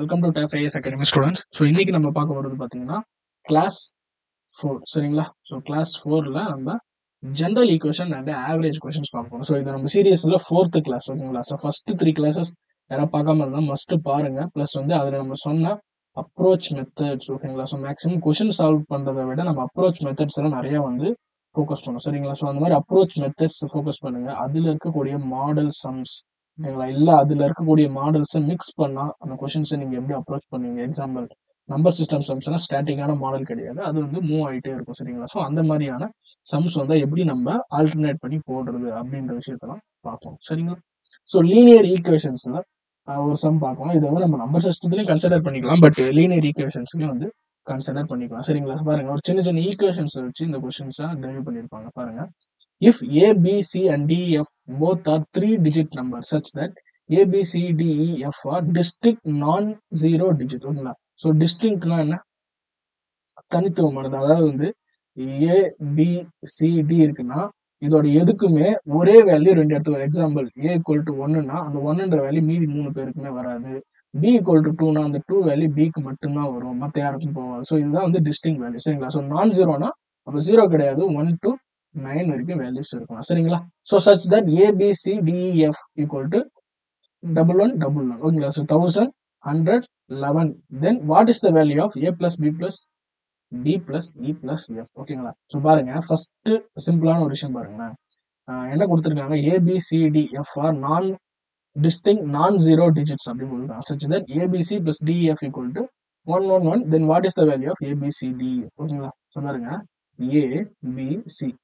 Welcome to tab IS academy students. So இன்னைக்கு நம்ம பார்க்க போகிறது பார்த்தீங்கன்னா கிளாஸ் 4 சரிங்களா. ஸோ கிளாஸ் 4ல் நம்ம general equation and average questions பார்க்க போகிறோம். ஸோ இது நம்ம சீரியஸில் 4th கிளாஸ் ஓகேங்களா. ஸோ ஃபர்ஸ்ட் 3 கிளாஸஸ் யாராவது பார்க்காம இருந்தால் மஸ்ட்டு பாருங்க. ப்ளஸ் வந்து அதில் நம்ம சொன்ன அப்ரோச் மெத்தட்ஸ் ஓகேங்களா. ஸோ மேக்ஸிமம் கொஷின் சால்வ் பண்ணுறதை விட நம்ம அப்ரோச் மெத்தட்ஸ் எல்லாம் நிறைய வந்து ஃபோக்கஸ் பண்ணும் சரிங்களா. ஸோ அந்த மாதிரி அப்ரோச் மெத்தட்ஸ் ஃபோக்கஸ் பண்ணுங்க. அதில் இருக்கக்கூடிய மாடல் சம்ஸ் ஓகேங்களா, இல்லை அதில் இருக்கக்கூடிய மாடல்ஸை மிக்ஸ் பண்ணால் அந்த கொஷின்ஸை நீங்கள் எப்படி அப்ரோச் பண்ணுவீங்க. எக்ஸாம்பிள் நம்பர் சிஸ்டம் சம்ஸ்னா ஸ்டாட்டிக்கான மாடல் கிடையாது, அது வந்து மூவ் ஆகிட்டே இருக்கும் சரிங்களா. ஸோ அந்த மாதிரியான சம்ஸ் வந்து எப்படி நம்ம ஆல்டர்னேட் பண்ணி போடுறது அப்படின்ற விஷயத்தெல்லாம் பார்ப்போம் சரிங்களா. ஸோ லீனியர் ஈக்குவேஷன்ஸில் ஒரு சம் பார்க்கலாம். இதை வந்து நம்ம நம்பர் சிஸ்டத்துலையும் கன்சிடர் பண்ணிக்கலாம், பட் லீனியர் ஈக்குவேஷன்ஸ்லையும் வந்து கன்சிடர் பண்ணிக்கலாம் சரிங்களா. பாருங்க, ஒரு சின்ன சின்ன ஈக்குவேஷன்ஸ் வச்சு இந்த கொஸ்டின்ஸை டெரைவ் பண்ணியிருப்பாங்க பாருங்க. If A, B, C and D, E, F both are 3-digit numbers such that A, B, C, D, E, F are distinct non-zero digit ஓகேங்களா. ஸோ டிஸ்டிங்க்ட்னா என்ன, தனித்துவமானது. அதாவது வந்து A, B, C, D இருக்குன்னா இதோட எதுக்குமே ஒரே வேல்யூ ரெண்டு இடத்துல வரும். எக்ஸாம்பிள் A ஈக்குவல் டு 1ன்னா அந்த 1ன்ற வேல்யூ மீதி 3 பேருக்குமே வராது. B ஈக்குவல் டு 2னா அந்த 2 வேல்யூ Bக்கு மட்டும்தான் வரும், மற்ற யாருக்கும் போகாது. ஸோ இதுதான் வந்து டிஸ்டிங் வேல்யூ சரிங்களா. ஸோ நான் ஜீரோனா அப்போ 0 கிடையாது, 1 to 9 வரைக்கும் வேல்யூஸ் இருக்கும் சரிங்களா. So such that ABCDEF equal to 1111 ஓகேங்களா. So 1000 100 11. Then what is the value of A plus B plus D plus E plus F ஓகேங்களா. ஸோ பாருங்க, ஃபர்ஸ்ட் சிம்பிளான ஒரு விஷயம் பாருங்க. என்ன கொடுத்துருக்காங்க, ABCDF ஆர் நான் distinct non-zero digits அப்படின்னு கொடுத்துருக்காங்க. such that ABC plus DEF equal to 111. then what is the value of ABCD ஓகேங்களா. ஸோ பாருங்க, ABCDEF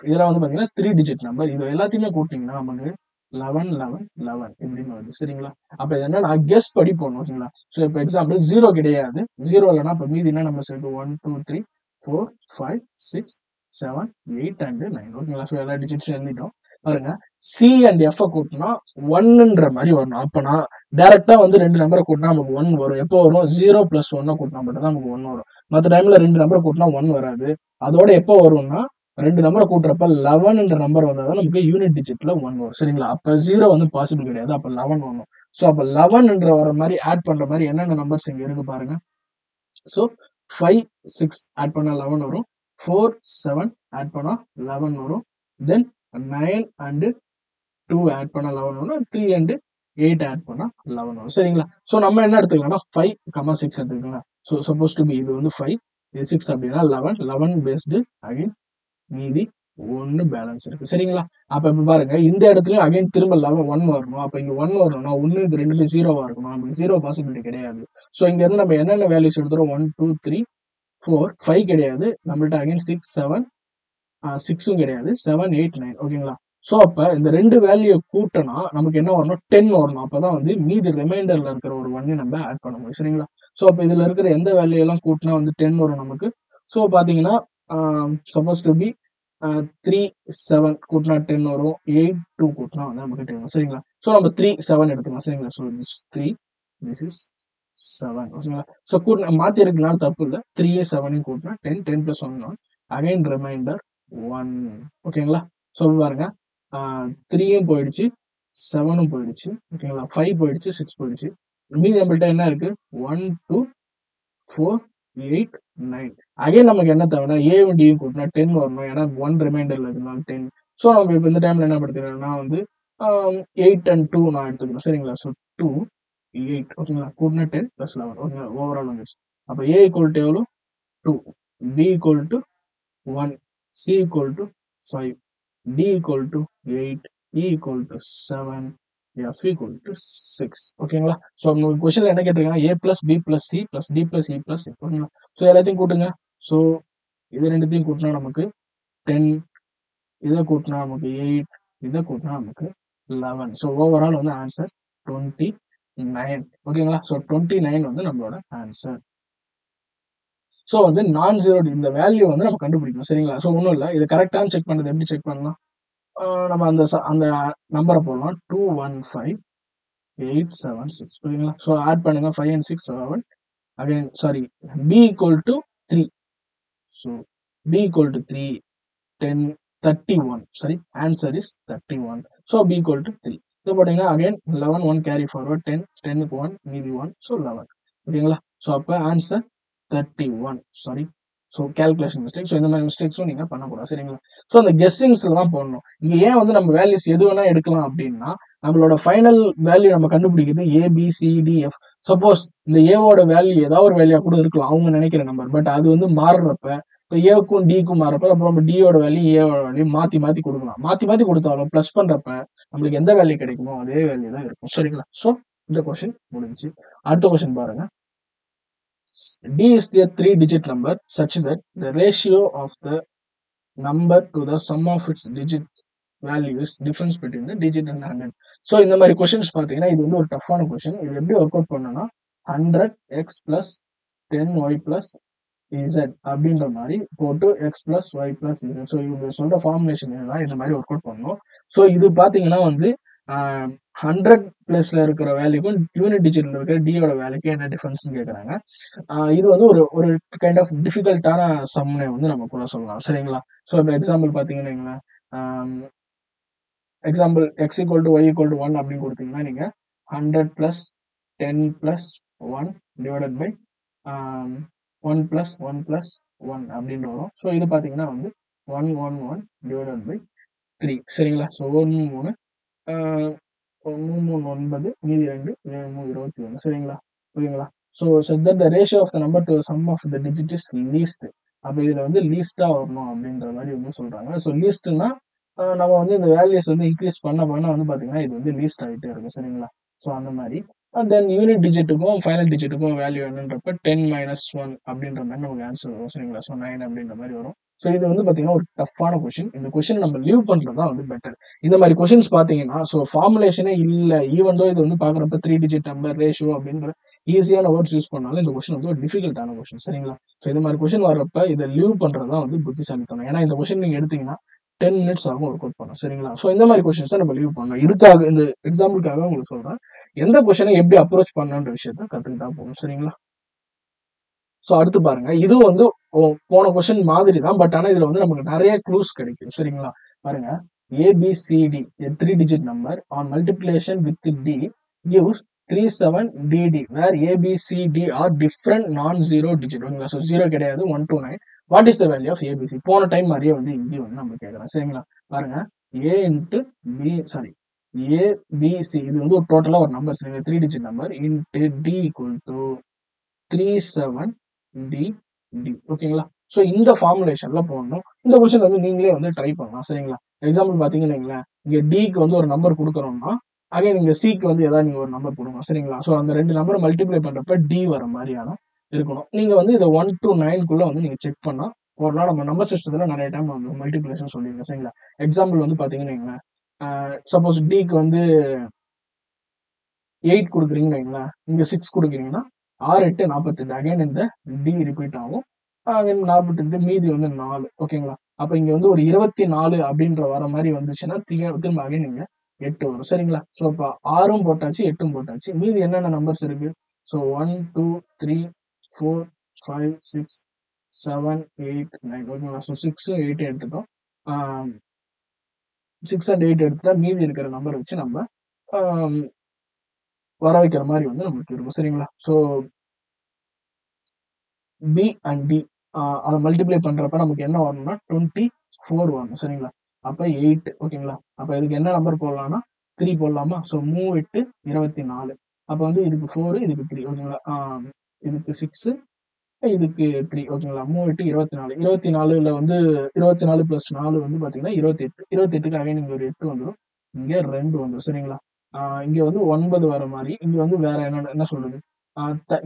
இதெல்லாம் வந்து பாத்தீங்கன்னா 3 டிஜிட் நம்பர். இது எல்லாத்தையுமே கூட்டிங்கன்னா நமக்கு 11 11 11 இப்படின்னு வருது சரிங்களா. அப்ப இது என்னன்னா கெஸ் படி போடணும் ஓகேங்களா. ஸோ இப்போ எக்ஸாம்பிள் 0 கிடையாது, 0 இல்லைன்னா இப்போ மீதி என்ன நம்பர்ஸ் இருக்கு, 1 2 3 4 5 6 7 8 and 9 ஓகேங்களா. ஸோ எல்லா டிஜிட்ஸும் எழுதிட்டோம். பாருங்க, சி அண்ட் எஃப் கூட்டினா 1ன்ற மாதிரி வரணும். அப்பனா டைரக்டா வந்து ரெண்டு நம்பரை கூட்டினா நமக்கு 1 வரும். எப்போ வரும், 0 + 1 கூட்டினா மட்டும் தான் நமக்கு 1 வரும். மற்ற டைம்ல ரெண்டு நம்பரை கூட்டினா 1 வராது. அதோட எப்போ வரும்னா ரெண்டு நம்பரை கூட்டுறப்ப 11ன்ற நம்பர் வந்தாதான் நமக்கு யூனிட் டிஜிட்ல 1 வரும் சரிங்களா. அப்ப 0 வந்து பாசிபிள் கிடையாது, அப்ப 11 வரும். ஸோ அப்ப 11ன்ற வர மாதிரி ஆட் பண்ற மாதிரி என்னென்ன நம்பர்ஸ் இங்க இருக்கு பாருங்க. ஸோ 5 6 ஆட் பண்ணா 11 வரும், 4 7 ஆட் பண்ணா 11 வரும், தென் 9 and 2 ஆட் பண்ணா 11 வரும், 3 and 8 ஆட் பண்ணா 11 வரும் சரிங்களா. ஸோ நம்ம என்ன எடுத்துக்கலாம்னா 5, 6 எடுத்துக்கலாம். ஸோ சப்போஸ் டு பி இது வந்து 5 இது 6 அப்படின்னா 11 பேஸ்டு அகைன் மீதி 1 பேலன்ஸ் இருக்கு சரிங்களா. அப்ப இப்ப பாருங்க, இந்த இடத்துலயும் அகைன் திரும்ப 1 வரணும். அப்ப இங்க 1 வரணும்னா 1 இது ரெண்டுமே 0வா இருக்கணும். நமக்கு 0 பாசிபிலிட்டி கிடையாது. ஸோ இங்க இருந்து நம்ம என்னென்ன வேல்யூஸ் எடுத்துறோம், 1 2 3 4 5 கிடையாது நம்மள்ட்ட, அகைன் 6 7 6ம் கிடையாது, 7 8 9 ஓகேங்களா. ஸோ அப்ப இந்த ரெண்டு வேல்யூ கூட்டினா நமக்கு என்ன வரணும், 10 வரணும். அப்பதான் வந்து மீதி ரிமைண்டர்ல இருக்கிற ஒரு 1 நம்ம ஆட் பண்ண முடியும் சரிங்களா. ஸோ அப்ப இதுல இருக்கிற எந்த வேல்யூ எல்லாம் கூட்டினா வந்து 10 வரும் நமக்கு. ஸோ பாத்தீங்கன்னா சப்போஸ் டு பி 3 7 கூட்டினா 10 வரும், 8 2 கூட்டினா வந்து நமக்கு 10 வரும் சரிங்களா. ஸோ நம்ம 3 7 எடுத்துக்கலாம் சரிங்களா. ஸோ திஸ் 3 திஸ் இஸ் 7 ஓகேங்களா. ஸோ கூட்டினா மாற்றி இருக்கனால தப்பு இல்லை, 3 7 கூட்டினா 10 10 + 1 அகைன் ரிமைண்டர் 1 ஓகேங்களா. ஸோ பாருங்க, 3யும் போயிடுச்சு, 7ம் போயிடுச்சு ஓகேங்களா, 5 போயிடுச்சு, 6 போயிடுச்சு. மீதி நம்மள்ட்ட என்ன இருக்கு, 1 2 4 8 9. அகைன் நமக்கு என்ன தேவைன்னா ஏவும் டியும் கூட்டினா 10 வரணும், ஏன்னா 1 ரிமைண்டர்ல இருந்தாலும் 10. ஸோ நம்ம இப்போ இந்த டைம்ல என்ன படுத்துக்கிறோம்னா வந்து 8 and 2 நான் எடுத்துக்கிறோம் சரிங்களா. ஸோ 2 8 ஓகேங்களா, கூட்டினா 10 + 11 ஓகேங்களா, ஓவரால் வந்துச்சு. அப்போ ஏ ஈக்குவல் டு எவ்வளோ 2, B equal to 1, C equal to 5, D equal to 8, E equal to 7, F equal to 6 ஓகேங்களா. ஸோ உங்களுக்கு கொஸ்டின்ல என்ன கேட்டிருக்காங்க, A plus B plus C plus D plus E plus F ஓகேங்களா. ஸோ எல்லாத்தையும் கூட்டுங்க. ஸோ இது ரெண்டுத்தையும் கூட்டினா நமக்கு 10, இதை கூட்டினா நமக்கு 8, இதை கூட்டினா நமக்கு 11. ஸோ ஓவரால் வந்து ஆன்சர் 29 ஓகேங்களா. ஸோ 29 வந்து நம்மளோட ஆன்சர். ஸோ வந்து நான் ஜீரோ இந்த வேல்யூ வந்து நம்ம கண்டுபிடிக்கணும் சரிங்களா. ஸோ ஒன்றும் இல்லை, இது கரெக்டானு செக் பண்ணுறது எப்படி செக் பண்ணலாம், நம்ம அந்த நம்பரை போடலாம் 215 8 7 6 ஓகேங்களா. ஸோ ஆட் பண்ணுங்க 5 and 6 7 again sorry B equal to 3. So B equal to 3 10 31 sorry answer is 31. So B equal to 3. இது போட்டீங்கன்னா அகைன் 11 1 கேரி ஃபார்வர்ட் 10 10க்கு 1 மீதி 1 ஸோ 11 ஓகேங்களா. ஸோ அப்போ answer 31 sorry. So calculation mistake. So இந்த மாதிரி மிஸ்டேக்ஸும் நீங்க பண்ணக்கூடாது சரிங்களா. ஸோ அந்த கெஸ்ஸிங்ஸ்ல தான் போடணும். இங்க ஏன் வந்து நம்ம வேல்யூஸ் எது வேணா எடுக்கலாம் அப்படின்னா நம்மளோட ஃபைனல் வேல்யூ நம்ம கண்டுபிடிக்கிறது ABCDF. சப்போஸ் இந்த ஏவோட வேல்யூ ஏதாவது ஒரு வேல்யூயா கூட இருக்கலாம் அவங்க நினைக்கிற நம்பர். பட் அது வந்து மாறுறப்ப இப்போ ஏவுக்கும் டிக்கும் மாறப்ப அப்புறம் நம்ம டியோட வேல்யூ ஏவோட வேல்யூ மாத்தி மாத்தி கொடுக்கலாம். மாத்தி மாத்தி கொடுத்தாலும் பிளஸ் பண்றப்ப நம்மளுக்கு எந்த வேல்யூ கிடைக்குமோ அதே வேல்யூ தான் இருக்கும் சரிங்களா. ஸோ இந்த கொஸ்டின் முடிஞ்சு. அடுத்த கொஸ்டின் பாருங்க. D is a 3-digit number such that the ratio of the number to the sum of its digit value is difference between the digit and 100. So இந்த மாதிரி கொஸ்டின்ஸ் பார்த்தீங்கன்னா இது வந்து ஒரு டஃப்பான கொஸ்டின். இது எப்படி ஒர்க் அவுட் பண்ணணும்னா 100x plus 10y plus z அப்படின்ற மாதிரி போட்டு x plus y plus z. So இவங்க சொல்ற ஃபார்முலேஷன் தான் இந்த மாதிரி ஒர்க் அவுட் பண்ணணும். ஸோ இது பார்த்தீங்கன்னா வந்து 100 பிளேஸ்ல இருக்கிற வேல்யூக்கும் யூனிட் டிஜிட்ல இருக்கிற டியோட வேல்யூக்கும் என்ன டிஃபரன்ஸ்னு கேட்குறாங்க. இது வந்து ஒரு ஒரு கைண்ட் ஆஃப் டிஃபிகல்ட்டான சம்னை வந்து நம்ம கூட சொல்லலாம் சரிங்களா. ஸோ இப்போ எக்ஸாம்பிள் பார்த்தீங்கன்னா example x equal to Y equal to 1 அப்படின்னு கொடுத்தீங்கன்னா நீங்க 100 plus 10 plus 1 divided by 1 plus 1 plus 1 அப்படின்னு வரும். ஸோ இது பார்த்தீங்கன்னா வந்து 111 டிவைடட் பை 3 சரிங்களா. ஸோ 1 3 3 9 மீதி 2 21 சரிங்களா. ஓகேங்களா. So the ratio of the number to the sum of the digit is least. அப்போ இதுல வந்து லீஸ்டா வரணும் அப்படின்ற மாதிரி வந்து சொல்றாங்க. ஸோ லீஸ்ட்னா நம்ம வந்து இந்த வேல்யூஸ் வந்து இன்க்ரீஸ் பண்ண வந்து பாத்தீங்கன்னா இது வந்து லீஸ்ட் ஆகிட்டே இருக்கும் சரிங்களா. ஸோ அந்த மாதிரி தென் யூனிட் டிஜிட்டுக்கும் ஃபைனல் டிஜிட்டுக்கும் வேல்யூ என்னன்றப்ப 10 - 1 அப்படின்ற மாதிரி நமக்கு ஆன்சர் வரும் சரிங்களா. ஸோ 9 அப்படின்ற மாதிரி வரும். ஸோ இது வந்து பாத்தீங்கன்னா ஒரு டஃப்பான கொஸ்டின். இந்த கொஸ்டின் நம்ம லீவ் பண்றதா வந்து பெட்டர். இந்த மாதிரி கொஸ்டின்ஸ் பாத்தீங்கன்னா ஸோ ஃபார்முலேஷனே இல்ல ஈவன் தோ இது வந்து பாக்குறப்ப 3 டிஜிட் நம்பர் ரேஷியோ அப்படின்ற ஈஸியான வேர்ட்ஸ் யூஸ் பண்ணாலும் இந்த கொஸ்டின் வந்து ஒரு டிஃபிகல்ட்டான கொஸ்டின் சரிங்களா. ஸோ இந்த மாதிரி கொஸ்டின் வர்றப்ப இதை லீவ் பண்றதா வந்து புத்திசாலித்தனம். ஏன்னா இந்த கொஸ்டின் நீங்க எடுத்தீங்கன்னா 10 minutes ஆகும் ஒர்க் அவுட் பண்ணும் சரிங்களா. ஸோ இந்த மாதிரி கொஸ்டின்ஸ் தான் நம்ம லீவ் பண்ணணும். இதுக்காக இந்த எக்ஸாம்பிளுக்காக உங்களுக்கு சொல்றேன். எந்த கொஸ்டினை எப்படி அப்ரோச் பண்ணணுன்ற விஷயத்த கத்துக்கிட்டா போகும் சரிங்களா. ஸோ அடுத்து பாருங்க. இதுவும் வந்து போன கொஸ்டின் மாதிரி தான். பட் ஆனா இதுல வந்து நமக்கு நிறைய க்ளூஸ் கிடைக்கும் சரிங்களா. பாருங்க ABCD a 3-digit number on multiplication with D gives 37DD where ABCD are different non-zero digit. ஓகேங்களா. ஸோ 0 கிடையாது 1 to 9. What is the value of ABC? போன டைம் மாதிரியே வந்து இங்கேயும் வந்து நம்ம கேட்கறோம் சரிங்களா. பாருங்க A into B sorry ABC இது வந்து ஒரு டோட்டலா ஒரு நம்பர் சரிங்களா. 3-digit number into D equal to 37DD ஓகேங்களா. ஸோ இந்த ஃபார்முலேஷன்ல போடணும். இந்த கொஸ்டின் வந்து நீங்களே வந்து ட்ரை பண்ணலாம் சரிங்களா. எக்ஸாம்பிள் பாத்தீங்கன்னா இங்க டிக்கு வந்து ஒரு நம்பர் கொடுக்குறோம்னா அகைன் நீங்க சிக்கு வந்து ஏதாவது நீங்க ஒரு நம்பர் கொடுங்க சரிங்களா. ஸோ அந்த ரெண்டு நம்பரை மல்டிப்ளை பண்றப்ப டி வர மாதிரியான இருக்கணும். நீங்க வந்து இதை 1 to 9 வந்து நீங்க செக் பண்ணா ஒரு நாள் நம்ம நம்பர் சிஸ்டத்துல நிறைய டைம் வந்து மல்டிப்ளேஷன் சொல்லிருங்க சரிங்களா. எக்ஸாம்பிள் வந்து பாத்தீங்கன்னா சப்போஸ் டிக்கு வந்து 8 கொடுக்குறீங்கன்னு வைங்களேன், இங்க 6 கொடுக்குறீங்கன்னா 6 8 48 அகைன் இந்த டி ரிப்பீட் ஆகும். 48 மீதி வந்து 4 ஓகேங்களா. அப்ப இங்க வந்து ஒரு 24 அப்படின்ற வர மாதிரி வந்துச்சுன்னா திரும்ப அகைன் இங்க 8 வரும் சரிங்களா. ஸோ இப்போ 6ம் போட்டாச்சு 8ம் போட்டாச்சு. மீதி என்னென்ன நம்பர்ஸ் இருக்கு? ஸோ 1 2 3 4 5 6 7 8 9 ஓகேங்களா. ஸோ 6 8 எடுத்துட்டோம். 6 and 8 எடுத்துட்டா மீதி இருக்கிற நம்பர் வச்சு நம்ம வர வைக்கிற மாதிரி வந்து நமக்கு இருக்கும் சரிங்களா. ஸோ பி அண்ட் டி அதை மல்டிப்ளை பண்றப்ப நமக்கு என்ன வரணும்னா 24 வரணும் சரிங்களா. அப்ப 8 ஓகேங்களா. அப்ப இதுக்கு என்ன நம்பர் போடலாம்னா 3 போடலாமா. ஸோ 3 8 24. அப்ப வந்து இதுக்கு 4 இதுக்கு 3 ஓகேங்களா. இதுக்கு 6 இதுக்கு 3 ஓகேங்களா. 3 8 24 24ல வந்து 24 + 4 வந்து பாத்தீங்கன்னா 28 28க்கு அகைன் இங்க ஒரு 8 வந்துடும். இங்க 2 வந்துடும் சரிங்களா. இங்க வந்து 9 வர மாதிரி இங்க வந்து வேற என்ன சொல்றது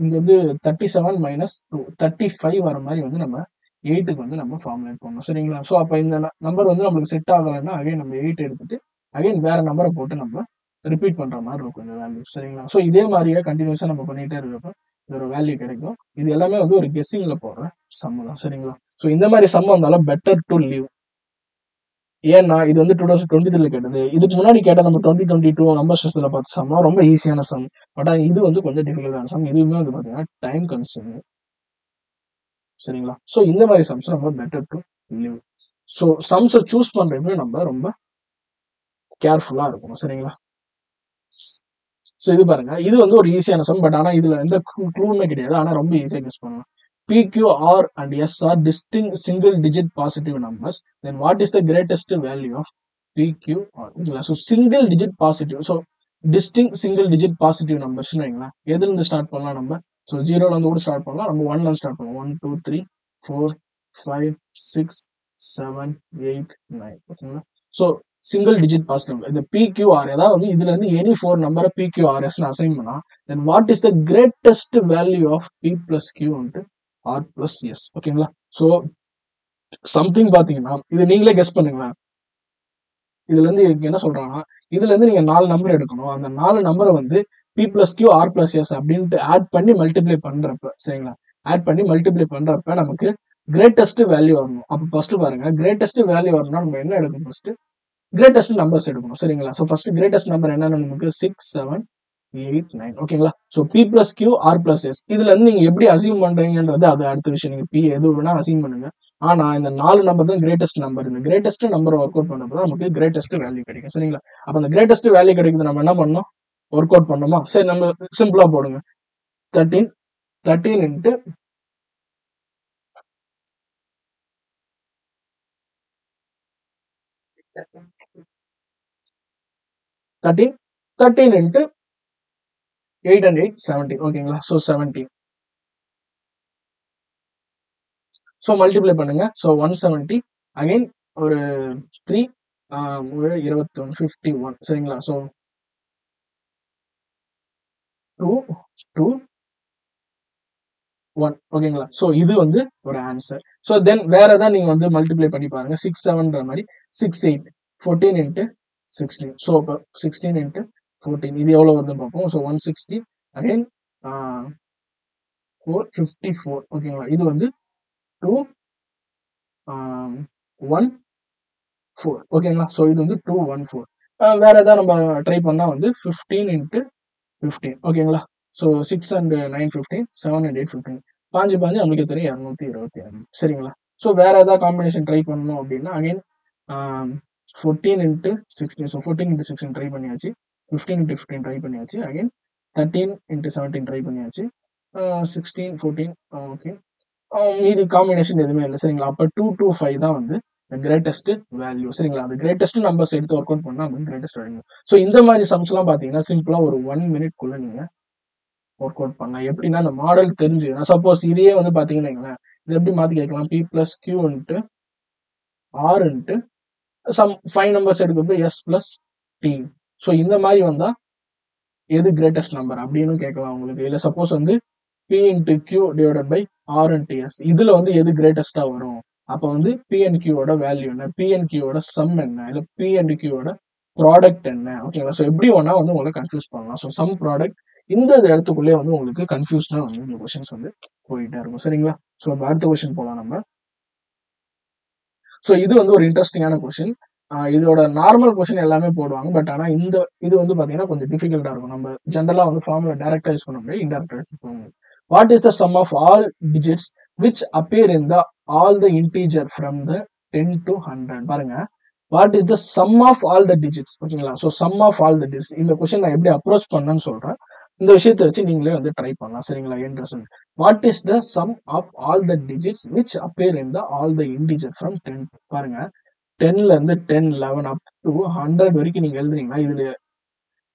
இங்க வந்து 37 - 2 35 வர மாதிரி வந்து நம்ம 8க்கு வந்து நம்ம ஃபார்முலேட் பண்ணணும் சரிங்களா. ஸோ அப்ப இந்த நம்பர் வந்து நம்மளுக்கு செட் ஆகலைன்னா அகைன் நம்ம 8 எடுத்துட்டு அகைன் வேற நம்பரை போட்டு நம்ம ரிப்பீட் பண்ற மாதிரி இருக்கும் இந்த வேல்யூ சரிங்களா. ஸோ இதே மாதிரியே கண்டினியூஸா நம்ம பண்ணிட்டே இருக்கப்ப ஒரு வேல்யூ கிடைக்கும். இது எல்லாமே வந்து ஒரு கெஸ்ஸிங்ல போடுற சம் தான் சரிங்களா. ஸோ இந்த மாதிரி சம் வந்தாலும் பெட்டர் டு லீவ். ஏன்னா இது வந்து 2023 கேட்டது. இதுக்கு முன்னாடி கேட்ட நம்ம 2022 நம்பர் சிஸ்டத்துல பார்த்த சம்னா ரொம்ப ஈஸியான சம். பட் இது வந்து கொஞ்சம் டிஃபிகல்ட்டான சம். இதுவுமே வந்து பாத்தீங்கன்னா டைம் கன்சூமிங் சரிங்களா. ஸோ இந்த மாதிரி சம்ஸ் நம்ம பெட்டர் டு லீவ். ஸோ சம்ஸை சூஸ் பண்றப்ப நம்ம ரொம்ப கேர்ஃபுல்லா இருக்கணும் சரிங்களா. ஸோ இது பாருங்க, இது வந்து ஒரு ஈஸியான சம். பட் ஆனா இதுல எந்த க்ளூமே கிடையாது. ஆனா ரொம்ப ஈஸியா கெஸ் பண்ணலாம். PQ, R and S are distinct single digit positive numbers. Then what is the greatest value of PQ, R? So single digit positive. So distinct single digit positive நம்பர்ஸ்னு வைங்களேன். எதுல இருந்து ஸ்டார்ட் பண்ணலாம் நம்ம? ஸோ ஜீரோல இருந்து கூட start பண்ணலாம். நம்ம ஒன்ல இருந்து ஸ்டார்ட் பண்ணலாம். 1 2 3 4 5 6 7 8 9. ஓகேங்களா? So single digit positive. இந்த PQR ஏதாவது இதுல இருந்து எனி 4 நம்பரை PQRS அசைன் பண்ணா, then what is the greatest value of P plus Q into R plus S? ஓகேங்களா? ஸோ சம்திங் பாத்தீங்கன்னா இது நீங்களே கெஸ் பண்ணுங்களேன். இதுல இருந்து என்ன சொல்றாங்கன்னா, இதுல இருந்து நீங்க 4 நம்பர் எடுக்கணும். அந்த 4 நம்பரை வந்து P plus Q, R plus S அப்படின்ட்டு ஆட் பண்ணி மல்டிப்ளை பண்றப்ப, சரிங்களா, ஆட் பண்ணி மல்டிப்ளை பண்றப்ப நமக்கு கிரேட்டஸ்ட் வேல்யூ வரணும். அப்ப ஃபர்ஸ்ட் பாருங்க, கிரேட்டஸ்ட் வேல்யூ வரணும்னா நம்ம என்ன எடுக்கணும்? ஃபர்ஸ்ட் கிரேட்டஸ்ட் நம்பர்ஸ் எடுக்கணும், சரிங்களா. ஸோ ஃபர்ஸ்ட் கிரேட்டஸ்ட் நம்பர் என்னன்னு நமக்கு 6 7 8 9. ஓகேங்களா. So P plus Q, R plus S இதுல இருந்து நீங்க எப்படி அசீவ் பண்றீங்கன்றது அது அடுத்த விஷயம். நீங்க P எது வேணா அசீவ் பண்ணுங்க. ஆனா இந்த 4 நம்பர் தான் கிரேட்டஸ்ட் நம்பர். இந்த கிரேட்டஸ்ட் நம்பர் ஒர்க் அவுட் பண்றப்ப நமக்கு கிரேட்டஸ்ட் வேல்யூ கிடைக்கும், சரிங்களா. அப்ப அந்த கிரேட்டஸ்ட் வேல்யூ கிடைக்குது நம்ம என்ன பண்ணணும்? ஒர்க் அவுட் பண்ணணுமா? சரி, நம்ம சிம்பிளா போடுங்க. 13 13 இன்ட்டு 13 13 இன்ட்டு 8 and 8 17. ஓகேங்களா. ஸோ 17. ஸோ மல்டிப்ளை பண்ணுங்க. ஸோ 170 அகைன் ஒரு 3 21 51, சரிங்களா. ஸோ 2 2 1. ஓகேங்களா. ஸோ இது வந்து ஒரு ஆன்சர். ஸோ தென் வேற ஏதாவது நீங்க வந்து மல்டிப்ளை பண்ணி பாருங்க. 6 7ன்ற மாதிரி 6 8 14 இன்ட்டு 16. ஸோ இப்போ 16 இன்ட்டு 14 இது எவ்வளவு வருதுன்னு பார்ப்போம். So 160 again 454. ஓகேங்களா. இது வந்து 2 1 4. ஓகேங்களா. ஸோ இது வந்து 2 1 4. வேற ஏதாவது நம்ம ட்ரை பண்ணா வந்து 15 இன்ட்டு 15. ஓகேங்களா. So 6 and 9 15, 7 and 8 15. பாஞ்சு நம்மளுக்கு தெரியும் 225, சரிங்களா. ஸோ வேற ஏதாவது காம்பினேஷன் ட்ரை பண்ணணும் அப்படின்னா again 14 into 16. So 14 into 16 try பண்ணியாச்சு. 15 இன்ட்டு 15 ட்ரை பண்ணியாச்சு. அகைன் 13 இன்ட்டு 17 ட்ரை பண்ணியாச்சு. 16 14. ஓகே. மீதி காம்பினேஷன் எதுவுமே இல்லை, சரிங்களா. அப்போ 225 தான் வந்து கிரேட்டஸ்ட் வேல்யூ, சரிங்களா. அந்த கிரேட்டஸ்ட் நம்பர்ஸ் எடுத்து ஒர்க் அவுட் பண்ணா நமக்கு கிரேட்டஸ்ட் வேல்யூ. ஸோ இந்த மாதிரி சம்ஸ் எல்லாம் பாத்தீங்கன்னா சிம்பிளா ஒரு 1 minute குள்ள நீங்க ஒர்க் அவுட் பண்ணலாம். எப்படின்னா அந்த மாடல் தெரிஞ்சு, சப்போஸ் இதையே வந்து பாத்தீங்கன்னா இது எப்படி மாத்தி கேட்கலாம்? P plus Q into R into sum 5 numbers எடுக்கிறது S plus T. ஸோ இந்த மாதிரி வந்தா எது கிரேட்டஸ்ட் நம்பர் அப்படின்னு கேட்கலாம் உங்களுக்கு. இல்ல சப்போஸ் வந்து P into Q divided by R into S இதுல வந்து எது கிரேட்டஸ்டா வரும்? அப்ப வந்து P and Q ஓட வேல்யூ என்ன? P and Q ஓட சம் என்ன? இல்ல P and Q ஓட ப்ராடக்ட் என்ன? ஓகேங்களா. ஸோ எப்படி வேணா வந்து உங்களை கன்ஃபியூஸ் பண்ணலாம். ஸோ சம் ப்ராடக்ட் இந்த இடத்துக்குள்ளே வந்து உங்களுக்கு கன்ஃபியூஸ்டா வந்து இந்த கொஸ்டின்ஸ் வந்து போயிட்டே இருக்கும், சரிங்களா. ஸோ அடுத்த கொஸ்டின் போலாம் நம்ம. ஸோ இது வந்து ஒரு இன்ட்ரெஸ்டிங்கான கொஸ்டின். இதோட நார்மல் கொஸ்டின் எல்லாமே போடுவாங்க. பட் ஆனா இந்த இது வந்து பாத்தீங்கன்னா கொஞ்சம் டிஃபிகல்ட்டா இருக்கும். நம்ம ஜென்ரலா வந்து ஃபார்முலா டைரக்டா யூஸ் பண்ண முடியாது, இன்டைரக்டா யூஸ் பண்ண முடியும். What is the sum of all digits which appear in the all the integer from the 10 to 100? பாருங்க, what is the sum of all the digits. ஓகேங்களா. So sum of all the digits இந்த question நான் எப்படி approach பண்ணேன்னு சொல்றேன். இந்த விஷயத்தை வச்சு நீங்களே வந்து ட்ரை பண்ணலாம், சரிங்களா. Interest. What is the sum of all the digits which appear in the all the integer from 10. பாருங்க, 10ல இருந்து 10 11 அப் டு 100 வரைக்கும் நீங்க எழுதுறீங்கன்னா இதுல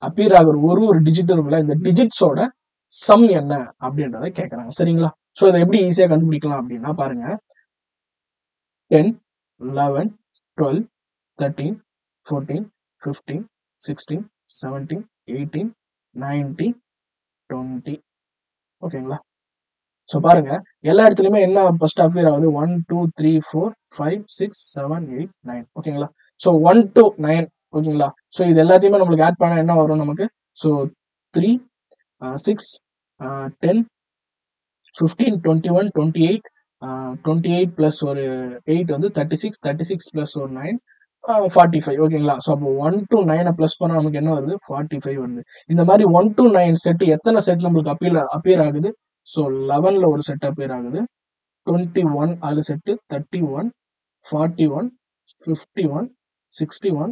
அப்பியர் ஆகிற ஒரு டிஜிட் இருக்குல்ல, இந்த டிஜிட்ஸோட சம் என்ன அப்படின்றத கேட்கறாங்க, சரிங்களா. ஸோ இதை எப்படி ஈஸியா கண்டுபிடிக்கலாம் அப்படின்னா பாருங்க, 10 11 12 13 14 15 16 17 18 19 20. ஓகேங்களா. ஸோ பாருங்க, எல்லா இடத்துலயுமே என்ன ஃபர்ஸ்ட் அப்பியர் ஆகுது? 1 2 3 4 5 6 7 8 9. ஓகேங்களா. So 1 to 9. ஓகேங்களா. ஸோ இது எல்லாத்தையுமே நம்மளுக்கு ஆட் பண்ணா என்ன வரும் நமக்கு? ஸோ 3 6 10 15 21 28 28 பிளஸ் ஒரு 8 வந்து 36 36 பிளஸ் ஒரு 9 45. ஓகேங்களா. ஸோ அப்போ 1 to 9 பிளஸ் பண்ணா நமக்கு என்ன வருது? 45 வருது. இந்த மாதிரி 1 to 9 செட் எத்தனை செட் நம்மளுக்கு அப்பியர் ஆகுது? ஸோ 11ல ஒரு செட் அப்பியர் ஆகுது, 21 அது செட்டு, 31 41 51 61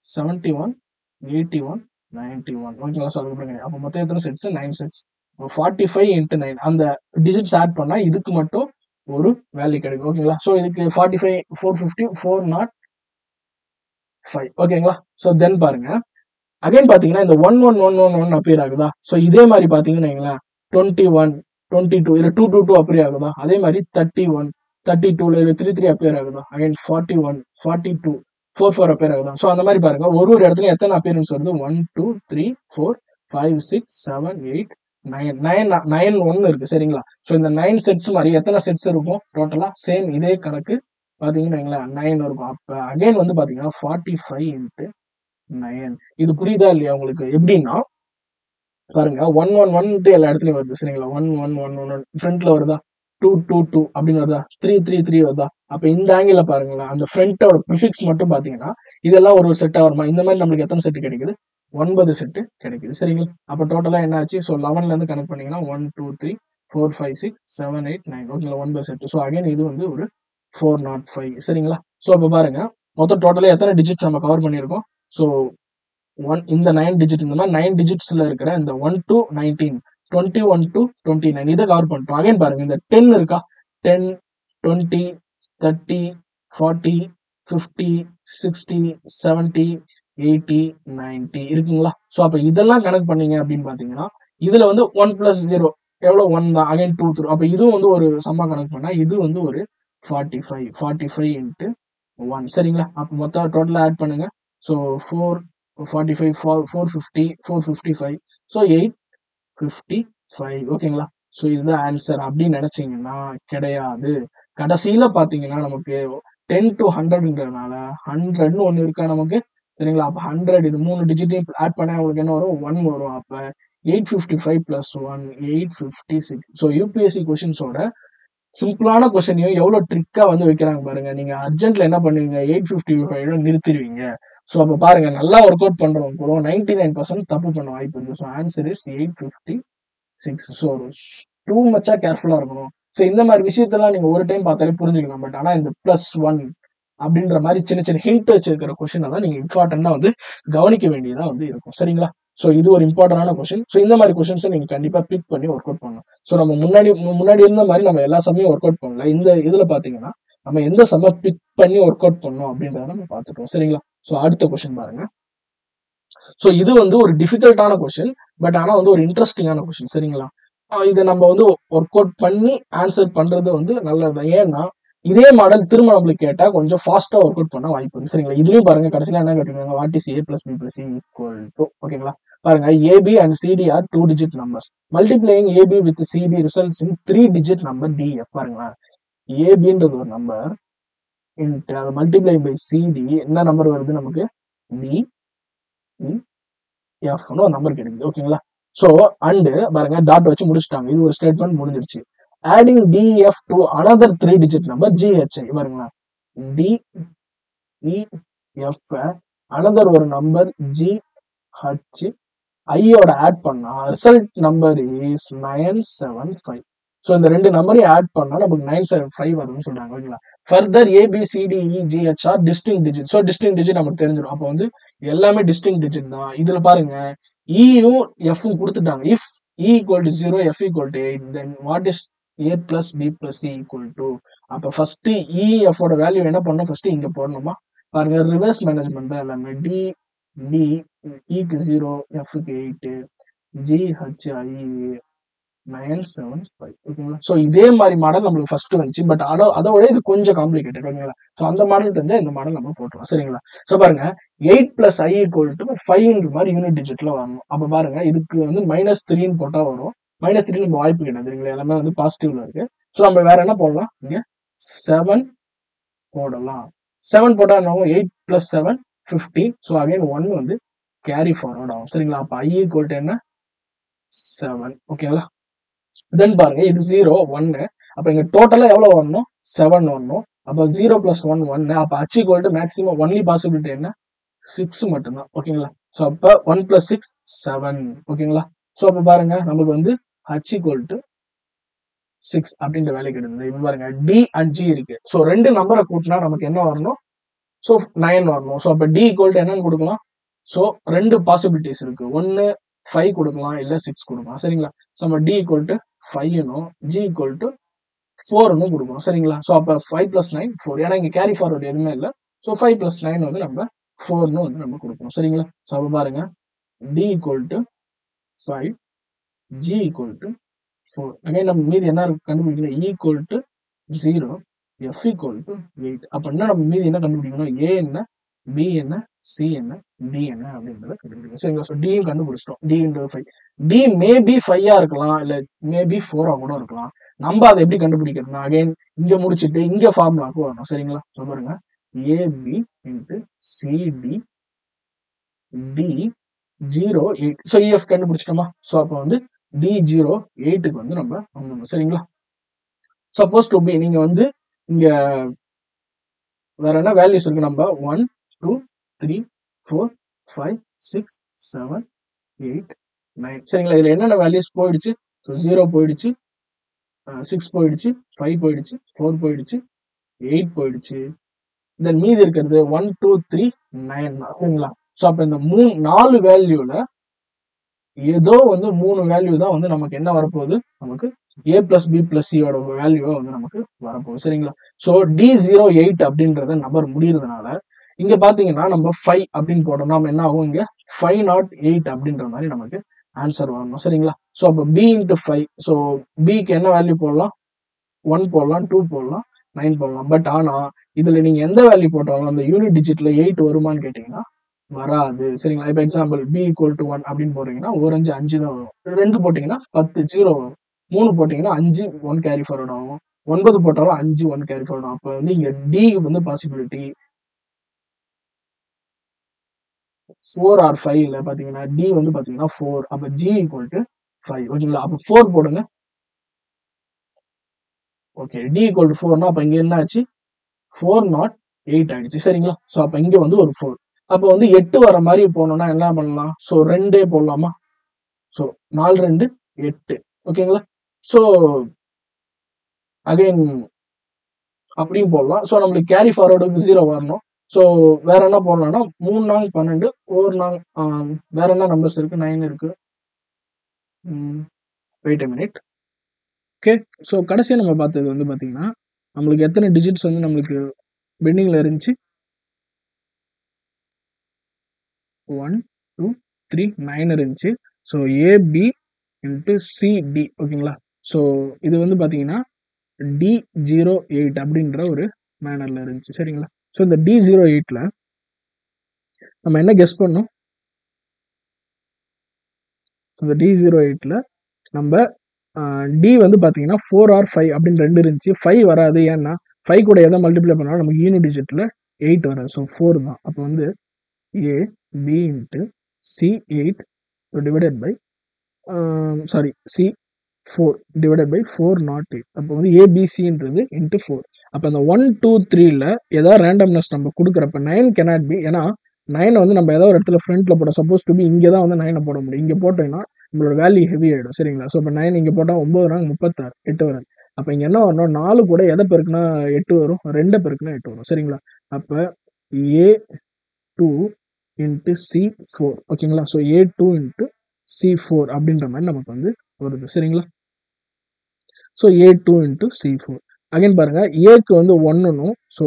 71 81 91. ஓகேங்களா? ஸோ அதுக்கப்புறம் அப்போ மொத்தம் எத்தனை செட்ஸ்? 9 செட்ஸ். 45 × 9 அந்த டிஜிட்ஸ் ஆட் பண்ணா இதுக்கு மட்டும் ஒரு வேல்யூ கிடைக்கும். ஓகேங்களா? ஸோ இதுக்கு 45 450 405. ஓகேங்களா? ஸோ தென் பாருங்க அகைன் பாத்தீங்கன்னா இந்த 1111 அப்பியர் ஆகுதா? ஸோ இதே மாதிரி பாத்தீங்கன்னா 21 22 இது 222 அப்பியர் ஆகுதா? அதே மாதிரி 31 32ல 33 அப்பியர் ஆகுதா? அகைன் 41 42 44 அப்பியர் ஆகுதா? ஸோ அந்த மாதிரி பாருங்க ஒரு இடத்துல எத்தனை அப்பியரன்ஸ் வருது? 1 2 3 4 5 6 7 8 9 1 இருக்கு சரிங்களா? ஸோ இந்த 9 செட்ஸ் மாதிரி எத்தனை செட்ஸ் இருக்கும் டோட்டலா? சேம் இதே கணக்கு பாத்தீங்கன்னா 9 இருக்கும். அப்ப அகைன் வந்து பாத்தீங்கன்னா 45 × 9. இது புரியுதா இல்லையா உங்களுக்கு? எப்படின்னா பாருங்க 111 எல்லா இடத்துலயும் வருது சரிங்களா? 1111 ஃப்ரண்ட்ல வருதா? 222 அப்படின்னு வருதா? 333 வருதா? அப்ப இந்த ஆங்கிள் பாருங்களேன், அந்த ஃப்ரண்டோட ப்ரிஃபிக்ஸ் மட்டும் பாத்தீங்கன்னா இதெல்லாம் ஒரு செட்டா வருமா? இந்த மாதிரி நம்மளுக்கு எத்தனை செட் கிடைக்குது? 9 செட்டு கிடைக்குது சரிங்களா? அப்ப டோட்டலா என்ன ஆச்சு? ஸோ 11ல இருந்து கனெக்ட் பண்ணீங்கன்னா 1 2 3 4 5 6 7 8 9 ஓகேங்களா? 9 செட். ஸோ அகைன் இது வந்து ஒரு 405 சரிங்களா? ஸோ அப்ப பாருங்க மொத்தம் டோட்டலா எத்தனை டிஜிட் நம்ம கவர் பண்ணியிருக்கோம்? ஸோ இந்த 9 டிஜிட் இந்த மாதிரி 9 டிஜிட்ஸ்ல இருக்கிற இந்த 1 to 19 21 to 29 இதை கவர் பண்ணிட்டோம். அகைன் பாருங்க இந்த 10 இருக்கா? 10 20 30 40 50 60 70 80 90 இருக்குங்களா? ஸோ அப்ப இதெல்லாம் கனெக்ட் பண்ணீங்க அப்படின்னு பாத்தீங்கன்னா இதுல வந்து 1 + 0 எவ்வளவு? 1 தான். அகைன் 2 3 அப்ப இதுவும் வந்து ஒரு சம்மா கனெக்ட் பண்ணா இது வந்து ஒரு 45 × 1 சரிங்களா? அப்ப மொத்தம் டோட்டலா ஆட் பண்ணுங்க. ஸோ 4 45 450 455 ஸோ 855 ஓகேங்களா? ஸோ இதுதான் ஆன்சர் அப்படின்னு நினைச்சீங்கன்னா கிடையாது. கடைசியில பாத்தீங்கன்னா நமக்கு 10 to 100ன்றதுனால 100ன்னு ஒண்ணு இருக்கா நமக்கு சரிங்களா? அப்ப 100 இது 3 டிஜிட்டையும் ஆட் பண்ணா உங்களுக்கு என்ன வரும்? 1 வரும். அப்ப 855 + 1 856. ஸோ யூபிஎஸ்சி கொஸ்டின்ஸோட சிம்பிளான கொஸ்டினையும் எவ்வளவு ட்ரிக்கா வந்து வைக்கிறாங்க பாருங்க. நீங்க அர்ஜென்ட்ல என்ன பண்ணுவீங்க? 855 நிறுத்திடுவீங்க. ஸோ அப்ப பாருங்க நல்லா ஒர்க் அவுட் பண்றவங்க கூட 99% தப்பு பண்ண வாய்ப்பு இருக்கு. So answer is 856. So too மச்சா கேர்ஃபுல்லா இருக்கணும். ஸோ இந்த மாதிரி விஷயத்தெல்லாம் நீங்க ஒரு டைம் பார்த்தாலே புரிஞ்சுக்கலாம். பட் ஆனா இந்த +1 அப்படின்ற மாதிரி சின்ன சின்ன ஹிண்ட் வச்சிருக்கிற கொஸ்டினை தான் நீங்க இம்பார்ட்டன்டா வந்து கவனிக்க வேண்டியதா வந்து இருக்கும் சரிங்களா? ஸோ இது ஒரு இம்பார்ட்டன்டான கொஸ்டின். ஸோ இந்த மாதிரி கொஸ்டின்ஸை நீங்க கண்டிப்பா பிக் பண்ணி ஒர்க் அவுட் பண்ணணும். ஸோ நம்ம முன்னாடி இருந்த மாதிரி நம்ம எல்லா சமயம் ஒர்க் அவுட் பண்ணல. இந்த இதுல பாத்தீங்கன்னா நம்ம எந்த சமயம் பிக் பண்ணி ஒர்க் அவுட் பண்ணணும் அப்படின்றத நம்ம பார்த்துட்டோம் சரிங்களா? ஸோ அடுத்த கொஸ்டின் பாருங்க. ஸோ இது வந்து ஒரு டிஃபிகல்ட்டான கொஸ்டின். பட் ஆனா வந்து ஒரு இன்ட்ரெஸ்டிங்கான கொஸ்டின் சரிங்களா? இதை நம்ம வந்து ஒர்க் அவுட் பண்ணி ஆன்சர் பண்றது வந்து நல்லதுதான். ஏன்னா இதே மாடல் திரும்ப நம்மளுக்கு கேட்டா கொஞ்சம் ஃபாஸ்டா ஒர்க் அவுட் பண்ண வாய்ப்பு இருக்கு சரிங்களா? இதுலயும் பாருங்க கடைசியில என்ன கேட்டிருக்காங்க? What is A + B + C = ஓகேங்களா? பாருங்க AB and CD are 2 digit numbers. Multiplying AB with CD results in 3 digit number DF. பாருங்களா ABன்றது ஒரு நம்பர் மல்டிப்ளை பை CD என்ன நம்பர் வருது நமக்கு? DEFன்னு ஒரு நம்பர் கிடைக்குது ஓகேங்களா? ஸோ அண்டு பாருங்க டாட் வச்சு முடிச்சுட்டாங்க. இது ஒரு ஸ்டேட்மெண்ட் முடிஞ்சிருச்சு. Adding DEF to another 3 digit number GHI பாருங்களா DEF another ஒரு நம்பர் GHI யோட ஆட் பண்ணா ரிசல்ட் நம்பர் இஸ் 975. ஸோ இந்த ரெண்டு நம்பரையும் ஆட் பண்ணா நமக்கு 975 வரும்னு சொல்றாங்க ஓகேங்களா? Further ABCDEGH are distinct digit. So distinct digit நமக்கு தெரிஞ்சிடும். அப்போ வந்து எல்லாமே டிஸ்டிங் டிஜிட் தான். இதுல பாருங்க இயும் எஃப்பும் கொடுத்துட்டாங்க. If E = 0 F = 8 then what is A + B + C = அப்ப ஃபர்ஸ்ட் EF ஓட வேல்யூ என்ன பண்ணணும்? ஃபர்ஸ்ட் இங்க போடணுமா? பாருங்க ரிவர்ஸ் மேனேஜ்மெண்ட் தான் எல்லாமே. E க்கு 0 Fக்கு 8 GHI 975 ஓகேங்களா? ஸோ இதே மாதிரி மாடல் நம்மளுக்கு ஃபர்ஸ்ட் வந்துச்சு. பட் அதோட இது கொஞ்சம் காம்ப்ளிகேட்டட் ஓகேங்களா? ஸோ அந்த மாடல் தெரிஞ்சா இந்த மாடல் நம்ம போட்டுருவோம் சரிங்களா? ஸோ பாருங்க 8 + I = 5 மாதிரி யூனிட் டிஜிட்ல வரணும். அப்ப பாருங்க இதுக்கு வந்து -3ன்னு போட்டா வரும். -3 நம்ம வாய்ப்பு கிடையாது சரிங்களா? எல்லாமே வந்து பாசிட்டிவ்ல இருக்கு. ஸோ நம்ம வேற என்ன போடலாம்? இங்க 7 போடலாம். 7 போட்டா என்ன ஆகும்? 8 + 7 15. ஸோ அகைன் 1 வந்து கேரி ஃபார்வர்ட் ஆகும் சரிங்களா? அப்ப I = என்ன? 7 ஓகேங்களா? தென் பாருங்க இது 0 1 அப்ப இங்க டோட்டலா எவ்வளவு வரணும்? 7 வரணும். அப்ப 0 + 1 1 அப்ப H = மேக்ஸிமம் ஒன்லி பாசிபிலிட்டி என்ன? 6 மட்டும்தான் ஓகேங்களா? ஸோ அப்ப 1 + 6 7 ஓகேங்களா? ஸோ அப்ப பாருங்க நமக்கு வந்து H = 6 அப்படின்ற வேல்யூ கிடைக்குது. இப்ப பாருங்க D and G இருக்கு. ஸோ ரெண்டு நம்பரை கூட்டினா நமக்கு என்ன வரணும்? ஸோ 9 வரணும். ஸோ அப்ப D = என்னன்னு கொடுக்கலாம்? ஸோ 2 பாசிபிலிட்டிஸ் இருக்கு. ஒன்னு 5 கொடுக்கலாம், இல்ல 6 கொடுக்கலாம். சரிங்களா? ஸோ நம்ம D ஈக்குவல் டு 5னும் G ஈக்குவல் டு 4ன்னு கொடுக்கணும். சரிங்களா? ஸோ அப்ப 5 + 9 4. ஏன்னா இங்க கேரி ஃபார்வர்ட் எதுவுமே இல்லை. ஸோ 5 + 9 வந்து நம்ம 4ன்னு வந்து நம்ம கொடுக்கணும். சரிங்களா? ஸோ அப்ப பாருங்க D equal to 5, G equal to 4. Again நம்ம மீதி என்ன கண்டுபிடிக்கணும்? E equal to 0, F equal to 8. அப்ப என்ன நம்ம மீதி என்ன கண்டுபிடிக்கணும்? A என்ன, B என்ன, C என்ன, D என்ன அப்படின்றத கண்டுபிடிக்கணும். சரிங்களா? ஸோ D கண்டுபிடிச்சிட்டோம். D × 5. D மேபி 5 இருக்கலாம், இல்ல மேபி 4 கூட இருக்கலாம். நம்ம அதை எப்படி கண்டுபிடிக்கிறதுனா அகைன் இங்க முடிச்சுட்டு இங்க ஃபார்முலாக்கு வரணும். சரிங்களா? ஸோ பாருங்க AB × CD D 0 8. So EF கண்டுபிடிச்சிட்டோமா? ஸோ அப்போ வந்து D 0 8க்கு வந்து நம்ம வந்துடணும். சரிங்களா? சப்போஸ் டு பி நீங்க வந்து இங்க வேற என்ன வேல்யூஸ் இருக்கு? நம்ம 1 2 3 4 5 6 7 8 9. சரிங்களா? இதுல என்னென்ன வேல்யூஸ் போயிடுச்சு? ஸோ 0 போயிடுச்சு, 6 போயிடுச்சு, 5 போயிடுச்சு, 4 போயிடுச்சு, 8 போயிடுச்சு. தென் மீதி இருக்கிறது 1 2 3 9 தான். ஓகேங்களா? ஸோ அப்ப இந்த 4 வேல்யூல ஏதோ வந்து 3 வேல்யூ தான் வந்து நமக்கு என்ன வரப்போகுது? நமக்கு A + B + C யோட வேல்யூவா வந்து நமக்கு வரப்போகுது. சரிங்களா? ஸோ D08 அப்படின்றத நம்பர் முடியறதுனால இங்க பாத்தீங்கன்னா நம்ம 5 அப்படின்னு போட்டோம்னா நம்ம என்ன ஆகும்? இங்க 508 அப்படின்ற மாதிரி நமக்கு ஆன்சர் வரணும். சரிங்களா? ஸோ அப்போ B × 5. ஸோ Bக்கு என்ன வேல்யூ போடலாம்? 1 போடலாம், 2 போடலாம், 9 போடலாம். பட் ஆனா இதுல நீங்க எந்த வேல்யூ போட்டாலும் அந்த யூனிட் டிஜிட்ல 8 வருமான்னு கேட்டீங்கன்னா வராது. சரிங்களா? இப்போ எக்ஸாம்பிள் B = 1 அப்படின்னு போடுறீங்கன்னா 1 5 5 தான் வரும். 2 போட்டீங்கன்னா 10 0 வரும். 3 போட்டீங்கன்னா 5 1 கேரி ஃபார்வர்ட் ஆகும். 9 போட்டாலும் 5 1 கேரி ஃபார்வர்ட் ஆகும். அப்போ வந்து இங்க D வந்து பாசிபிலிட்டி 4 or 5 இல்ல பாத்தீங்கன்னா D வந்து பாத்தீங்கன்னா 4. அப்ப G = 5. ஓகேங்களா? அப்ப 4 போடுங்க. ஓகே, D = 4னா அப்ப இங்க என்ன ஆச்சு? 408 ஆயிடுச்சு. சரிங்களா? ஸோ அப்ப இங்க வந்து ஒரு 4. அப்போ வந்து 8 வர மாதிரி போகணும்னா என்ன பண்ணலாம்? ஸோ 2 போடலாமா? ஸோ 4 2 8. ஓகேங்களா? ஸோ அகைன் அப்படியும் போடலாம். ஸோ நம்மளுக்கு கேரி ஃபார்வர்டுக்கு 0 வரணும். ஸோ வேற என்ன போடலாம்னா 3 4 12, 1 4 வேற என்ன நம்பர்ஸ் இருக்கு? 9 இருக்கு. Wait a minute. Okay, so கடைசியா நம்ம பார்த்தது வந்து பாத்தீங்கன்னா நம்மளுக்கு எத்தனை டிஜிட்ஸ் வந்து நம்மளுக்கு பெண்டிங்ல இருந்துச்சு? 1 2 3 9 இருந்துச்சு. So AB × CD. ஓகேங்களா? ஸோ இது வந்து பாத்தீங்கன்னா D08 அப்படின்ற ஒரு மேனர்ல இருந்துச்சு. சரிங்களா? ஸோ இந்த D08ல நம்ம என்ன கெஸ் பண்ணோம்? இந்த D08ல நம்ம D வந்து பாத்தீங்கன்னா 4 or 5 அப்படின்னு 2 இருந்துச்சு. 5 வராது. ஏன்னா 5 கூட எதை மல்டிப்ளை பண்ணாலும் நமக்கு யூனிட் டிஜிட்ல 8 வராது. ஸோ 4 தான். அப்போ வந்து A B × C8 divided by C4 divided by 408. அப்போ வந்து ABCன்றது × 4. அப்போ அந்த 1 2 3ல ஏதாவது ரேண்டம்னஸ் நம்ம கொடுக்குறப்ப 9 cannot be. ஏன்னா 9 வந்து நம்ம ஏதாவது ஒரு இடத்துல ஃப்ரண்ட்ல போட சப்போஸ் டு பி இங்கே தான் வந்து 9 போட முடியும். இங்கே போட்டோம்னா நம்மளோட வேல்யூ ஹெவி ஆயிடும். சரிங்களா? ஸோ இப்போ 9 இங்கே போட்டால் 9 நாங்க 36 8 வராது. அப்போ இங்கே என்ன வரணும்? 4 கூட எதை பெருக்குனா 8 வரும்? 2 பெருக்குனா 8 வரும். சரிங்களா? அப்போ A2 × C4. ஓகேங்களா? ஸோ A2 × C4 அப்படின்ற மாதிரி நமக்கு வந்து வருது. சரிங்களா? So A2 × C4. அகைன் பாருங்க ஏக்கு வந்து 1னும் ஸோ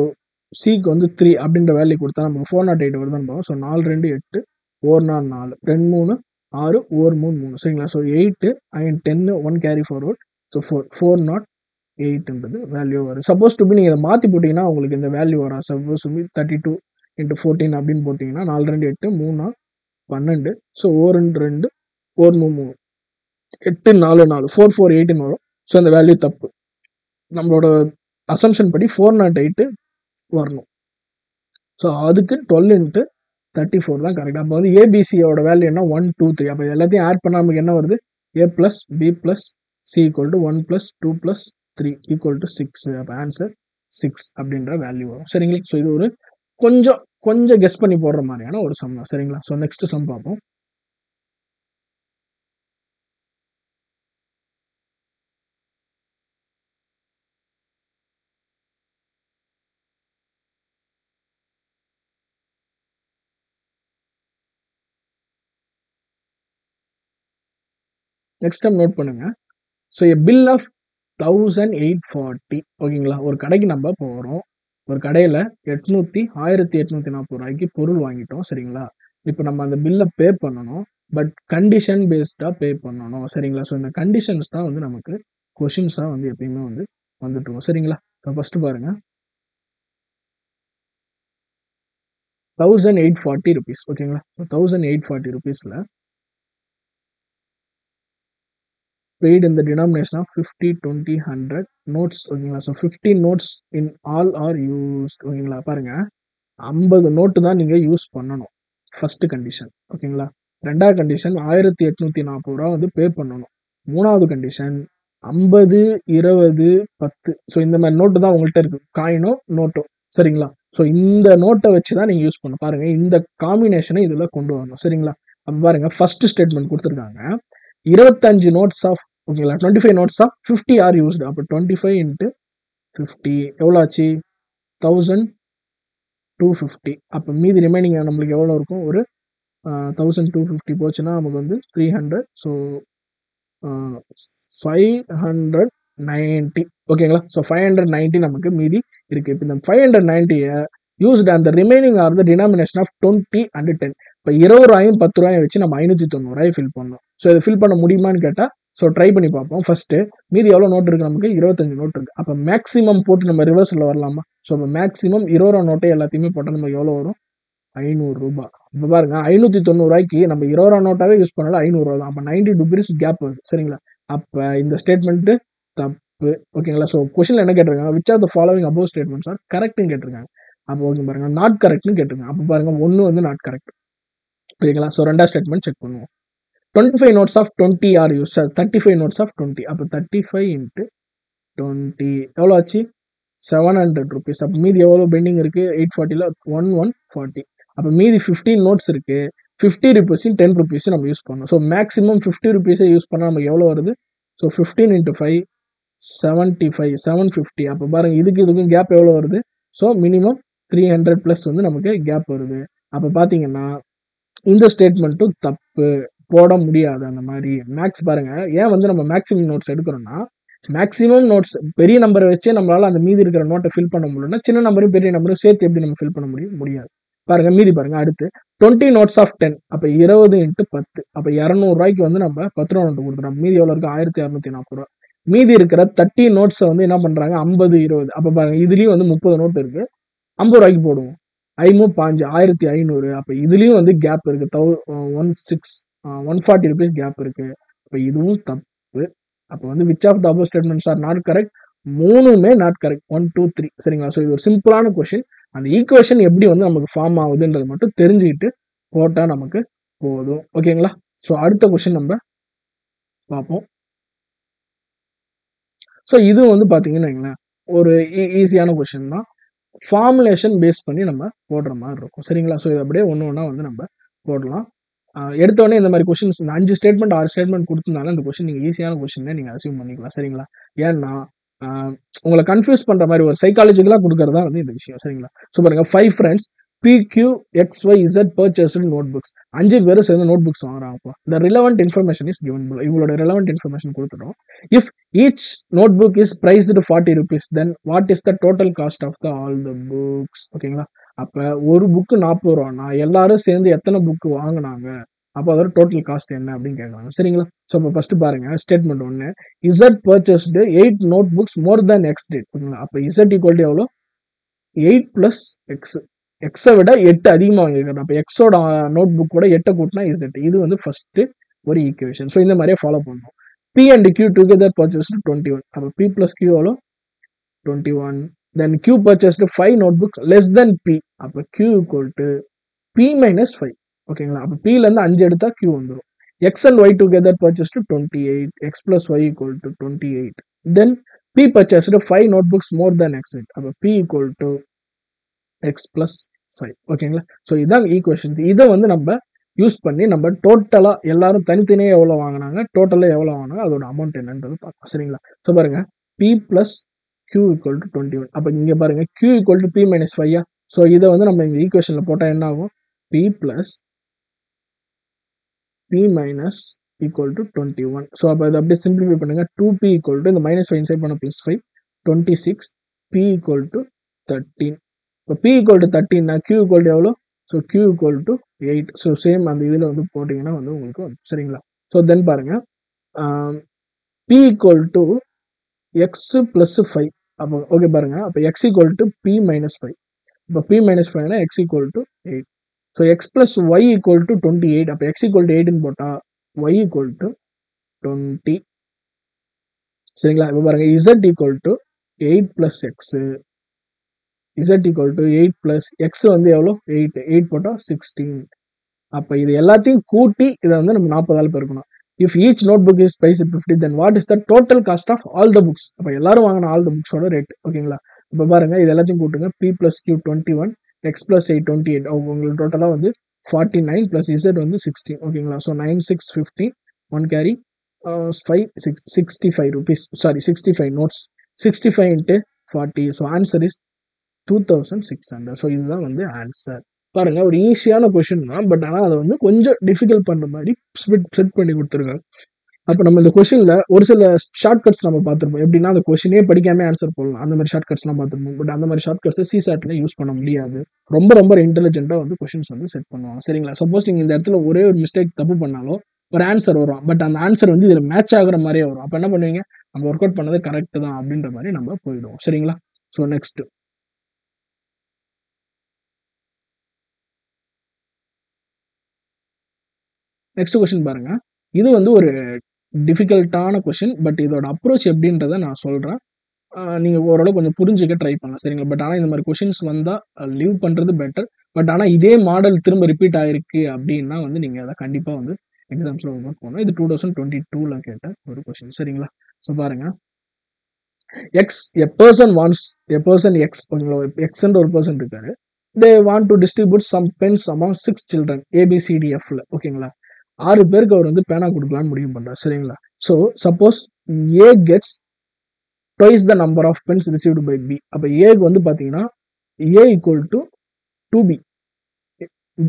சிக்கு வந்து 3 அப்படின்ற வேல்யூ கொடுத்தா நமக்கு 408 வருதுன்னு பார்ப்போம். ஸோ 4 2 8 1 4 4 2 3 6 1 3 3. சரிங்களா? So 8 again 10 1 carry forward. So 408ன்றது வேல்யூ வரும். சப்போஸ் டு பி நீங்கள் இதை மாற்றி போட்டிங்கன்னா உங்களுக்கு இந்த வேல்யூ வரும். சப்போஸ் 32 × 14 அப்படின்னு போட்டிங்கன்னா 4 2 8 3 12. ஸோ 1 2 1 3 3 8 4 4 4 4 8ன்னு வரும். ஸோ அந்த வேல்யூ தப்பு. நம்மளோட அசம்ஷன் படி 408 வரணும். ஸோ அதுக்கு 12 × 34 தான் கரெக்ட். அப்போ வந்து ஏபிசியோட வேல்யூ என்ன? 1 2 3. அப்போ எல்லாத்தையும் ஆட் பண்ணால் நமக்கு என்ன வருது? A + B + C = 1 + 2 + 3 = 6. அப்போ ஆன்சர் 6 அப்படின்ற வேல்யூ வரும். சரிங்களா? ஸோ இது ஒரு கொஞ்சம் கெஸ் பண்ணி போடுற மாதிரியான ஒரு சம் தான். சரிங்களா? ஸோ நெக்ஸ்ட் சம் பார்ப்போம். நெக்ஸ்ட் ஸ்டெப் நோட் பண்ணுங்க. ஸோ எ பில் ஆஃப் 1840 ஓகேங்களா. ஒரு கடைக்கு நம்ம போகிறோம். ஒரு கடையில் 1840 ரூபாய்க்கு பொருள் வாங்கிட்டோம் சரிங்களா. இப்போ நம்ம அந்த பில்லை பே பண்ணணும். பட் கண்டிஷன் பேஸ்டாக பே பண்ணணும் சரிங்களா. ஸோ இந்த கண்டிஷன்ஸ் தான் வந்து நமக்கு கொஷின்ஸாக வந்து எப்பயுமே வந்து வந்துட்டு இருக்கும் சரிங்களா. ஸோ ஃபர்ஸ்ட் பாருங்க 1840 rupees ஓகேங்களா. 1840 rupeesல paid in the denomination of 50, 20, 100 notes ஓகேங்களா. So 15 notes in all are used ஓகேங்களா. பாருங்க 50 நோட்டு தான் நீங்க யூஸ் பண்ணணும். ஃபர்ஸ்ட் கண்டிஷன் ஓகேங்களா. ரெண்டாவது கண்டிஷன் 1840 ரூபா வந்து பே பண்ணணும். மூணாவது கண்டிஷன் 50, 20, 10 ஸோ இந்த மாதிரி நோட்டு தான் உங்கள்கிட்ட இருக்கு. காயினோ நோட்டோ சரிங்களா. ஸோ இந்த நோட்டை வச்சு தான் நீங்க யூஸ் பண்ணணும். பாருங்க இந்த காம்பினேஷனை இதுல கொண்டு வரணும் சரிங்களா. அப்ப பாருங்க ஃபர்ஸ்ட் ஸ்டேட்மெண்ட் கொடுத்துருக்காங்க. 25 நோட்ஸ் ஆஃப் ஓகேங்களா 25 நோட்ஸ் ஆஃப் 50 ஆர் யூஸ்டு. அப்போ 25 இன்ட்டு 50 எவ்வளோ ஆச்சு 1250. அப்போ மீதி ரிமைனிங் நம்மளுக்கு எவ்வளோ இருக்கும், ஒரு 1250 போச்சுன்னா நமக்கு வந்து 300. ஸோ 590 ஓகேங்களா. ஸோ 590 நமக்கு மீதி இருக்கு. இப்போ இந்த 590 யூஸ்ட் அந்த remaining are the denomination of 20 and 10. இப்போ 20 ரூபாயும் 10 ரூபாயும் வச்சு நம்ம 590 ஃபில் பண்ணோம். ஸோ இதை ஃபில் பண்ண முடியுமான்னு கேட்டால் ஸோ ட்ரை பண்ணி பார்ப்போம். ஃபர்ஸ்ட் மீதி எவ்வளோ நோட் இருக்கு, நமக்கு 25 நோட் இருக்கு. அப்போ மேக்ஸிமம் போட்டு நம்ம ரிவர்ஸில் வரலாமா. ஸோ அப்போ மேக்ஸிமம் 20 ரூபா நோட்டை எல்லாத்தையுமே போட்டால் நமக்கு எவ்வளோ வரும் 500 ரூபாய். இப்போ பாருங்க 590 ரூபாய்க்கு நம்ம 20 ரூபா நோட்டாவே யூஸ் பண்ணல 500 ரூபா தான். அப்போ 90 rupees கேப் வருது சரிங்களா. அப்போ இந்த ஸ்டேட்மெண்ட் தப்பு ஓகேங்களா. ஸோ கொஸ்டின்ல என்ன கேட்டிருக்காங்க, which are the following above statements are கரெக்ட்னு கேட்டிருக்காங்க. அப்போ ஓகே பாருங்க நாட் கரெக்ட்னு கேட்டிருக்காங்க. அப்போ பாருங்க ஒன்று வந்து நாட் கரெக்ட் ஓகேங்களா. ஸோ ரெண்டாவது ஸ்டேட்மெண்ட் செக் பண்ணுவோம். 25 notes of 20 are used. 35 notes of 20. அப்போ 35 into 20 எவ்வளோ ஆச்சு 700 rupees. அப்போ மீதி எவ்வளோ பெண்டிங் இருக்கு 840ல 1140. அப்போ மீதி 15 நோட்ஸ் இருக்கு. 50 rupees 10 rupees நம்ம யூஸ் பண்ணோம். ஸோ மேக்ஸிமம் 50 rupees யூஸ் பண்ணால் நமக்கு எவ்வளோ வருது. So 15 into 5 75 750. அப்போ பாருங்க இதுக்கும் கேப் எவ்வளோ வருது. ஸோ மினிமம் 300 ப்ளஸ் வந்து நமக்கு கேப் வருது. அப்போ பார்த்தீங்கன்னா இந்த ஸ்டேட்மெண்ட்டும் தப்பு, போட முடியாது. அந்த மாதிரி மேக்ஸ் பாருங்க ஏன் வந்து நம்ம மேக்ஸிமம் நோட்ஸ் எடுக்கிறோம்னா, மேக்ஸிமம் நோட்ஸ் பெரிய நம்பரை வச்சே நம்மளால அந்த மீதி இருக்கிற நோட்டை ஃபில் பண்ண முடியலன்னா சின்ன நம்பரும் பெரிய நம்பரும் சேர்த்து எப்படி நம்ம ஃபில் பண்ண முடியாது. பாருங்க மீதி பாருங்க அடுத்து 20 notes of 10. அப்போ 20 into 10. அப்போ 200 ரூபாய்க்கு வந்து நம்ம 10 ரூபா நோட்டு கொடுத்துறோம். மீதி எவ்வளோ இருக்கு 1640 ரூபா. மீதி இருக்கிற 30 நோட்ஸை வந்து என்ன பண்றாங்க 50, 20. அப்போ பாருங்க இதுலயும் வந்து 30 நோட்டு இருக்கு. 50 ரூபாய்க்கு போடுவோம். 5 1500. அப்போ இதுலயும் வந்து கேப் இருக்கு 140 rupees கேப் இருக்கு. அப்போ இதுவும் தப்பு. அப்போ வந்து which of the above statements are not correct. மூணுமே நாட் கரெக்ட் 1 2 3 சரிங்களா. ஸோ இது ஒரு சிம்பிளான கொஸ்டின். அந்த ஈக்குவேஷன் எப்படி வந்து நமக்கு ஃபார்ம் ஆகுதுன்றது மட்டும் தெரிஞ்சுக்கிட்டு போட்டால் நமக்கு போதும் ஓகேங்களா. ஸோ அடுத்த கொஸ்டின் நம்ம பார்ப்போம். ஸோ இது வந்து பார்த்தீங்கன்னு வைங்களேன் ஒரு ஈஸியான கொஸ்டின் தான். ஃபார்முலேஷன் பேஸ் பண்ணி நம்ம போடுற மாதிரி இருக்கும் சரிங்களா. ஸோ இது அப்படியே ஒன்று ஒன்றா வந்து நம்ம போடலாம். எடுத்தோடனே இந்த மாதிரி கொஸ்டின்ஸ் இந்த 5 ஸ்டேட்மெண்ட் 6 ஸ்டேட்மெண்ட் கொடுத்துருந்தாலும் இந்த கொஸ்டின் நீங்கள் ஈஸியான கொஸ்டின் நீங்கள் அசீவ் பண்ணிக்கலாம் சரிங்களா. ஏன்னா உங்களை கன்ஃபியூஸ் பண்ணுற மாதிரி ஒரு சைக்காலஜிக்கலாக கொடுக்கறதா வந்து இந்த விஷயம் சரிங்களா. ஸோ பாருங்க 5 friends PQXYZ purchased notebooks. 5 பேரும் சேர்ந்து நோட் புக்ஸ் வாங்குறாங்க. The relevant information is given below. இவங்களோட relevant information கொடுத்துட்டோம். If each notebook is priced 40 rupees, then what is the total cost of all the books? ஓகேங்களா. அப்போ ஒரு book 40 ரூபானா எல்லாரும் சேர்ந்து எத்தனை புக்கு வாங்கினாங்க, அப்போ அதோட டோட்டல் காஸ்ட் என்ன அப்படின்னு கேட்குறாங்க சரிங்களா. ஸோ இப்போ ஃபர்ஸ்ட் பாருங்க statement 1 Z purchased 8 notebooks more than X did ஓகேங்களா. அப்போ இசட் ஈக்குவல் எவ்வளோ 8 + எக்ஸ். எக்ஸை விட 8 அதிகமாக வாங்கியிருக்காரு. அப்போ எக்ஸோட நோட் புக் கூட 8 கூட்டினா இசட். இது வந்து ஃபர்ஸ்ட் ஒரு ஈக்குவேஷன். ஸோ இந்த மாதிரியே ஃபாலோ பண்ணணும். P and Q together purchased 21. அப்போ P + Q எவ்வளோ 21. Then Q purchased 5 notebooks less than P. அப்போ Q equal to P - 5 ஓகேங்களா. அப்போ Pலேருந்து 5 எடுத்தா Q வந்துடும். X and Y together purchased 28. X + Y equal to 28. Then P purchased 5 notebooks more than X. அப்போ P equal to X + 5 ஓகேங்களா. So இதான் equations. இதை வந்து நம்ம யூஸ் பண்ணி நம்ம டோட்டலாக எல்லாரும் தனித்தனியாக எவ்வளோ வாங்கினாங்க, டோட்டலாக எவ்வளோ வாங்கினாங்க, அதோட அமௌண்ட் என்னன்றது பார்க்கலாம் சரிங்களா. ஸோ பாருங்க P + Q equal to 21. அப்போ இங்கே பாருங்க Q equal to P - 5. So இதை வந்து நம்ம இந்த ஈக்குவேஷனில் போட்டால் என்ன ஆகும் P + equal to 21. ஸோ அப்போ இதை அப்படியே சிம்பிளிஃபை பண்ணுங்க. 2p equal to இந்த -5 இன்சைட் பண்ண +5 26, p equal to 13. இப்போ p equal to 13 q equal to எவ்வளோ? So q equal to 8. So same அந்த இதில் வந்து போட்டிங்கன்னா வந்து உங்களுக்கு வந்து சரிங்களா. ஸோ தென் பாருங்க p equal to x plus 5. அப்போ ஓகே பாருங்க, அப்போ x equal to p minus 5. இப்போ p minus 5 x equal to 8. So x plus y equal to 28. அப்போ x equal to 8 போட்டால் y equal to 20. சரிங்களா. இப்போ பாருங்க z equal to 8 plus x. z equal to 8 plus x வந்து எவ்வளோ? 8 போட்டால் 16. அப்போ இது எல்லாத்தையும் கூட்டி இதை வந்து நம்ம 40ஆல் பெருக்கணும். If each note book is price 50, then what is the total cost of all the books? அப்போ எல்லாரும் வாங்கின ஆல் த புக்ஸோட ரேட். ஓகேங்களா. இப்போ பாருங்க இது எல்லாத்தையும் கூட்டுங்க. p plus q 21, x plus 8 28. உங்களுக்கு டோட்டலாக வந்து 49 plus z வந்து 16. ஓகேங்களா. So 9 6 15 1 carry 5 6 65 rupees. Sorry 65 notes. 65 into 40. So answer is 2600. So இதுதான் வந்து ஆன்சர். பாருங்க ஒரு ஈஸியான கொஸ்டின் தான், பட் ஆனால் அதை வந்து கொஞ்சம் டிஃபிகல்ட் பண்ணுற மாதிரி செட் பண்ணி கொடுத்துருக்காங்க. அப்போ நம்ம இந்த கொஸ்டினில் ஒரு சில ஷார்ட்கட்ஸ் நம்ம பார்த்துருப்போம். எப்படின்னா அந்த கொஸ்டினே படிக்காம ஆன்சர் போடலாம், அந்த மாதிரி ஷார்ட்கட்ஸ்லாம் பார்த்துருப்போம். பட் அந்த மாதிரி ஷார்ட்கட்ஸை சிசாட்டில் யூஸ் பண்ண முடியாது. ரொம்ப ரொம்ப இன்டெலிஜென்ட்டாக வந்து கொஸ்டின்ஸ் வந்து செட் பண்ணுவாங்க. சரிங்களா. சப்போஸ் நீங்கள் இந்த இடத்துல ஒரே ஒரு மிஸ்டேக் தப்பு பண்ணாலும் ஒரு ஆன்சர் வரும், பட் அந்த ஆன்சர் வந்து இதில் மேட்ச் ஆகுற மாதிரியே வரும். அப்போ என்ன பண்ணுவீங்க, நம்ம ஒர்க் அவுட் பண்ணது கரெக்ட் தான் அப்படின்ற மாதிரி நம்ம போயிடுவோம். சரிங்களா. ஸோ நெக்ஸ்ட் கொஸ்டின் பாருங்க. இது வந்து ஒரு டிஃபிகல்ட்டான கொஸ்டின், பட் இதோட அப்ரோச் எப்படின்றத நான் சொல்கிறேன். நீங்கள் ஓரளவு கொஞ்சம் புரிஞ்சுக்க ட்ரை பண்ணலாம். சரிங்களா. பட் ஆனால் இந்த மாதிரி கொஷின்ஸ் வந்தால் லீவ் பண்ணுறது பெட்டர். பட் ஆனால் இதே மாடல் திரும்ப ரிப்பீட் ஆகிருக்கு அப்படின்னா வந்து நீங்கள் அதை கண்டிப்பாக வந்து எக்ஸாம்ஸில் ஒர்க் பண்ணணும். இது 2022 கேட்ட ஒரு கொஷின். சரிங்களா. ஸோ பாருங்க, எ பர்சன் எக்ஸ் எக்ஸ்ன்ற ஒரு பர்சன் இருக்காரு. They want to distribute some pens among 6 children ABCDFல. ஓகேங்களா. 6 பேருக்கு அவர் வந்து பேனா கொடுக்கலான்னு முடிவு பண்றாரு. சரிங்களா. So suppose A gets twice the number of pens received by B. அப்போ ஏக்கு வந்து பார்த்தீங்கன்னா ஏ ஈக்குவல் டு 2b.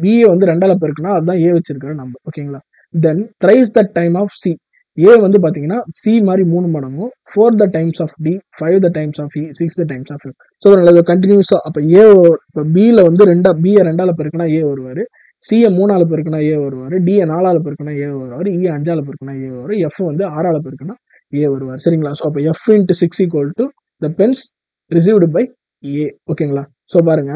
பிஏ வந்து 2ஆல் பெருக்குனா அதுதான் ஏ வச்சிருக்கிற நம்பர். ஓகேங்களா. Then thrice the time of C. A வந்து பார்த்தீங்கன்னா சி மாதிரி 3 மடங்கும், 4 the times of D, 5 the times of E, 6 the times of. So நல்லது கண்டினியூஸாக. அப்போ இப்போ பியில் வந்து பிஏ 2ஆல் பெருக்குனா ஏ வருவார், சிஏ 3ஆல் பெருக்குனா ஏ வருவார், டிஏ 4ஆல் பெருக்குனா ஏ வருவார், இஏ 5ஆல் பெருக்குனா ஏ வருவார், எஃப் வந்து 6ஆல் பெருக்குனா ஏ வருவார். சரிங்களா. ஸோ அப்போ F into 6 equal to the pens received by A. ஓகேங்களா. ஸோ பாருங்க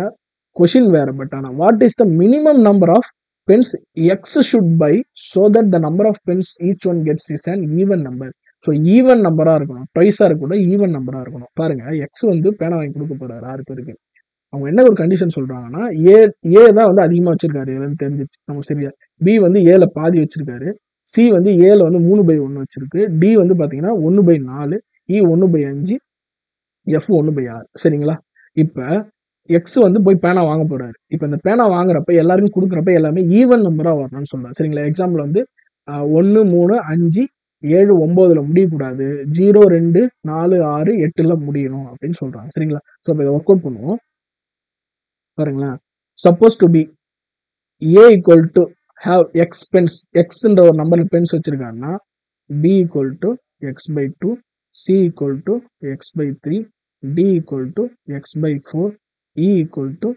கொஷின் வேற, பட் ஆனால் what is the minimum number of pens x should buy so that the number of pens each one gets is an even number. So even நம்பரா இருக்கணும், ட்வைஸா இருக்கக்கூடாது, even நம்பரா இருக்கணும். பாருங்க எக்ஸ் வந்து பேனா வாங்கி கொடுக்க போறாரு 6 பேருக்கு. அவங்க என்ன ஒரு கண்டிஷன் சொல்றாங்கன்னா ஏ தான் வந்து அதிகமா வச்சிருக்காரு இதுன்னு தெரிஞ்சிச்சு நமக்கு. சரியா. பி வந்து ஏல பாதி வச்சிருக்காரு, சி வந்து ஏல வந்து 3/1 வச்சிருக்கு, டி வந்து பாத்தீங்கன்னா 1/4, இ 1/5, எஃப் 1/6. சரிங்களா. இப்ப எக்ஸ் வந்து போய் பேனா வாங்க போறாரு. இப்போ இந்த பேனா வாங்குறப்ப எல்லாருக்கும் கொடுக்குறப்ப எல்லாமே ஈவன் நம்பரா வரணும்னு சொல்றாரு. சரிங்களா. எக்ஸாம்பிள் வந்து 1 3 5 7 9ல முடியக்கூடாது, 0 2 4 6 8ல முடியணும் அப்படின்னு சொல்றாங்க. சரிங்களா. ஸோ இப்போ இதை ஒர்க் அவுட் பண்ணுவோம். பாருங்களேன். Suppose to be A equal to have X pens, எக்ஸ்ன்ற ஒரு நம்பர் பென்ஸ் வச்சிருக்காங்கன்னா B equal to X by 2, C equal to X by 3, D equal to X by 4, E equal to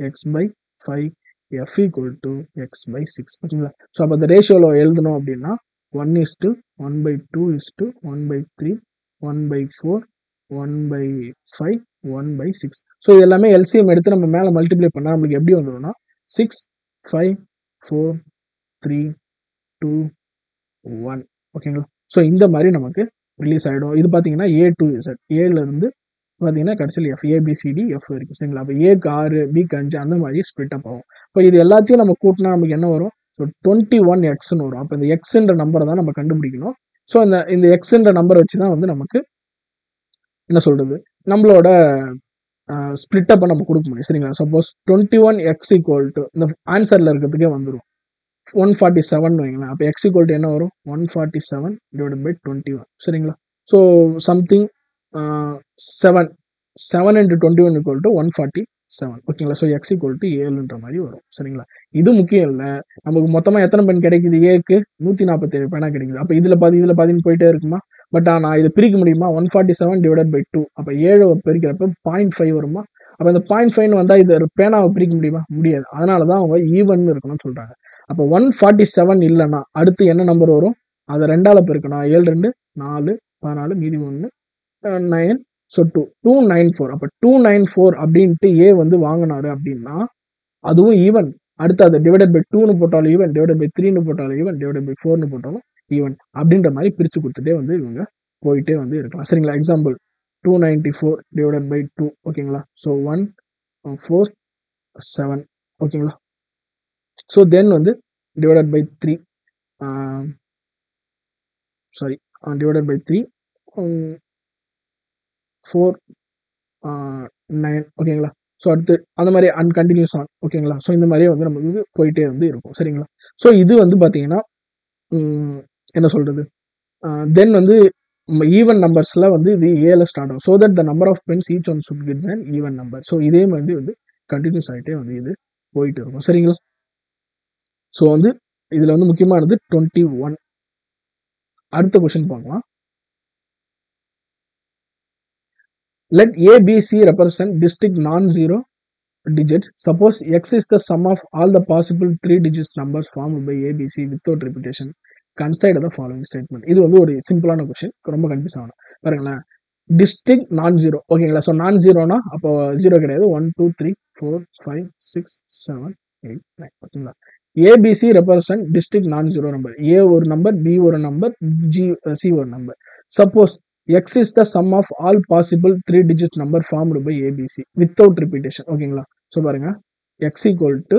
x by 5, F equal to x by 6. ஓகேங்களா. So அப்போ அந்த ரேஷியோவில் எழுதணும் அப்படின்னா 1:1/2 1/3 1/4 1/5 1/6. So இது எல்லாமே எல்சிஎம் எடுத்து நம்ம மேலே மல்டிப்ளை பண்ணால் நம்மளுக்கு எப்படி வந்துடும்னா 6 5 4 3 2 1. ஓகேங்களா. ஸோ இந்த மாதிரி நமக்கு ரிலீஸ் ஆகிடும். இது பார்த்தீங்கன்னா A to Z, ஏலேருந்து பார்த்தீங்கன்னா கடைசியில் எஃப், ஏபிசிடி எஃப் வரைக்கும். சரிங்களா. அப்போ ஏக்கு 6 பிக்கு 5 அந்த மாதிரி ஸ்ப்ளிட் அப் ஆகும். இப்போ இது எல்லாத்தையும் நம்ம கூட்டினா நமக்கு என்ன வரும்? ஸோ 21x வரும். அப்போ இந்த எக்ஸ்ன்ற நம்பரை தான் நம்ம கண்டுபிடிக்கணும். ஸோ இந்த எக்ஸ்ன்ற நம்பரை வச்சு தான் வந்து நமக்கு என்ன சொல்றது, நம்மளோட ஸ்ப்ளிட் அப்பை நம்ம கொடுக்க முடியும். சரிங்களா. சப்போஸ் 21x ஈக்குவல் டு இந்த ஆன்சரில் இருக்கிறதுக்கே வந்துடும் 147 வைங்களேன். அப்போ எக்ஸ் ஈக்குவல் டு என்ன வரும்? 147 டிவைடட் பை 21. சரிங்களா. So something 7 into 21 equal to 147. 7 ஓகேங்களா. ஸோ எக்ஸ் ஈக்குவல் டு 7ன்ற மாதிரி வரும் சரிங்களா. இது முக்கியம் இல்லை, நமக்கு மொத்தமாக எத்தனை பென் கிடைக்குது, ஏக்கு 147 பெனா கிடைக்குது. அப்போ இதில் பாதின்னு போயிட்டே இருக்குமா. பட் ஆனால் இதை பிரிக்க முடியுமா, 147 டிவைடட் பை 2, அப்போ 7 பிரிக்கிறப்ப 0.5 வருமா. அப்போ இந்த 0.5 வந்தால் இது பேனாவை பிரிக்க முடியுமா, முடியாது. அதனால தான் அவங்க ஈவன் இருக்கணும்னு சொல்கிறாங்க. அப்போ 147 இல்லைன்னா அடுத்து என்ன நம்பர் வரும், அதை 2ஆல் பெருக்கணும். 7 2 4 14 மீதி 1 9. ஸோ 294. அப்போ 294 அப்படின்ட்டு ஏ வந்து வாங்கினாரு அப்படின்னா அதுவும் ஈவன். அடுத்து அதை டிவைடட் பை 2ன்னு போட்டாலும் ஈவன், டிவைடட் பை 3ன்னு போட்டாலும் ஈவன், டிவைடட் பை 4ன்னு போட்டாலும் ஈவன் அப்படின்ற மாதிரி பிரித்து கொடுத்துட்டே வந்து இவங்க போயிட்டே வந்து இருக்கலாம் சரிங்களா. எக்ஸாம்பிள் 294 டிவைடட் பை 2 ஓகேங்களா. ஸோ 147 ஓகேங்களா. ஸோ தென் வந்து divided by 3 sorry divided by 3 4 9 ஓகேங்களா. ஸோ அடுத்து அந்த மாதிரி அன்கண்டினியூஸ் ஆன் ஓகேங்களா. ஸோ இந்த மாதிரியே வந்து நமக்கு போயிட்டே வந்து இருக்கும் சரிங்களா. ஸோ இது வந்து பார்த்தீங்கன்னா என்ன சொல்கிறது, தென் வந்து ஈவன் நம்பர்ஸில் வந்து இது ஏல ஸ்டார்ட் ஆகும். So that the number of pens each one should gets and even number. So இதே மாதிரி வந்து கண்டினியூஸ் ஆகிட்டே வந்து இது போயிட்டு இருக்கும் சரிங்களா. ஸோ வந்து இதில் வந்து முக்கியமானது 21. அடுத்த கொஸ்டின் பார்க்கலாம். Let A, B, C represent distinct non-zero digits. Suppose X is the sum of all the possible 3 digits numbers formed by A, B, C without repetition. Consider the following statement. இது வந்து ஒரு சிம்பிளான question, ரொம்ப confuse ஆகணும். பாருங்களேன், distinct நான் zero ஓகேங்களா. So நான் ஜீரோனா அப்போ ஜீரோ கிடையாது. 1 2 3 4 5 6 7 8 9 ஓகேங்களா. ஏபிசி ரெப்ரசன்ட் டிஸ்டிங்க் நான் ஜீரோ நம்பர். ஏ ஒரு நம்பர், பி ஒரு நம்பர், சி ஒரு number. Suppose X is the sum of all possible 3 digit number formed by ABC without repetition ஓகேங்களா. ஸோ பாருங்க, X equal to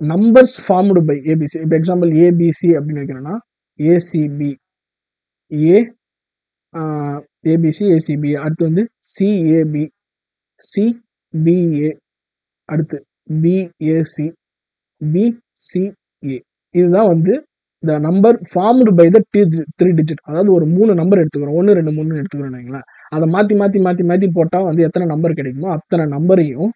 numbers formed by ABC. இப்போ example ABC அப்படின்னு வைக்கிறோன்னா ACP, ABC ACP, அடுத்து வந்து CAP, CPA, அடுத்து BAC, PCA. இதுதான் வந்து the number formed by the 3 digit. அதாவது ஒரு 3 நம்பர் எடுத்துக்கிறோம், 1 2 3 எடுத்துக்கிறோம். அதை மாற்றி போட்டால் வந்து எத்தனை நம்பர் கிடைக்குமோ அத்தனை நம்பரையும்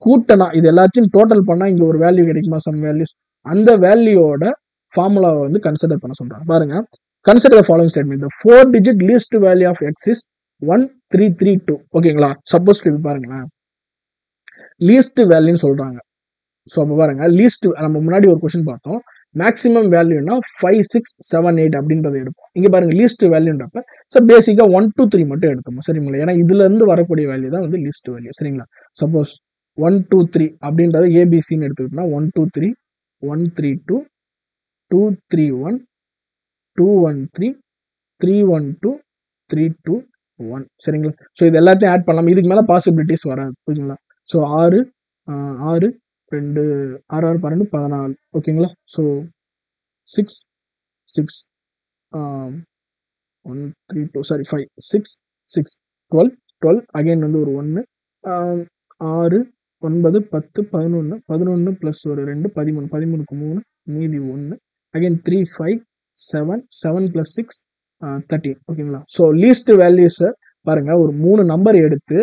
கூட்டனா இது எல்லாத்தையும் டோட்டல் பண்ணால் இங்கே ஒரு வேல்யூ கிடைக்குமா, சம் வேல்யூஸ். அந்த வேல்யூவோட ஃபார்முலாவை வந்து கன்சிடர் பண்ண சொல்கிறாங்க. பாருங்க, consider the following statement. The 4 digit least value of X is 1332 ஓகேங்களா. சப்போஸ் இது பாருங்களேன், லீஸ்ட் வேல்யூன்னு சொல்கிறாங்க. ஸோ அப்போ பாருங்க, லீஸ்ட் நம்ம முன்னாடி ஒரு கொஸ்டின் பார்த்தோம், மேக்ஸிமம் வேல்யூனா 5 6 7 8 அப்படின்றத எடுப்போம். இங்கே பாருங்க, லீஸ்ட் வேல்யூன்றப்ப ஸோ பேசிக்காக 1 2 3 மட்டும் எடுத்தோம் சரிங்களா. ஏன்னா இதுலேருந்து வரக்கூடிய வேல்யூ தான் வந்து லீஸ்ட் வேல்யூ சரிங்களா. சப்போஸ் 1 2 3 அப்படின்றத ஏபிசின்னு எடுத்துக்கிட்டோம்னா 1 2 3 1 3 2 2 3 1 2 1 3 3 1 2 3 2 1 சரிங்களா. ஸோ இது எல்லாத்தையும் ஆட் பண்ணலாம். இதுக்கு மேலே பாசிபிலிட்டிஸ் வராது ஓகேங்களா. ஸோ 6 6 2 6 6 12 14 ஓகேங்களா. ஸோ 6 6 1 3 2 சாரி 5 6 6 12 12 அகைன் வந்து ஒரு 1 6 9 10 11 11 ப்ளஸ் ஒரு 2 13 13க்கு 3 மீதி 1 அகைன் 3 5 7 7 ப்ளஸ் 6 13 ஓகேங்களா. ஸோ லீஸ்ட் வேல்யூஸை பாருங்க, ஒரு 3 நம்பர் எடுத்து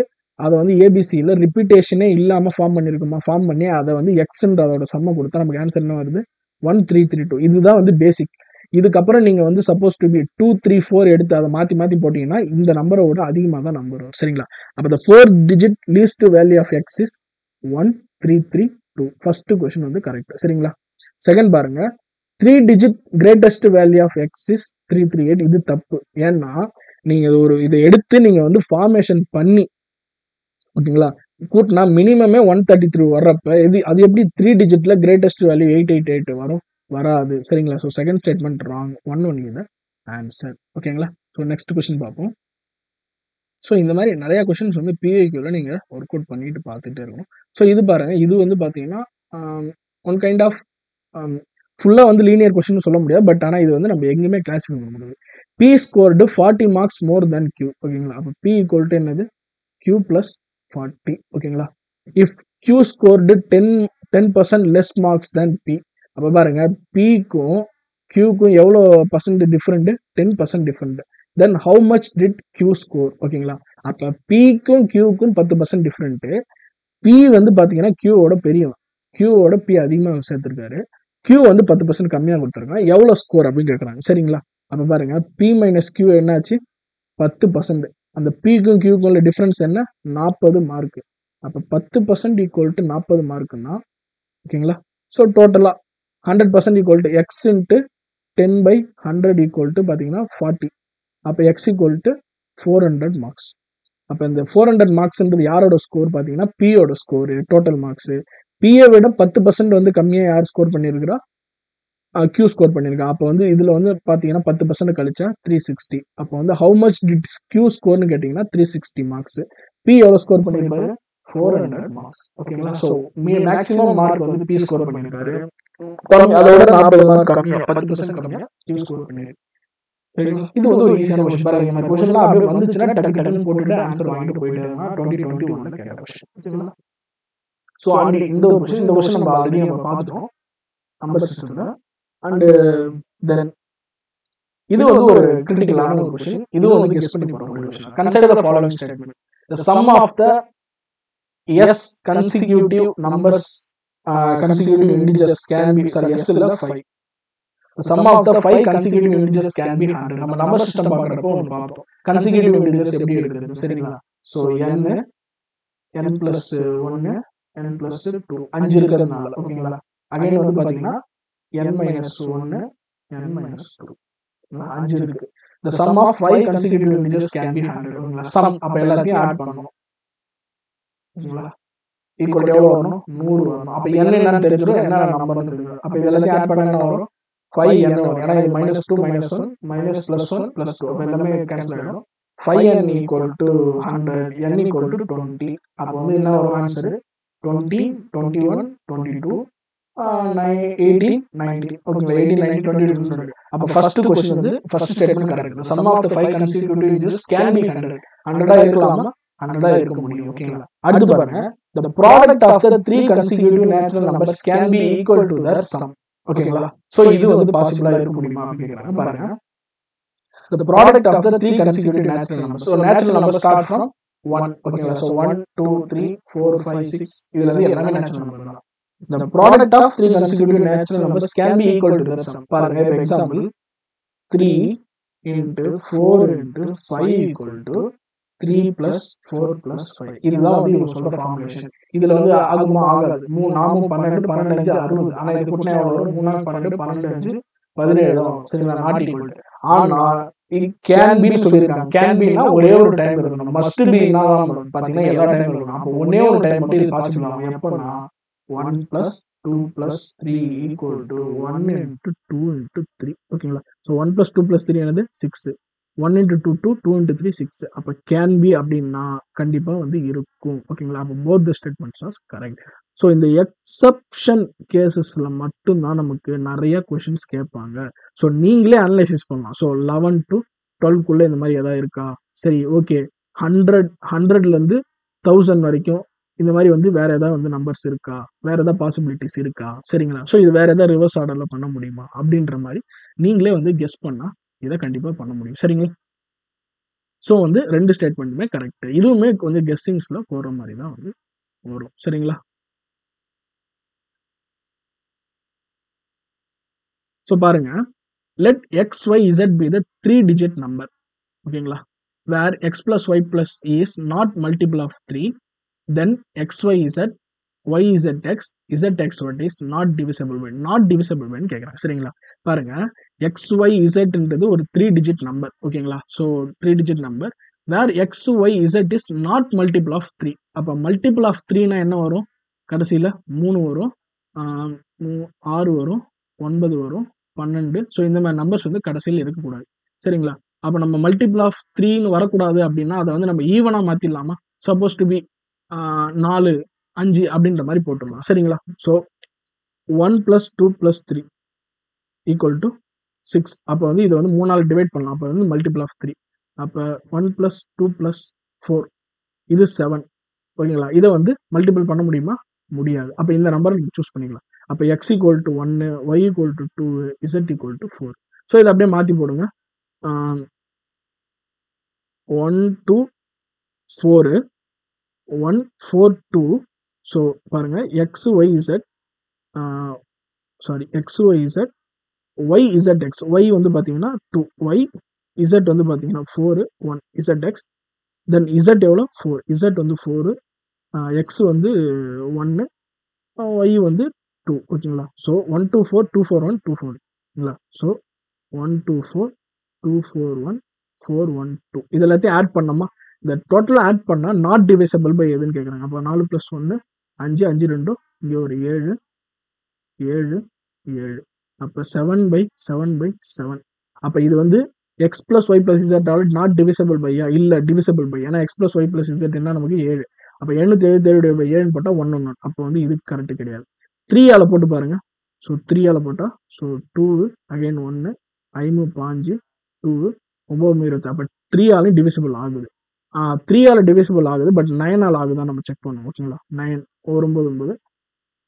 அதை வந்து ஏபிசியில் ரிப்பீட்டேஷனே இல்லாமல் ஃபார்ம் பண்ணியிருக்குமா, ஃபார்ம் பண்ணி அதை வந்து எக்ஸ்ன்ற அதோட சம்மை கொடுத்தா நமக்கு ஆன்சர் என்ன வருது, 1332. இதுதான் வந்து பேசிக். இதுக்கப்புறம் நீங்கள் வந்து சப்போஸ் டு பி 2 3 4 எடுத்து அதை மாற்றி போட்டிங்கன்னா இந்த நம்பரோட அதிகமாக தான் நம்பர் வரும் சரிங்களா. அப்போ the 4 digit least value of X is 1332. First question வந்து கரெக்ட் சரிங்களா. செகண்ட் பாருங்க, 3 digit greatest value of X is 338. இது தப்பு. ஏன்னா நீங்கள் இதை எடுத்து நீங்கள் வந்து ஃபார்மேஷன் பண்ணி ஓகேங்களா கூட்டினா மினிமமே 133 வர்றப்ப அது எப்படி 3 டிஜிட்ல கிரேட்டஸ்ட் வேல்யூ 888 வரும், வராது சரிங்களா. So second statement wrong. 1 only the answer ஓகேங்களா. ஸோ நெக்ஸ்ட் கொஸ்டின் பார்ப்போம். ஸோ இந்த மாதிரி நிறைய கொஸ்டின்ஸ் வந்து பிஐக்யூல நீங்கள் ஒர்க் அவுட் பண்ணிட்டு பார்த்துட்டே இருக்கணும். ஸோ இது பாருங்க, இது வந்து பார்த்தீங்கன்னா ஒன் கைண்ட் ஆஃப் ஃபுல்லாக வந்து லீனியர் கொஸ்டின் சொல்ல முடியாது, பட் ஆனால் இது வந்து நம்ம எங்கேயுமே கிளாஸிஃபை பண்ண முடியாது. B scored 40 marks more than Q ஓகேங்களா. அப்போ பி ஈக்குவல் டு என்னது, கியூ ப்ளஸ் 40 ஓகேங்களா. If Q scored 10% less marks than B. அப்போ பாருங்க, பிக்கும் கியூக்கும் எவ்வளோ percent different, 10% different. Then how much did Q score ஓகேங்களா. அப்போ பிக்கும் கியூக்கும் 10% டிஃப்ரெண்ட்டு, பி வந்து பார்த்தீங்கன்னா கியூவோட பெரியவன், கியூவோட பி அதிகமாக சேர்த்துருக்காரு, கியூ வந்து 10% கம்மியாக கொடுத்துருக்காங்க, எவ்வளோ ஸ்கோர் அப்படின்னு கேட்குறாங்க. சரிங்களா? அப்போ பாருங்க பி மைனஸ் கியூ என்னாச்சு 10%. அந்த பிக்கும் கியூக்கும் உள்ள டிஃப்ரென்ஸ் என்ன 40 மார்க்கு. அப்போ 10% ஈக்குவல் டு 40 மார்க்குன்னா ஓகேங்களா. ஸோ டோட்டலாக 100% equal to X into 10/100 equal to பார்த்தீங்கன்னா 40. அப்போ எக்ஸ் ஈக்குவல் டு 400 மார்க்ஸ். அப்போ இந்த 400 மார்க்ஸ்ன்றது யாரோட ஸ்கோர் பார்த்தீங்கன்னா பியோட ஸ்கோரு டோட்டல் மார்க்ஸு. பியை விட 10% வந்து கம்மியாக யார் ஸ்கோர் பண்ணியிருக்கிறா கியூ ஸ்கோர் பண்ணியிருக்கான். அப்போ வந்து இதில் வந்து பார்த்தீங்கன்னா 10% கழிச்சா 360. அப்போ வந்து ஹவு மச் டிட் கியூ ஸ்கோர்னு கேட்டிங்கன்னா 360 மார்க்ஸ். பி எவ்வளோ ஸ்கோர் பண்ணியிருப்பாரு 400 மார்க்ஸ். ஓகேங்களா. ஸோ மேக்ஸிமம் மார்க் வந்து பி ஸ்கோர் பண்ணியிருக்காரு, அதோட 40 மார்க் கம்மியாக 10% கம்மியாக கியூ ஸ்கோர் பண்ணியிருக்கு. சரிங்களா. இது வந்து ஒரு ஈஸியான கொஸ்டின். பாருங்க இந்த மாதிரி கொஸ்டின்லாம் அப்படியே வந்துச்சுன்னா டக்கு டக்குன்னு போட்டுட்டு ஆன்சர் வாங்கிட்டு போயிட்டு இருந்தா 2021 கேட்ட கொஸ்டின். ஓகேங்களா. ஸோ அண்ட் இந்த ஒரு கொஸ்டின், இந்த கொஸ்டின் நம்ம ஆல்ரெடி நம்ம பார்த்துட்டோம் நம்பர் சிஸ்டம்ல. அண்ட் தென் இது வந்து ஒரு கிரிட்டிக்கலான ஒரு கொஸ்டின். இதுவும் வந்து கெஸ் பண்ணி போற question. Consider the following statement. The sum of the s consecutive numbers consecutive integers can be s இல்ல 5. The sum of the 5 consecutive integers can be 100. நம்ம நம்பர் சிஸ்டம் பார்க்கறப்போ ஒன்று பார்த்தோம் consecutive integers எப்படி எடுக்கிறது. சரிங்களா. So n n plus 1 n plus 2 5 இருக்கிறதுனால ஓகேங்களா. அகைன் வந்து பார்த்தீங்கன்னா n minus 1 n minus 2 5 இருக்கு. The sum of 5 consecutive integers can be 100. ஓகேங்களா. சம் அப்போ எல்லாத்தையும் ஆட் பண்ணணும். ஓகேங்களா. ஈக்குவல் எவ்வளோ வரணும் 100 வரணும். அப்போ n என்னன்னு தெரிஞ்சிடும், என்ன நம்பர்னு தெரிஞ்சிடும். அப்போ இது எல்லாத்தையும் ஆட் பண்ண என்ன வரும் 5n வரும். ஏன்னா இது -2 -1 மைனஸ் +1 +2 அப்போ எல்லாமே கேன்சல் ஆகிடும். 5n equal to 100 n equal to 20. அப்போ வந்து என்ன வரும் ஆன்சரு 20 21 22 18 19. ஓகேங்களா. 18 19 22 22. அப்போ ஃபர்ஸ்ட் கொஸ்டின் வந்து first statement correct. Sum of the 5 consecutive integers can be 100. 100 இருக்கலாமா 100 இருக்க முடியும். ஓகேங்களா. அடுத்து பாருங்க the product of the 3 consecutive natural numbers can be equal to their sum. ஓகேங்களா. ஸோ இது வந்து பாசிபிளா இருக்க முடியுமா அப்படின்னு கேட்குறாங்க. பாருங்க the product of the 3 consecutive natural numbers. So natural numbers start from 1. ஓகேங்களா. ஸோ 1 2 3 4 5 6 இதுல இருந்து எல்லாமே natural number தான். The product of 3 consecutive natural numbers can be equal to their sum. பாருங்க இப்போ example 3 into 4 into 5 equal to 3 plus 4 plus 5. இதுதான் வந்து இவங்க சொல்ற ஃபார்முலேஷன். இதுல வந்து ஆகுமா ஆகாது. 3 4 12 12 5 60. ஆனா இது கூட்டினா எவ்வளவு வரும் 3 12 12 5 17 தான் வரும். சரிங்களா. Not equal to. ஆனா it can be னு சொல்லிருக்காங்க. can be னா ஒரே ஒரு டைம் இருக்கணும். must be னா பாத்தீங்கன்னா எல்லா டைம் இருக்கணும். அப்போ ஒண்ணே ஒரு டைம் மட்டும் இது பாசிபிள் ஆகும். எப்போனா 1 plus 2 plus 3 equal to 1 into 2 into 3. ஓகேங்களா. ஸோ 1 plus 2 plus 3 என்னது 6. 1 into 2 2 2 into 3 6. அப்போ கேன் பி அப்படின்னா கண்டிப்பாக வந்து இருக்கும். ஓகேங்களா. அப்போ both the statements are correct. So இந்த எக்ஸப்ஷன் கேசஸில் மட்டும்தான் நமக்கு நிறைய கொஷின்ஸ் கேட்பாங்க. ஸோ நீங்களே அனலைசிஸ் பண்ணலாம். ஸோ 11 to 12 இந்த மாதிரி எதாவது இருக்கா, சரி ஓகே 100லேருந்து 1000 வரைக்கும் இந்த மாதிரி வந்து வேற ஏதாவது வந்து நம்பர்ஸ் இருக்கா, வேற ஏதாவது பாசிபிலிட்டிஸ் இருக்கா, சரிங்களா. ஸோ இது வேற ஏதாவது ரிவர்ஸ் ஆர்டரில் பண்ண முடியுமா அப்படின்ற மாதிரி நீங்களே வந்து கெஸ் பண்ணால் இதை கண்டிப்பாக பண்ண முடியும். சரிங்களா. ஸோ வந்து 2 ஸ்டேட்மெண்ட்டுமே கரெக்ட். இதுவுமே கொஞ்சம் கெஸ்ஸிங்ஸில் போகிற மாதிரி தான் வந்து வரும். சரிங்களா. ஸோ பாருங்க let x, y, z be the 3-digit number. ஓகேங்களா. where x plus y plus is not multiple of 3, then x, y, z, y, z, x, z, x, what is not divisible by. not divisible by கேட்குறாங்க. சரிங்களா. பாருங்க x, y, zன்றது ஒரு 3-digit number. ஓகேங்களா. So 3-digit number where x, y, z is not multiple of 3. அப்போ multiple of 3னா என்ன வரும், கடைசியில் 3 வரும், 6 வரும், 9 வரும், 12. ஸோ இந்த மாதிரி நம்பர்ஸ் வந்து கடைசியில் இருக்கக்கூடாது. சரிங்களா. அப்போ நம்ம மல்டிபிள் ஆஃப் 3ன்னு வரக்கூடாது அப்படின்னா அதை வந்து நம்ம ஈவனாக மாற்றிடலாமா. சப்போஸ் டு பி 4 5 அப்படின்ற மாதிரி போட்டுடலாம். சரிங்களா. So 1 + 2 + 3 equal to 6. அப்போ வந்து இதை வந்து 3ஆல் டிவைட் பண்ணலாம். அப்போ வந்து மல்டிபிள் ஆஃப் 3. அப்போ 1 + 2 + 4 இது 7. ஓகேங்களா. இதை வந்து மல்டிபிள் பண்ண முடியுமா, முடியாது. அப்போ இந்த நம்பரை நீங்கள் சூஸ் பண்ணிக்கலாம். அப்போ x = 1, y = 2, z = 4. ஸோ இதை அப்படியே மாற்றி போடுங்க. 1 2 4 1 4 2 ஸோ பாருங்க X Y Z sorry X Y Z Y Z X Y வந்து பார்த்தீங்கன்னா 2 ஒய் இசட் வந்து பார்த்தீங்கன்னா 4 1 இசட் எக்ஸ் தென் இசட் எவ்வளோ 4 இசட் வந்து 4 எக்ஸ் வந்து 1 ஒய் வந்து 2 ஓகேங்களா ஸோ 1 2 4 2 4 1 2 4 ஓகேங்களா ஸோ 1 2 4 2 4 1 4 1 2 இது எல்லாத்தையும் ஆட் பண்ணோமா இந்த டோட்டலாக ஆட் பண்ணால் நாட் டிவைசபிள் பை எதுன்னு கேட்குறாங்க அப்போ 4 + 1 5 5 2 இங்கே ஒரு 7 7 7 அப்போ 7/7/7 அப்போ இது வந்து X plus Y plus Z all not divisible பையா இல்லை டிவிசபிள் பை ஏன்னா X plus Y plus Z என்ன நமக்கு 7 அப்போ 777/7 போட்டால் 1 1 அப்போ வந்து இது கரெக்ட் கிடையாது 3ஆல் போட்டு பாருங்க ஸோ 3ஆல் போட்டால் ஸோ 2 அகைன் 1 5 5 2 9 20 அப்போ 3ஆலையும் டிவிசிபிள் ஆகுது 3ஆல் டிவிசிபிள் ஆகுது பட் 9ஆல் ஆகுதான் நம்ம செக் பண்ணுவோம் ஓகேங்களா 9 1 9 9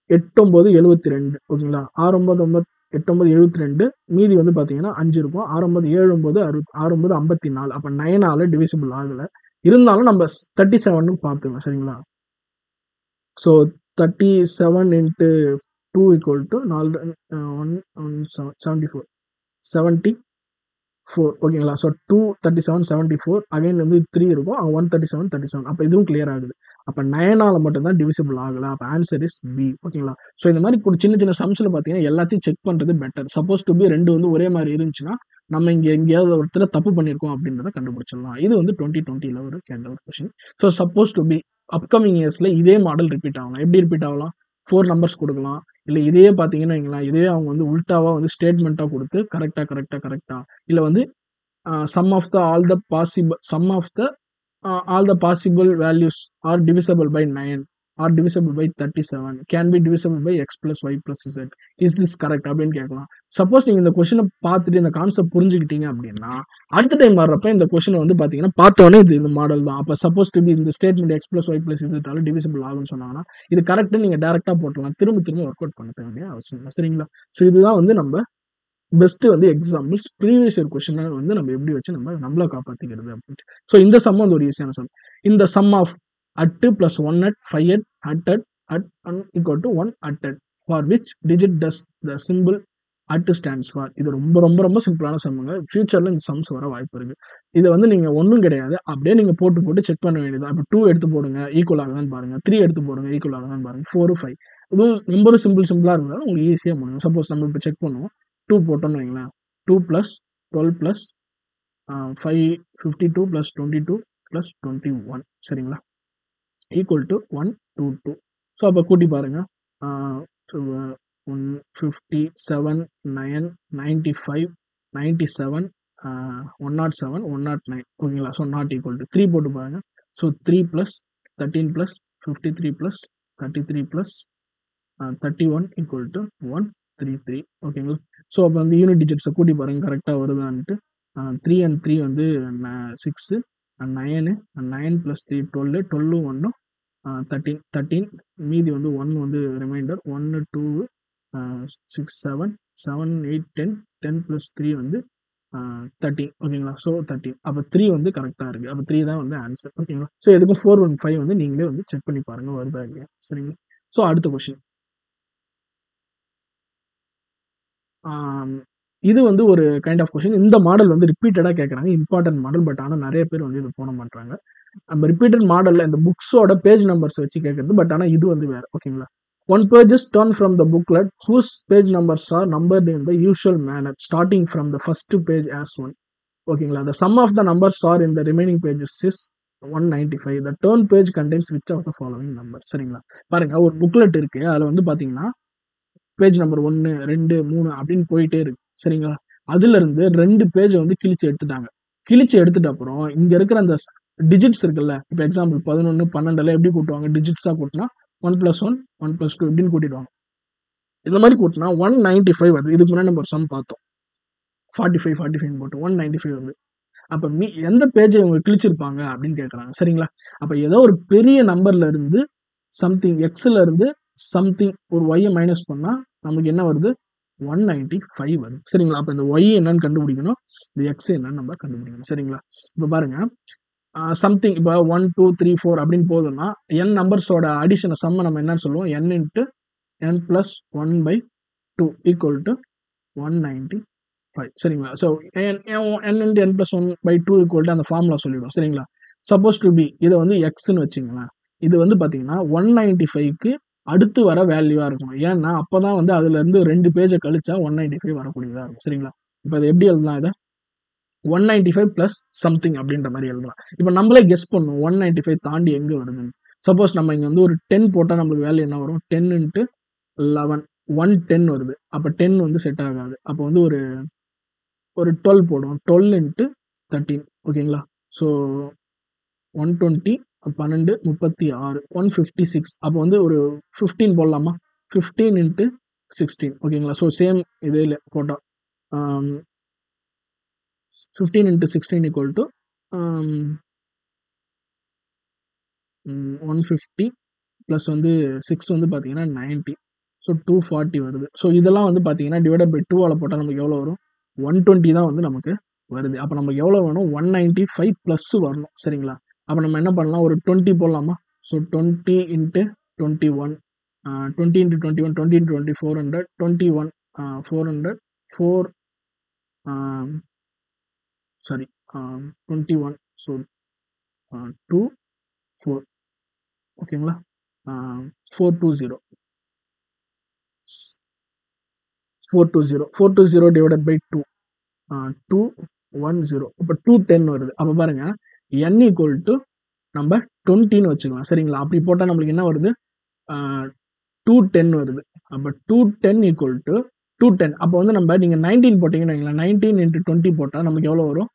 8 9 72 ஓகேங்களா 6 9 9 8 9 72 மீதி வந்து பார்த்தீங்கன்னா 5 இருக்கும் 6 9 7 9 6 9 54 அப்போ 9ஆல் டிவிசிபிள் ஆகலை இருந்தாலும் நம்ம 37 பார்த்துக்கலாம் சரிங்களா ஸோ 37 இன்ட்டு 2 ஈக்குவல் டு 74 ஓகேங்களா ஸோ 237 74 அகைன் வந்து 3 இருக்கும் 137 37 அப்போ இதுவும் கிளியர் ஆகுது அப்போ 9ஆல் மட்டும்தான் டிவிசிபிள் ஆகலை அப்போ ஆன்சர் இஸ் பி ஓகேங்களா ஸோ இந்த மாதிரி சின்ன சின்ன சம்ஸில் பார்த்தீங்கன்னா எல்லாத்தையும் செக் பண்ணுறது பெட்டர் சப்போஸ் டு பி ரெண்டு வந்து ஒரே மாதிரி இருந்துச்சுன்னா நம்ம இங்கே எங்கேயாவது ஒருத்தர தப்பு பண்ணியிருக்கோம் அப்படின்றத கண்டுபிடிச்சிடலாம் இது வந்து 2020 ஒரு கேட்ட ஒரு question so suppose to be upcoming இயர்ஸில் இதே மாடல் ரிப்பீட் ஆகலாம் எப்படி ரிப்பீட் ஆகலாம் 4 நம்பர்ஸ் கொடுக்கலாம் இல்லை இதே பார்த்தீங்கன்னா வைங்களேன் இதே அவங்க வந்து உல்டாவாக வந்து ஸ்டேட்மெண்ட்டாக கொடுத்து கரெக்டாக இல்லை வந்து sum of the all the possible values are divisible by 9 or divisible by 37 can be divisible by x plus y plus z is this correct அப்படின்னு கேட்கலாம் சப்போஸ் நீங்க இந்த கொஸ்டினை பார்த்துட்டு இந்த கான்செப்ட் புரிஞ்சுக்கிட்டீங்க அப்படின்னா அடுத்த டைம் வர்றப்ப இந்த கொஸ்டினை வந்து பார்த்தீங்கன்னா பார்த்தோன்னே இது இந்த மாடல் தான் அப்போ சப்போஸ் டு பி இந்த statement X plus Y plus இசட்டால டிவிசிபிள் ஆகும்னு சொன்னாங்கன்னா இது கரெக்டாக நீங்கள் டேரெக்டாக போட்டலாம் திரும்ப ஒர்க் அவுட் பண்ண வேண்டிய அவசியம் இல்லை சரிங்களா ஸோ இதுதான் வந்து நம்ம பெஸ்ட் வந்து எக்ஸாம்பிள்ஸ் ப்ரீவியஸ் இயர் கொஸ்டினை வந்து நம்ம எப்படி வச்சு நம்மளை காப்பாற்றிக்கிறது அப்படின்ட்டு ஸோ இந்த சம் வந்து ஒரு ஈஸியான சம் இந்த sum of at plus 1 at 5 at equal to 1 at for which digit does the simple at stands for இது ரொம்ப சிம்பிளான சம்முங்க ஃபியூச்சரில் இந்த சம்ஸ் வர வாய்ப்பு இருக்கு இதை வந்து நீங்கள் ஒன்றும் கிடையாது அப்படியே நீங்கள் போட்டு செக் பண்ண வேண்டியது அப்போ 2 எடுத்து போடுங்க ஈக்குவல் ஆகுதான்னு பாருங்க 3 எடுத்து போடுங்க ஈக்குவல் ஆகுதான்னு பாருங்க 4 5 இதுவும் நம்பரும் சிம்பிளாக இருந்தாலும் உங்களுக்கு ஈஸியாக முடியும் சப்போஸ் நம்ம இப்போ செக் பண்ணுவோம் 2 போட்டோம்னு வைங்களேன் 2 + 12 + 5 52 + 22 + 21 சரிங்களா ஈக்குவல் டு 1 2 2 ஸோ அப்போ கூட்டி பாருங்க 157 9 95 97 107 109 ஓகேங்களா ஸோ நாட் ஈக்குவல் டு 3 போட்டு பாருங்க ஸோ 3 + 13 + 53 + 33 + 31 ஈக்குவல் டு 133 ஓகேங்களா ஸோ அப்போ வந்து யூனிட் டிஜிட்ஸை கூட்டி பாருங்க கரெக்டாக வருதான்ட்டு 3 and 3 வந்து 6 9 9 + 3 12 12 1 13 மீதி வந்து 1 வந்து ரிமைண்டர் 1 2 6 7 7 8 10 10 + 3 வந்து 13 ஓகேங்களா ஸோ 13 அப்போ 3 வந்து கரெக்டாக இருக்குது அப்போ 3 தான் வந்து ஆன்சர் ஓகேங்களா ஸோ எதுக்கும் 4 1 5 வந்து நீங்களே வந்து செக் பண்ணி பாருங்கள் வருதா இல்லையா சரிங்களா ஸோ அடுத்த கொஸ்டின் இது வந்து ஒரு கைண்ட் ஆஃப் கொஸ்டின் இந்த மாடல் வந்து ரிப்பீட்டடாக கேட்குறாங்க இம்பார்ட்டன்ட் மாடல் பட் ஆனால் நிறைய பேர் வந்து இது போட மாட்டாங்க நம்ம ரிப்பீட்டட் மாடலில் இந்த புக்ஸோட பேஜ் நம்பர்ஸ் வச்சு கேட்குறது பட் ஆனால் இது வந்து வேறு ஓகேங்களா 1 page is torn from the booklet whose page numbers are numbered in the usual manner starting from the first page as one ஓகேங்களா the sum of the numbers are in the remaining pages is 195 the turn page contains which of the following numbers சரிங்களா பாருங்க ஒரு booklet இருக்கு அதில் வந்து பார்த்தீங்கன்னா page number 1 2 3 அப்படின்னு போயிட்டே இருக்கு சரிங்களா அதுல இருந்து 2 பேஜை வந்து கிழிச்சு எடுத்துட்ட அப்புறம் இங்க இருக்கிற அந்த டிஜிட்ஸ் இருக்குல்ல இப்போ எக்ஸாம்பிள் 11 12 எப்படி கூட்டுவாங்க டிஜிட்ஸா கூட்டினா 1 + 1 1 + 2 இப்படின்னு கூட்டிடுவாங்க இந்த மாதிரி கூட்டினா 195 வருது இதுக்கு முன்னாடி நம்ம ஒரு சம் பார்த்தோம் 45 போட்டு 195 வருது அப்போ எந்த பேஜை இவங்க கிழிச்சிருப்பாங்க அப்படின்னு கேட்குறாங்க சரிங்களா அப்போ ஏதோ ஒரு பெரிய நம்பர்ல இருந்து சம்திங் எக்ஸ்ல இருந்து சம்திங் ஒரு ஒய்யை மைனஸ் பண்ணா நமக்கு என்ன வருது 195 வருது சரிங்களா அப்போ இந்த ஒய் என்னன்னு கண்டுபிடிக்கணும் இந்த எக்ஸ் என்னன்னு நம்ம கண்டுபிடிக்கணும் சரிங்களா இப்போ பாருங்க சம்திங் இப்போ 1 2 3 4 அப்படின்னு போகுதுன்னா n நம்பர்ஸோட அடிஷனை சம்ம நம்ம என்ன சொல்லுவோம் n into n plus 1/2 equal to 195 சரிங்களா. So n into n plus 1/2 equal to அந்த ஃபார்முலா சொல்லிவிடும் சரிங்களா. சப்போஸ் டு பி இதை வந்து எக்ஸ்ன்னு வச்சுங்களேன். இது வந்து பார்த்தீங்கன்னா 195க்கு அடுத்து வர வேல்யூவாக இருக்கணும். ஏன்னா அப்போ தான் வந்து அதுலேருந்து 2 பேஜை கழிச்சா 195 வரக்கூடியதாக இருக்கும் சரிங்களா. இப்போ அது எப்படி எழுதலாம் இதை 195 ப்ளஸ் சம்திங் அப்படின்ற மாதிரி எழுதலாம். இப்போ நம்மளே கெஸ் பண்ணும் 195 தாண்டி எங்கே வருதுன்னு. சப்போஸ் நம்ம இங்கே வந்து ஒரு 10 போட்டால் நம்மளுக்கு வேல்யூ என்ன வரும் 10 இன்ட்டு 11 110 வருது. அப்போ 10 வந்து செட் ஆகாது. அப்போ வந்து ஒரு 12 போடுவோம் 12 இன்ட்டு 13 ஓகேங்களா. ஸோ 120 12 36 156 அப்போ வந்து ஒரு 15 போடலாமா 15 இன்ட்டு 16 ஓகேங்களா. ஸோ சேம் இதில் போட்டோம் 15 into 16 equal to 150 ப்ளஸ் வந்து 6 வந்து பார்த்தீங்கன்னா 90 ஸோ 240 வருது. ஸோ இதெல்லாம் வந்து பார்த்தீங்கன்னா டிவைடட் பை 2ஆல் போட்டால் நமக்கு எவ்வளோ வரும் 120 தான் வந்து நமக்கு வருது. அப்போ நமக்கு எவ்வளோ வேணும் 195 ப்ளஸ் வரணும் சரிங்களா. அப்போ நம்ம என்ன பண்ணலாம் ஒரு 20 போடலாமா. So 20 into 21 20 into 21 20 into 20 400 21 400 4 sorry 21 so 2 4 ஓகேங்களா 420 டிவைடட் பை 2 210 இப்போ 210 வருது. அப்போ பாருங்க n ஈக்குவல் டு நம்ம 20ன்னு வச்சுக்கலாம் சரிங்களா. அப்படி போட்டால் நம்மளுக்கு என்ன வருது 210 வருது. அப்போ 210 ஈக்குவல் டு 210 அப்போ வந்து நம்ம நீங்கள் 19 போட்டிங்கன்னு வைங்களேன் 19 இன்ட்டு 20 போட்டால் நமக்கு எவ்வளோ வரும்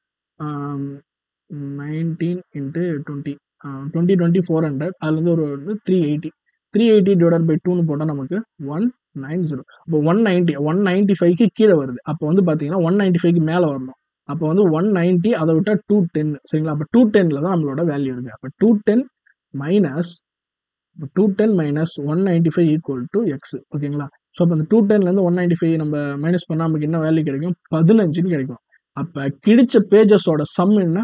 19 இன்ட்டு 20 20 20 400 அதுல இருந்து ஒரு 380 டிவைடட் பை 2ன்னு போட்டால் நமக்கு 190. இப்போ 195க்கு கீழே வருது. அப்போ வந்து பார்த்தீங்கன்னா 195க்கு மேலே வரணும். அப்போ வந்து 190 அதை விட்டா 210 சரிங்களா. அப்போ 210ல தான் நம்மளோட வேல்யூ இருக்கு. அப்போ 210 மைனஸ் 195 ஈக்குவல் டு எக்ஸ் ஓகேங்களா. ஸோ அப்போ அந்த 210லேருந்து 195 நம்ம மைனஸ் பண்ணால் நமக்கு என்ன வேல்யூ கிடைக்கும் 15ன்னு கிடைக்கும். அப்போ கிழிச்ச பேஜஸோட சம் என்ன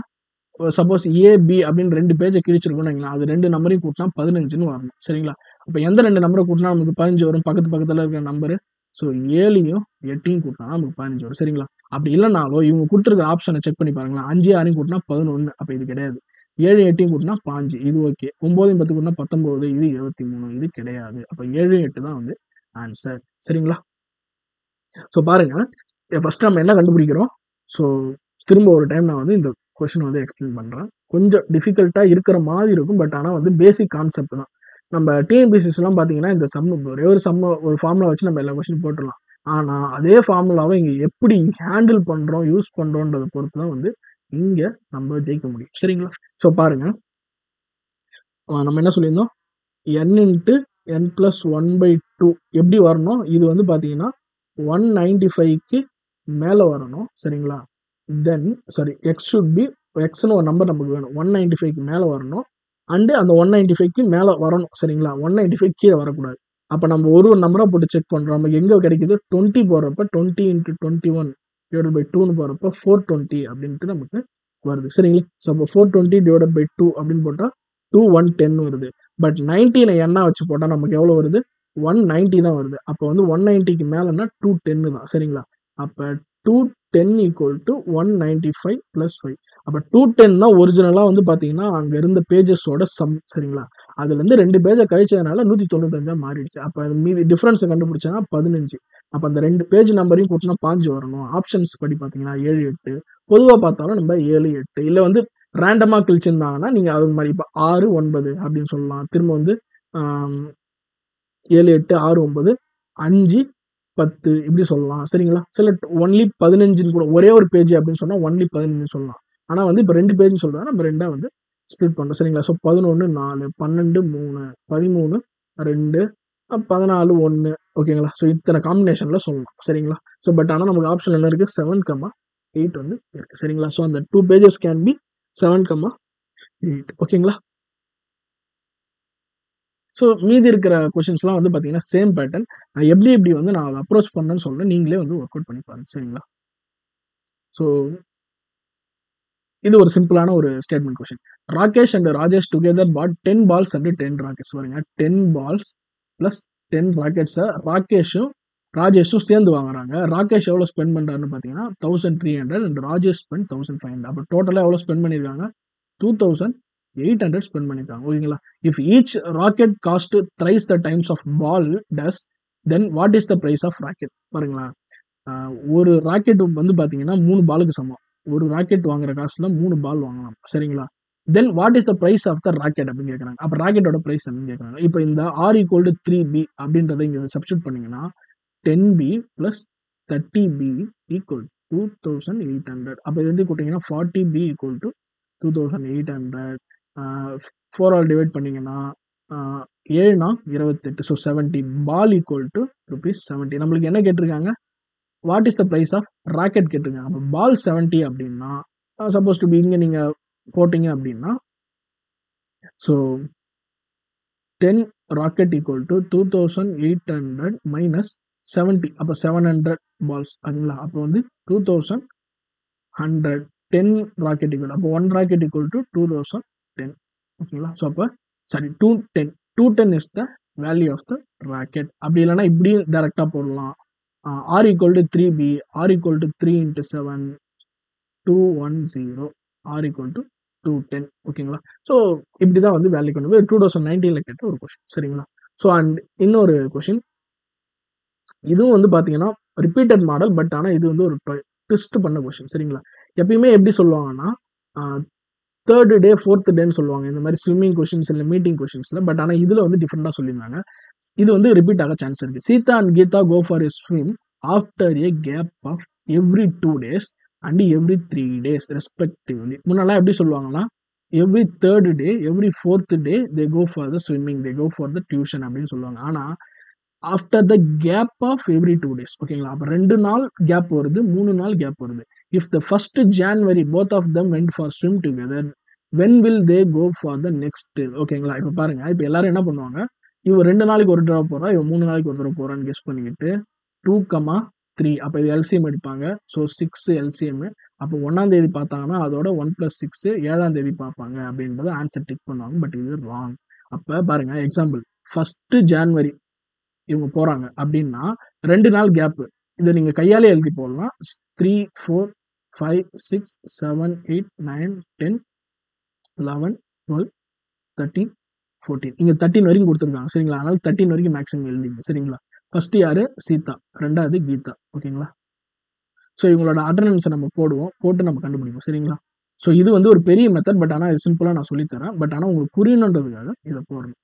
சப்போஸ் ஏபி அப்படின்னு 2 பேஜை கிழிச்சிருக்கோம்னு அது 2 நம்பரையும் கூட்டினா 15ன்னு வரணும் சரிங்களா. அப்போ எந்த 2 நம்பரை கூட்டினா நமக்கு 15 வரும் பக்கத்தில் இருக்கிற நம்பரு. ஸோ 7யும் 8யும் கூட்டினா நமக்கு 15 வரும் சரிங்களா. அப்படி இல்லைனாலும் இவங்க கொடுத்துருக்க ஆப்ஷனை செக் பண்ணி பாருங்களேன் 5 6 கூட்டினா 11 அப்போ இது கிடையாது. 7 8 கூட்டினா 5 இது ஓகே. 9 10 கூட்டினா 19 இது 23 இது கிடையாது. அப்போ 7 8 தான் வந்து ஆன்சர் சரிங்களா. ஸோ பாருங்க ஃபர்ஸ்ட் நம்ம என்ன கண்டுபிடிக்கிறோம். ஸோ திரும்ப ஒரு டைம் நான் வந்து இந்த கொஸ்டின் வந்து எக்ஸ்பிளைன் பண்ணுறேன். கொஞ்சம் டிஃபிகல்ட்டாக இருக்கிற மாதிரி இருக்கும். பட் ஆனால் வந்து பேசிக் கான்செப்ட் தான். நம்ம டிஎன்பிசிஸ்லாம் பார்த்தீங்கன்னா இந்த ஒரே ஒரு ஒரு ஃபார்முலா வச்சு நம்ம எல்லா கொஸ்டின் போட்டுடலாம். ஆனால் அதே ஃபார்முலாவை இங்கே எப்படி ஹேண்டில் பண்ணுறோம் யூஸ் பண்ணுறோன்றதை பொறுத்து தான் வந்து இங்கே நம்ம ஜெயிக்க முடியும் சரிங்களா. ஸோ பாருங்க நம்ம என்ன சொல்லியிருந்தோம் n இன்ட்டு n ப்ளஸ் 1/2 எப்படி வரணும். இது வந்து பார்த்தீங்கன்னா 195க்கு மேலே வரணும் சரிங்களா. தென் சாரி எக்ஸ் ஷுட் பி எக்ஸ்னு ஒரு நம்பர் நமக்கு வேணும் 195க்கு மேலே வரணும். அண்டு அந்த 195க்கு மேலே வரணும் சரிங்களா. 195 கீழே வரக்கூடாது. அப்போ நம்ம ஒரு நம்பராக போட்டு செக் பண்ணுறோம். நமக்கு எங்கே கிடைக்குது 20 போகிறப்ப 20 இன்ட்டு 21 டிவைடட் பை 2ன்னு போகிறப்ப 420 அப்படின்ட்டு நமக்கு வருது சரிங்களா. ஸோ அப்போ 420 டிவைடட் பை 2 அப்படின்னு போட்டால் 2110 வருது. பட் 90ல என்ன வச்சு போட்டால் நமக்கு எவ்வளோ வருது 190 தான் வருது. அப்போ வந்து 190க்கு மேலேன்னா 210 தான் சரிங்களா. அப்போ 210 ஈக்குவல் டு 195 ப்ளஸ் 5. அப்போ 210 தான் ஒரிஜினலாக வந்து பார்த்தீங்கன்னா அங்கே இருந்த பேஜஸோட சம் சரிங்களா. அதுலேருந்து 2 பேஜை கழிச்சதுனால 195 மாறிடுச்சு. அப்போ அது மீதி டிஃப்ரென்ஸை கண்டுபிடிச்சா 15. அப்போ அந்த 2 பேஜ் நம்பரையும் கூட்டினா 5 வரணும். ஆப்ஷன்ஸ் படி பார்த்தீங்கன்னா 7 8 பொதுவாக பார்த்தாலும் நம்ம 7 8 இல்லை வந்து ரேண்டமாக கிழிச்சிருந்தாங்கன்னா நீங்கள் அது மாதிரி இப்போ 6 9 அப்படின்னு சொல்லலாம். திரும்ப வந்து 7 8 6 9 5 10 இப்படி சொல்லலாம் சரிங்களா. சில ஒன்லி 15 கூட ஒரே ஒரு பேஜ் அப்படின்னு சொன்னால் ஒன்லி 15 சொல்லலாம். ஆனால் வந்து இப்போ 2 பேஜ்னு சொல்கிறதா நம்ம 2 வந்து ஸ்ப்ளிட் பண்ணுறோம் சரிங்களா. ஸோ 11 4 12 3 13 2 14 1 ஓகேங்களா. ஸோ இத்தனை காம்பினேஷனில் சொல்லலாம் சரிங்களா. ஸோ பட் ஆனால் நமக்கு ஆப்ஷன் என்ன இருக்குது 7,8 வந்து இருக்குது சரிங்களா. ஸோ அந்த 2 பேஜஸ் கேன் பி 7,8 ஓகேங்களா. ஸோ மீதி இருக்கிற கொஷின்ஸ்லாம் வந்து பார்த்தீங்கன்னா சேம் பேட்டர்ன். நான் எப்படி வந்து நான் அதை அப்ரோச் பண்ணேன்னு சொல்கிறேன். நீங்களே வந்து ஒர்க் அவுட் பண்ணி பாருங்க சரிங்களா. ஸோ இது ஒரு சிம்பிளான ஒரு statement question. Rakesh and Rajesh together bought 10 balls and 10 rackets. பாருங்க 10 பால்ஸ் பிளஸ் 10 ராக்கெட்ஸை ராகேஷும் ராஜேஷும் சேர்ந்து வாங்குறாங்க. ராகேஷ் எவ்வளோ ஸ்பெண்ட் பண்ணுறாருன்னு பார்த்தீங்கன்னா 1300 அண்ட் ராஜேஷ் ஸ்பெண்ட் 1500. அப்போ டோட்டலாக எவ்வளோ ஸ்பெண்ட் பண்ணியிருக்காங்க? 2800 ஸ்பெண்ட் பண்ணியிருக்காங்க. ஓகேங்களா? If each racket cost thrice the times of ball does then what is the price of racket? பாருங்களா, ஒரு ராக்கெட் வந்து பார்த்தீங்கன்னா 3 பாலுக்கு சமம். ஒரு ராக்கெட் வாங்குற காசுல 3 பால் வாங்கலாம். சரிங்களா? Then what is the price of the racket அப்படின்னு கேட்குறாங்க. அப்போ ராக்கெட்டோட பிரைஸ் என்னன்னு கேட்குறாங்க. இப்போ இந்த R = 3B அப்படின்றத இங்கே சப்ஸ்டியூட் பண்ணீங்கன்னா 10B plus 30B equal 2800. அப்போ இது வந்து கூட்டிங்கன்னா 40B equal to 2800. 4 ஆல் டிவைட் பண்ணீங்கன்னா 7 28. ஸோ 70. Ball equal to ₹70. நம்மளுக்கு என்ன கேட்டிருக்காங்க? What is the price of racket கேட்டிருக்காங்க. அப்போ பால் 70 அப்படின்னா சப்போஸ் டு பி இங்கே நீங்கள் போட்டிங்க அப்படின்னா so 10 rocket equal to 2800 minus 70. அப்போ 700 பால்ஸ் அதுங்களா. அப்போ வந்து 2100. 10 ராக்கெட் ஈக்குவல், அப்போ 1 ராக்கெட் ஈக்குவல் டு 2010. ஓகேங்களா? ஸோ அப்போ sorry 210. 210 is the value of the racket. அப்படி இல்லைன்னா இப்படியும் டைரெக்டாக போடலாம். R = 3B, R = 3 × 7, 210, R = 210. ஓகேங்களா? ஸோ இப்படி தான் வந்து வேல்யூ கொண்டு போய் 2019 கேட்ட ஒரு கொஸ்டின். சரிங்களா? ஸோ அண்ட் இன்னொரு கொஸ்டின், இதுவும் வந்து பார்த்தீங்கன்னா ரிப்பீட்டட் மாடல். பட் ஆனால் இது வந்து ஒரு ட்விஸ்ட் பண்ண கொஸ்டின். சரிங்களா? எப்பயுமே எப்படி சொல்லுவாங்கன்னா தேர்டு டே ஃபோர்த் டேன்னு சொல்லுவாங்க இந்த மாதிரி ஸ்விம்மிங் கொஸ்டின்ஸ் இல்லை மீட்டிங் கொஸ்டின்ஸ்ல. பட் ஆனால் இதில் வந்து டிஃப்ரெண்டாக சொல்லியிருந்தாங்க. இது வந்து ரிப்பீட் ஆக சான்ஸ் இருக்கு. Sita and Gita go for a swim after a gap of every 2 days and every 3 days respectively. முன்னெல்லாம் எப்படி சொல்லுவாங்கன்னா every third day every fourth day they go for the swimming, they go for the tuition அப்படின்னு சொல்லுவாங்க. ஆனால் after the gap of every 2 days. ஓகேங்களா? அப்போ 2 நாள் gap வருது, 3 நாள் கேப் வருது. If the first January both of them went for swim together when will they go for the next? ஓகேங்களா? இப்போ பாருங்க, இப்போ எல்லாரும் என்ன பண்ணுவாங்க, இவன் 2 நாளைக்கு ஒரு தடவை போறா, இவன் 3 நாளைக்கு ஒரு தடவை போறான்னு கெஸ் பண்ணிக்கிட்டு 2, 3 அப்போ இது எல்சிஎம் எடுப்பாங்க. So 6 LCM. அப்போ 1ஆம் தேதி பார்த்தாங்கன்னா அதோட 1 + 6 7ஆம் தேதி பார்ப்பாங்க அப்படின்றத ஆன்சர் டிக் பண்ணுவாங்க. பட் இது ராங். அப்போ பாருங்க, எக்ஸாம்பிள் ஃபர்ஸ்ட் January இவங்க போறாங்க அப்படின்னா 2 நாள் கேப். இதை நீங்க கையாலே எழுதி போடலாம். 3, 4, 5, 6, 7, 8, 9, 10, 11, 12, 13, 14. இங்க 13 வரைக்கும் கொடுத்துருக்காங்க. சரிங்களா? அதனால 13 வரைக்கும் மேக்ஸிமம் எழுதிங்க. சரிங்களா? ஃபர்ஸ்ட் யாரு? சீதா. ரெண்டாவது கீதா. ஓகேங்களா? ஸோ இவங்களோட அட்டண்டன்ஸை நம்ம போடுவோம், போட்டு நம்ம கண்டுபிடிப்போம். சரிங்களா? ஸோ இது வந்து ஒரு பெரிய மெத்தட். பட் ஆனால் இது சிம்பிளாக நான் சொல்லித்தரேன். பட் ஆனால் உங்களுக்கு புரியணுன்றதுக்காக இதை போடணும்.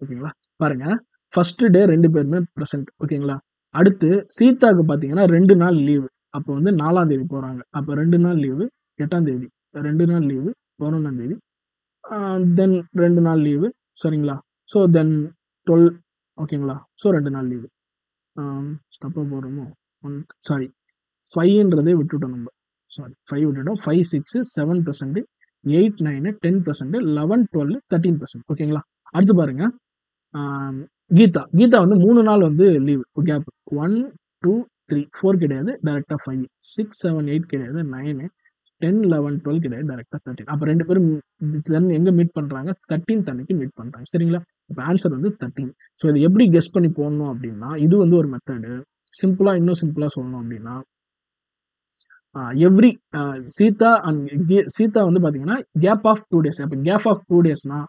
ஓகேங்களா? பாருங்க, ஃபர்ஸ்ட் டே 2 பேருமே ப்ரெசென்ட். ஓகேங்களா? அடுத்து சீதாவுக்கு பார்த்தீங்கன்னா 2 நாள் லீவு. அப்போ வந்து 4ஆம் தேதி போறாங்க. அப்போ 2 நாள் லீவு 8ஆம் தேதி, 2 நாள் லீவு 11ஆம் தேதி, தென் 2 நாள் லீவு. சரிங்களா? So then 12. ஓகேங்களா? ஸோ 2 நாள் லீவு. தப்பா போடுறோமோ, சாரி 5ன்றதே விட்டுட்டோம் நம்ம. சாரி 5 விட்டுட்டோம். 5, 6, 7%, 8, 9, 10%, 11, 12, 13%. ஓகேங்களா? அடுத்து பாருங்க, கீதா. கீதா வந்து 3 நாள் வந்து லீவ் கேப். 1, 2, 3, 4 கிடையாது, டைரக்டா 5, 6, 7, 8 கிடையாது, 9, 10, 11, 12 கிடையாது, டைரக்டா 13. அப்ப 2 பேரும் எங்க மீட் பண்றாங்க? 13th அன்னைக்கு மீட் பண்றாங்க. சரிங்களா? அப்ப ஆன்சர் வந்து 13. ஸோ இது எப்படி கெஸ் பண்ணி போடணும் அப்படின்னா, இது வந்து ஒரு மெத்தடு. சிம்பிளா, இன்னும் சிம்பிளா சொல்லணும் அப்படின்னா, எவ்ரி சீதா அண்ட் சீதா வந்து பாத்தீங்கன்னா கேப் ஆஃப் 2 days. அப்ப கேப் ஆஃப் 2 daysனா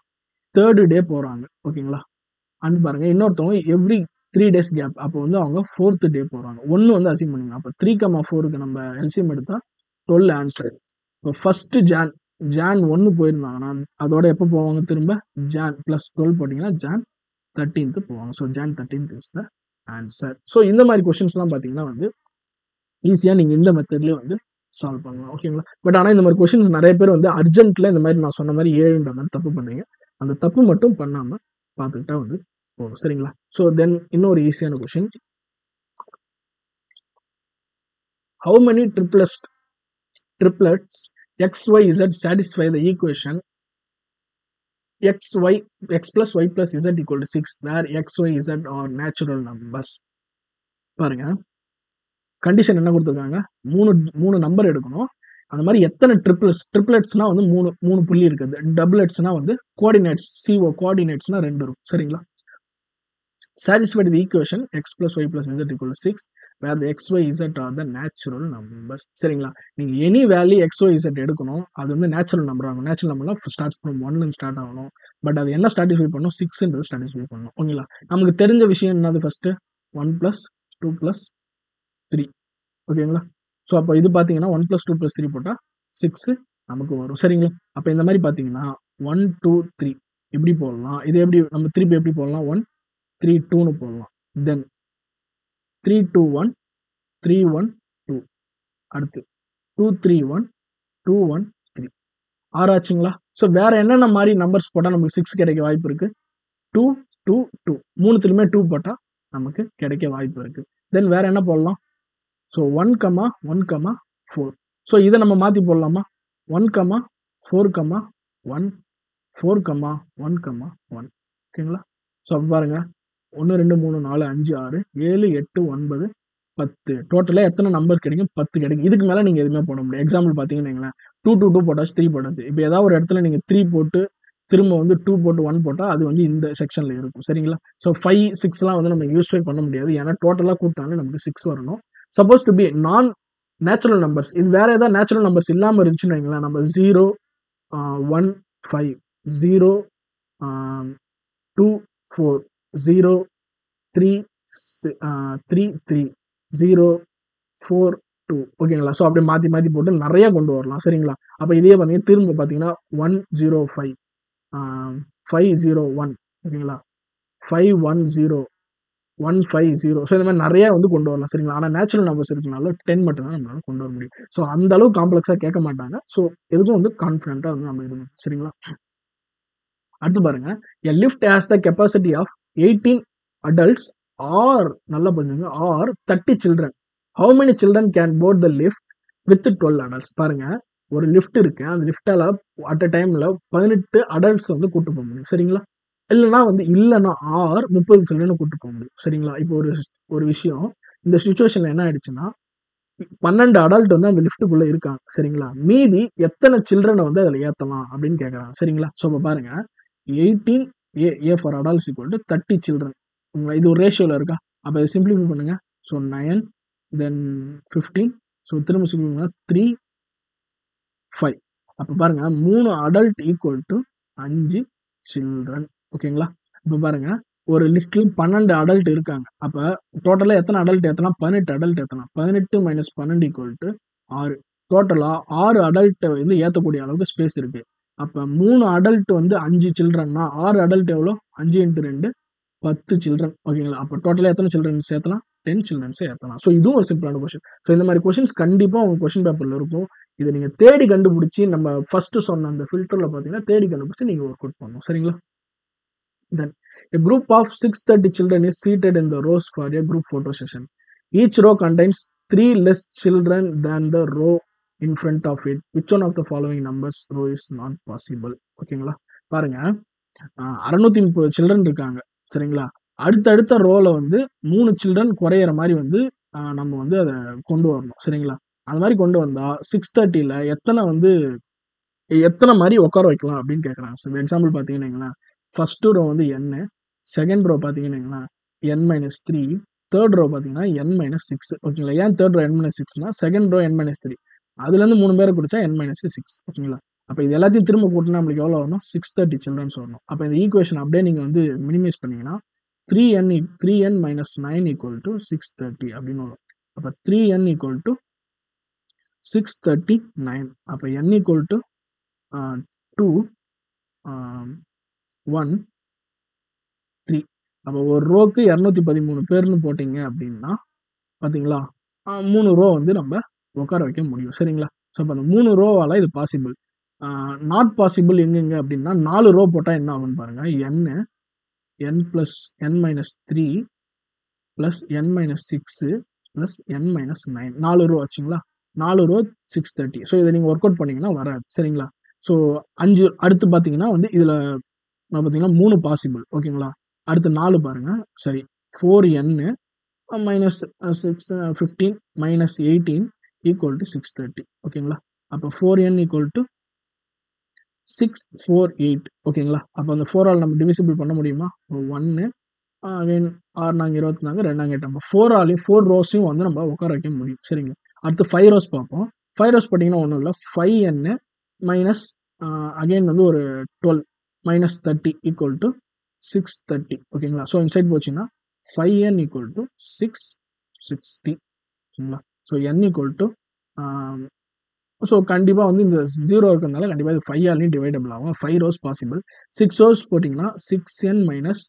தேர்ட் டே போறாங்க. ஓகேங்களா? அண்ட் பாருங்க, இன்னொருத்தவங்க எவ்ரி 3 days கேப். அப்போ வந்து அவங்க 4th டே போறாங்க. 1 வந்து அசீவ் பண்ணுங்க. அப்போ 3, 4க்கு நம்ம எல்சிஎம் எடுத்தா 12 ஆன்சர். இப்போ ஃபர்ஸ்ட் ஜான் 1 போயிருந்தாங்கன்னா அதோட எப்போ போவாங்க? திரும்ப ஜான் +12 போட்டிங்கன்னா ஜான் 13th போவாங்க. So John 13th is the answer. So இந்த மாதிரி கொஸ்டின்ஸ்லாம் பார்த்தீங்கன்னா வந்து ஈஸியாக நீங்கள் இந்த மெத்தட்லேயே வந்து சால்வ் பண்ணலாம். ஓகேங்களா? பட் ஆனால் இந்த மாதிரி கொஸ்டின்ஸ் நிறைய பேர் வந்து அர்ஜென்ட்டில் இந்த மாதிரி நான் சொன்ன மாதிரி 7ன்ற மாதிரி தப்பு பண்ணுறீங்க. அந்த தப்பு மட்டும் பண்ணாமல் பார்த்துக்கிட்டா வந்து போகும். சரிங்களா? ஸோ தென் இன்னொரு ஈஸியான question, how many triplets x, y, z satisfy the equation x plus y plus z = 6 where x, y, z are natural numbers? பாருங்க, 2 triplets x, y, z satisfy the equation x, y, plus y plus z = 6 where x, y, z are natural numbers. 2 triplets x, y, z satisfy the equation x, y, plus y plus z = 6 where x, y, z are natural numbers. பாருங்க, 2 triplets x, y, z satisfy the equation x, y, plus y plus z = 6 where x, y, z are natural numbers. Condition என்ன கொடுத்துருக்காங்க, 3 number எடுக்கணும். அந்த மாதிரி எத்தனை ட்ரிப்ளெட்ஸ்னா வந்து 3 புள்ளி இருக்குது. டபுளெட்ஸ்னா வந்து கோஆர்டினேட்ஸ், CO கோஆர்டினேட்ஸ்னா 2 இருக்கும். சரிங்களா? Satisfy the equation x plus y plus z equal to 6 where the x, y, z are the natural numbers. சரிங்களா? நீங்க any value x, y, z எடுக்கணும். அது வந்து நேச்சுரல் நம்பர் ஆகணும். நேச்சுரல் நம்பர்னா ஸ்டார்ட்ஸ் ஃப்ரம் 1 ஸ்டார்ட் ஆகணும். But அது என்ன ஸ்டாட்டிஸ்ஃபை பண்ணும், 6ன்றது ஸ்டாட்டிஸ்ஃபை பண்ணணும். ஓகேங்களா? நமக்கு தெரிஞ்ச விஷயம் என்னது, ஃபர்ஸ்ட் 1 plus 2 plus 3. ஓகேங்களா? ஸோ அப்போ இது பார்த்தீங்கன்னா 1 plus 2 plus 3 போட்டால் 6 நமக்கு வரும். சரிங்களா? அப்போ இந்த மாதிரி பார்த்தீங்கன்னா 1 2 3 இப்படி போடலாம். இது எப்படி நம்ம திருப்பி எப்படி போடலாம், 1 3 2ன்னு போடலாம். தென் 3 2 1 3 1 2, அடுத்து 2 3 1 2 1 3. ஆறாச்சுங்களா? ஸோ வேற என்னென்ன மாதிரி நம்பர்ஸ் போட்டால் நமக்கு 6 கிடைக்க வாய்ப்பு இருக்கு, 2 2 2, மூணுத்துலையுமே 2 போட்டால் நமக்கு கிடைக்க வாய்ப்பு இருக்கு. தென் வேற என்ன போடலாம், ஸோ 1 1 4. ஸோ இதை நம்ம மாற்றி போடலாமா, 1 4 1 4 1 1. ஓகேங்களா? ஸோ அப்போ பாருங்க 1 2 3 4 5 6 7 8 9 10, டோட்டலாக எத்தனை நம்பர் கிடைக்கும், 10 கிடைக்கும். இதுக்கு மேலே நீங்கள் எதுவுமே போட முடியும். எக்ஸாம்பிள் பார்த்தீங்கன்னா 2 2 2 போட்டாச்சு, 3 போட்டாச்சு. இப்போ ஏதாவது ஒரு இடத்துல நீங்கள் 3 போட்டு திரும்ப வந்து 2 போட்டு 1 போட்டால் அது வந்து இந்த செக்ஷனில் இருக்கும். சரிங்களா? ஸோ 5 6லாம் வந்து நம்ம யூஸ்ஃபை பண்ண முடியாது. ஏன்னா டோட்டலாக கூட்டாலே நமக்கு 6 வரணும். சப்போஸ் டு பி நான் நேச்சுரல் நம்பர்ஸ், இது வேற ஏதாவது நேச்சுரல் நம்பர்ஸ் இல்லாமல் இருந்துச்சுன்னு வைங்களேன், நம்ம 0 1 5 0 2 4 0 3 3 3 0 4 2. ஓகேங்களா? ஸோ அப்படியே மாற்றி மாற்றி போட்டு நிறைய கொண்டு வரலாம். சரிங்களா? அப்போ இதே பார்த்தீங்கன்னா திரும்ப பார்த்தீங்கன்னா 1 0 5 5 0 1. ஓகேங்களா? 5 1 0 1 5 0. ஸோ இந்த மாதிரி நிறைய வந்து கொண்டு வரலாம். சரிங்களா? ஆனால் நேச்சுரல் நம்பர்ஸ் இருக்கனால 10 மட்டும் தான் நம்மளால கொண்டு வர முடியும். ஸோ அந்த அளவு காம்ப்ளெக்ஸாக கேட்க மாட்டாங்க. ஸோ எதுக்கும் வந்து கான்ஃபிடென்ட்டாக வந்து நம்ம இருக்கணும். சரிங்களா? அடுத்து பாருங்க, a lift has the capacity of 18 adults or நல்லா பண்ணுங்க or 30 children. How many children can board the lift with 12 adults? பாருங்க, ஒரு லிஃப்ட் இருக்கு. அந்த லிஃப்டால அட் அ டைம்ல 18 அடல்ட்ஸ் வந்து கூட்டு போக முடியும். சரிங்களா? இல்லைன்னா ஆர் 30 சில்ட்ரனை கூட்டு போக முடியும். சரிங்களா? இப்போ ஒரு விஷயம், இந்த சுச்சுவேஷன்ல என்ன ஆயிடுச்சுன்னா 12 அடல்ட் வந்து அந்த லிஃப்ட்டுக்குள்ள இருக்காங்க. சரிங்களா? மீதி எத்தனை சில்ட்ரனை வந்து அதில் ஏற்றலாம் அப்படின்னு கேட்குறாங்க. சரிங்களா? ஸோ இப்போ பாருங்க, 18 A for adults equal to 30 children. இது ஒரு ரேஷியோவில் இருக்கா? அப்போ இதை சிம்பிளிஃபை பண்ணுங்க. ஸோ 9 தென் 15. ஸோ திரும்ப சிம்பிளிஃபை பண்ணால் 3 5. அப்போ பாருங்க 3 அடல்ட் ஈக்குவல் டு 5 சில்ட்ரன். ஓகேங்களா? இப்போ பாருங்க, ஒரு லிஸ்ட்ல 12 அடல்ட் இருக்காங்க. அப்போ டோட்டலாக எத்தனை அடல்ட் ஏற்றலாம், 18 அடல்ட் ஏற்றலாம். 18 மைனஸ் 12 ஈக்குவல் டு 6. டோட்டலாக 6 அடல்ட்டை வந்து ஏற்றக்கூடிய அளவுக்கு ஸ்பேஸ் இருக்கு. அப்போ 3 அடல்ட் வந்து 5 சில்ட்ரன்னா 6 அடல்ட் எவ்வளோ, 5 × 2 10 சில்ட்ரன். ஓகேங்களா? அப்போ டோட்டலாக எத்தனை சில்ட்ரன் சேர்த்தலாம், 10 சில்ட்ரன்ஸை ஏற்றலாம். ஸோ இதுவும் ஒரு சிம்பிளான கொஸ்டின். ஸோ இந்த மாதிரி கொஸ்டின்ஸ் கண்டிப்பாக உங்கள் கொஸ்டின் பேப்பரில் இருக்கும். இதை நீங்கள் தேடி கண்டுபிடிச்சி நம்ம ஃபர்ஸ்ட் சொன்ன அந்த ஃபில்டரில் பார்த்தீங்கன்னா தேடி கண்டுபிடிச்சி நீங்கள் ஒர்க் அவுட் பண்ணணும். சரிங்களா? Then a group of 630 children is seated in the rows for a group photo session. Each row contains 3 less children than the row in front of it. Which one of the following numbers row is not possible? ஓகேங்களா? பாருங்க, 630 children இருக்காங்க. சரிங்களா? அடுத்தடுத்த ரோல வந்து 3 children குறையிற மாதிரி வந்து நம்ம வந்து அதை கொண்டு வரணும். சரிங்களா? அது மாதிரி கொண்டு வந்தா 630ல எத்தனை மாதிரி உட்கார வைக்கலாம் அப்படின்னு கேட்குறாங்க. ஸோ எக்ஸாம்பிள் பார்த்தீங்கன்னா ஃபர்ஸ்ட் ரோ வந்து n, செகண்ட் ரோ பார்த்தீங்கன்னா n-3, தேர்ட் ரோ பார்த்தீங்கன்னா n-6. ஓகேங்களா? ஏன் தேர்ட் ரோ n-6னா செகண்ட் ரோ n-3, அதுலேருந்து 3 பேரை குடிச்சா n-6. ஓகேங்களா? அப்போ இது எல்லாத்தையும் திரும்ப கூட்டினா நம்மளுக்கு எவ்வளோ வரணும், 630 சில்ட்ரன்ஸ் வரணும். அப்போ இந்த ஈக்குவேஷன் அப்படியே நீங்கள் வந்து மினிமைஸ் பண்ணீங்கன்னா 3n minus 9 equal to 630 அப்படின்னு வரும். அப்போ 3n equal to 639. அப்போ n equal to 2 1 3. அப்போ ஒரு ரோக்கு 213 பேர்னு போட்டிங்க அப்படின்னா பார்த்தீங்களா, 3 ரோ வந்து நம்ம உட்கார வைக்க முடியும். சரிங்களா? ஸோ அப்போ அந்த 3 ரோவால் இது பாசிபிள். நாட் பாசிபிள் எங்கெங்க அப்படின்னா 4 ரோ போட்டால் என்ன ஆகும்னு பாருங்க, n plus n-3 plus n-6 plus n-9, 4 row ஆச்சுங்களா? 4 ரோ 630. ஸோ இதை நீங்கள் ஒர்க் அவுட் பண்ணிங்கன்னா வராது. சரிங்களா? ஸோ 5 அடுத்து பார்த்தீங்கன்னா வந்து இதில் பார்த்தீங்கன்னா 3 பாசிபிள். ஓகேங்களா? அடுத்து 4 பாருங்க. சரி, 4n minus 15 minus 18 equal to 630 ஓகேங்களா. அப்போ 4n ஈக்குவல் டு 648 ஓகேங்களா. அப்போ அந்த 4 ஆல் நம்ம டிவிசிபிள் பண்ண முடியுமா? 1 அகைன் 6 நாங்க 24 2 8 நம்ம 4 ஆலையும் 4 ரோஸையும் வந்து நம்ம உட்கார வைக்க முடியும். சரிங்க. அடுத்து 5 ரோஸ் பார்ப்போம். 5 ரோஸ் பார்த்தீங்கன்னா ஒன்றும் இல்லை, 5n மைனஸ் அகைன் வந்து ஒரு 12 மைனஸ் 30 ஈக்குவல் டு 630 ஓகேங்களா. ஸோ இன்சைட் போச்சுன்னா 5n ஈக்குவல் டு 660 ஓகேங்களா. So n equal to so கண்டிப்பாக வந்து இந்த 0 இருக்கிறதுனால கண்டிப்பாக இது 5 ஆலையும் டிவைடபிள் ஆகும். 5 ரோஸ் பாசிபிள். 6 ரோஸ் போட்டிங்கன்னா 6n மைனஸ்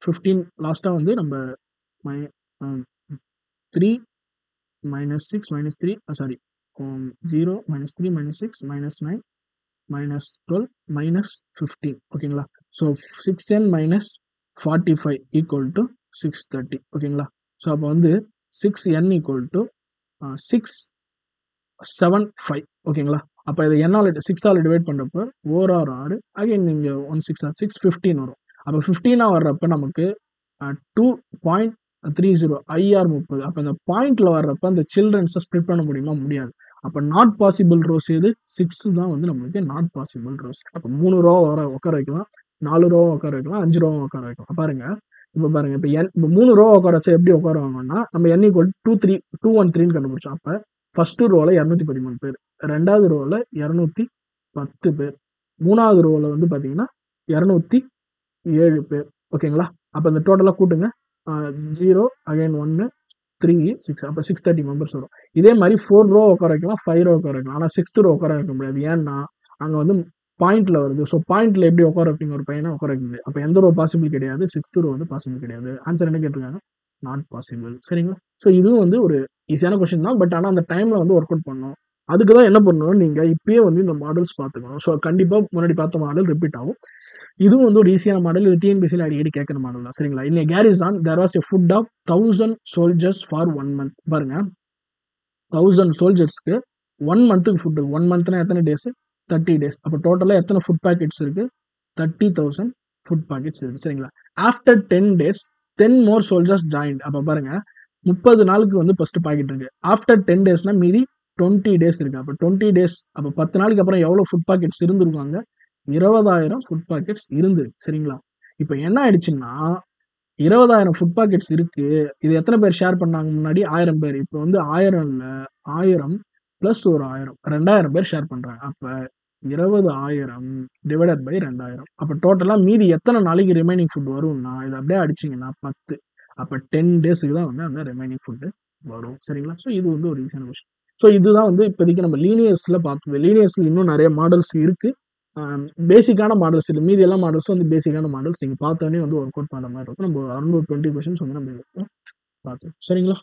15 லாஸ்ட்டாக வந்து நம்ம 3 minus 6 minus 3 sorry 0 minus 3 minus 6 minus 9 minus 12 minus 15 ஓகேங்களா. So 6n minus 45 equal to 630 ஓகேங்களா. ஸோ அப்போ வந்து 6n ஈக்குவல் டு 675 ஓகேங்களா. அப்போ இதை என்னால் 6ஆல் டிவைட் பண்ணுறப்போ 4 ஆர் 6 அகைன் நீங்கள் 1 6 ஆர் 6 15 வரும். அப்போ 15 வர்றப்ப நமக்கு 2.30 IR 30. அப்போ இந்த பாயிண்ட்ல வர்றப்ப அந்த சில்ட்ரன்ஸை ஸ்ப்ளிட் பண்ண முடியுமா? முடியாது. அப்போ நாட் பாசிபிள் ரோஸ் எது? 6 தான் வந்து நம்மளுக்கு நாட் பாசிபிள் ரோஸ். அப்போ 3 ரோ உட்கார வைக்கலாம், 4 ரோ உட்கார வைக்கலாம், 5 ரோ உட்கார வைக்கலாம். பாருங்க இப்போ பாருங்க, இப்போ 3 ரோ உட்கார வச்சா எப்படி உட்காருவாங்கன்னா நம்ம n ஈக்குவல் 213 கண்டுபிடிச்சோம். அப்போ ஃபர்ஸ்ட் ரோல 213 பேர், ரெண்டாவது ரோல 210 பேர், மூணாவது ரோல வந்து பார்த்தீங்கன்னா 207 பேர் ஓகேங்களா. அப்போ இந்த டோட்டலாக கூட்டுங்க, 0 அகைன் 1 3 6 அப்போ 630 மெம்பர்ஸ் வரும். இதே மாதிரி 4 ரோ உட்கார வைக்கலாம், 5 ரோ உட்கார வைக்கலாம். ஆனால் 6th ரோ உட்கார வைக்க முடியாது. ஏன்னா அங்கே வந்து பாயிண்ட்ல வருது. ஸோ பாயிண்ட்ல எப்படி உட்கார வைப்பீங்க? ஒரு பையனை உட்கார வைக்குது. அப்போ எந்த ரோ பாசிபிள் கிடையாது, 6th ரோ வந்து பாசிபிள் கிடையாது. ஆன்சர் என்ன கேட்டிருக்காங்க? Not possible. சரிங்களா. ஸோ இதுவும் வந்து ஒரு ஈஸியான கொஸ்டின் தான். பட் ஆனால் அந்த டைம்ல வந்து ஒர்க் அவுட் பண்ணணும். அதுக்கு தான் என்ன பண்ணணும், நீங்க இப்பயே வந்து இந்த மாடல்ஸ் பார்த்துக்கணும். ஸோ கண்டிப்பா முன்னாடி பார்த்த மாடல் ரிப்பீட் ஆகும். இதுவும் வந்து ஒரு ஈஸியான மாடல். இது டிஎன்பிசியில் அடிக்கடி கேட்குற மாடல் தான். சரிங்களா. இன்னைக்கு garrison there was a food of 1000 soldiers for 1 month. பாருங்க 1000 சோல்ஜர்ஸ்க்கு 1 மந்த்துக்கு ஃபுட். 1 மந்த்னா எத்தனை டேஸ்? 30 டேஸ். அப்போ டோட்டலாக எத்தனை ஃபுட் பேக்கெட்ஸ் இருக்கு? 30,000 ஃபுட் பேக்கெட்ஸ் இருக்கு. சரிங்களா. ஆஃப்டர் 10 டேஸ் 10 மோர் சோல்ஜர்ஸ் ஜாயின்ட். அப்போ பாருங்க 30 நாளுக்கு வந்து ஃபர்ஸ்ட் பாக்கெட் இருக்கு. ஆஃப்டர் 10 டேஸ்னா மீதி 20 டேஸ் இருக்கு. அப்போ 20 டேஸ் அப்போ 10 நாளைக்கு அப்புறம் எவ்வளோ ஃபுட் பாக்கெட்ஸ் இருந்திருக்காங்க? 20,000 ஃபுட் பாக்கெட்ஸ் இருந்திருக்கு. சரிங்களா. இப்போ என்ன ஆயிடுச்சுன்னா 20,000 ஃபுட் பாக்கெட்ஸ் இருக்கு. இது எத்தனை பேர் ஷேர் பண்ணாங்க? முன்னாடி 1000 பேர். இப்போ வந்து 1000ல 1000 பிளஸ் ஒரு 1000 2000 பேர் ஷேர் பண்றாங்க. அப்ப 20,000 டிவைடட் பை 2000. அப்ப டோட்டலா மீதி எத்தனை நாளைக்கு ரிமைனிங் ஃபுட் வரும்னா இது அப்படியே அடிச்சிங்கன்னா 10. அப்ப 10 டேஸ்க்கு தான் வந்து அந்த ரிமைனிங் ஃபுட் வரும். சரிங்களா. ஸோ இது வந்து ஒரு ஈஸியான விஷயம். ஸோ இதுதான் வந்து இப்போதைக்கு நம்ம லீனியர்ஸ்ல பார்த்தது. லீனியர்ஸ்ல இன்னும் நிறைய மாடல்ஸ் இருக்கு. பேசிக்கான மாடல்ஸ் இல்லை, மீதி எல்லா மாடல்ஸும் வந்து பேசிக்கான மாடல்ஸ். நீங்கள் பார்த்தோன்னே வந்து ஒர்க் அவுட் பண்ணுற மாதிரி இருக்கும். நம்ம அரௌண்ட் 20 கொஸ்டின்ஸ் வந்து நம்ம பார்த்தோம். சரிங்களா.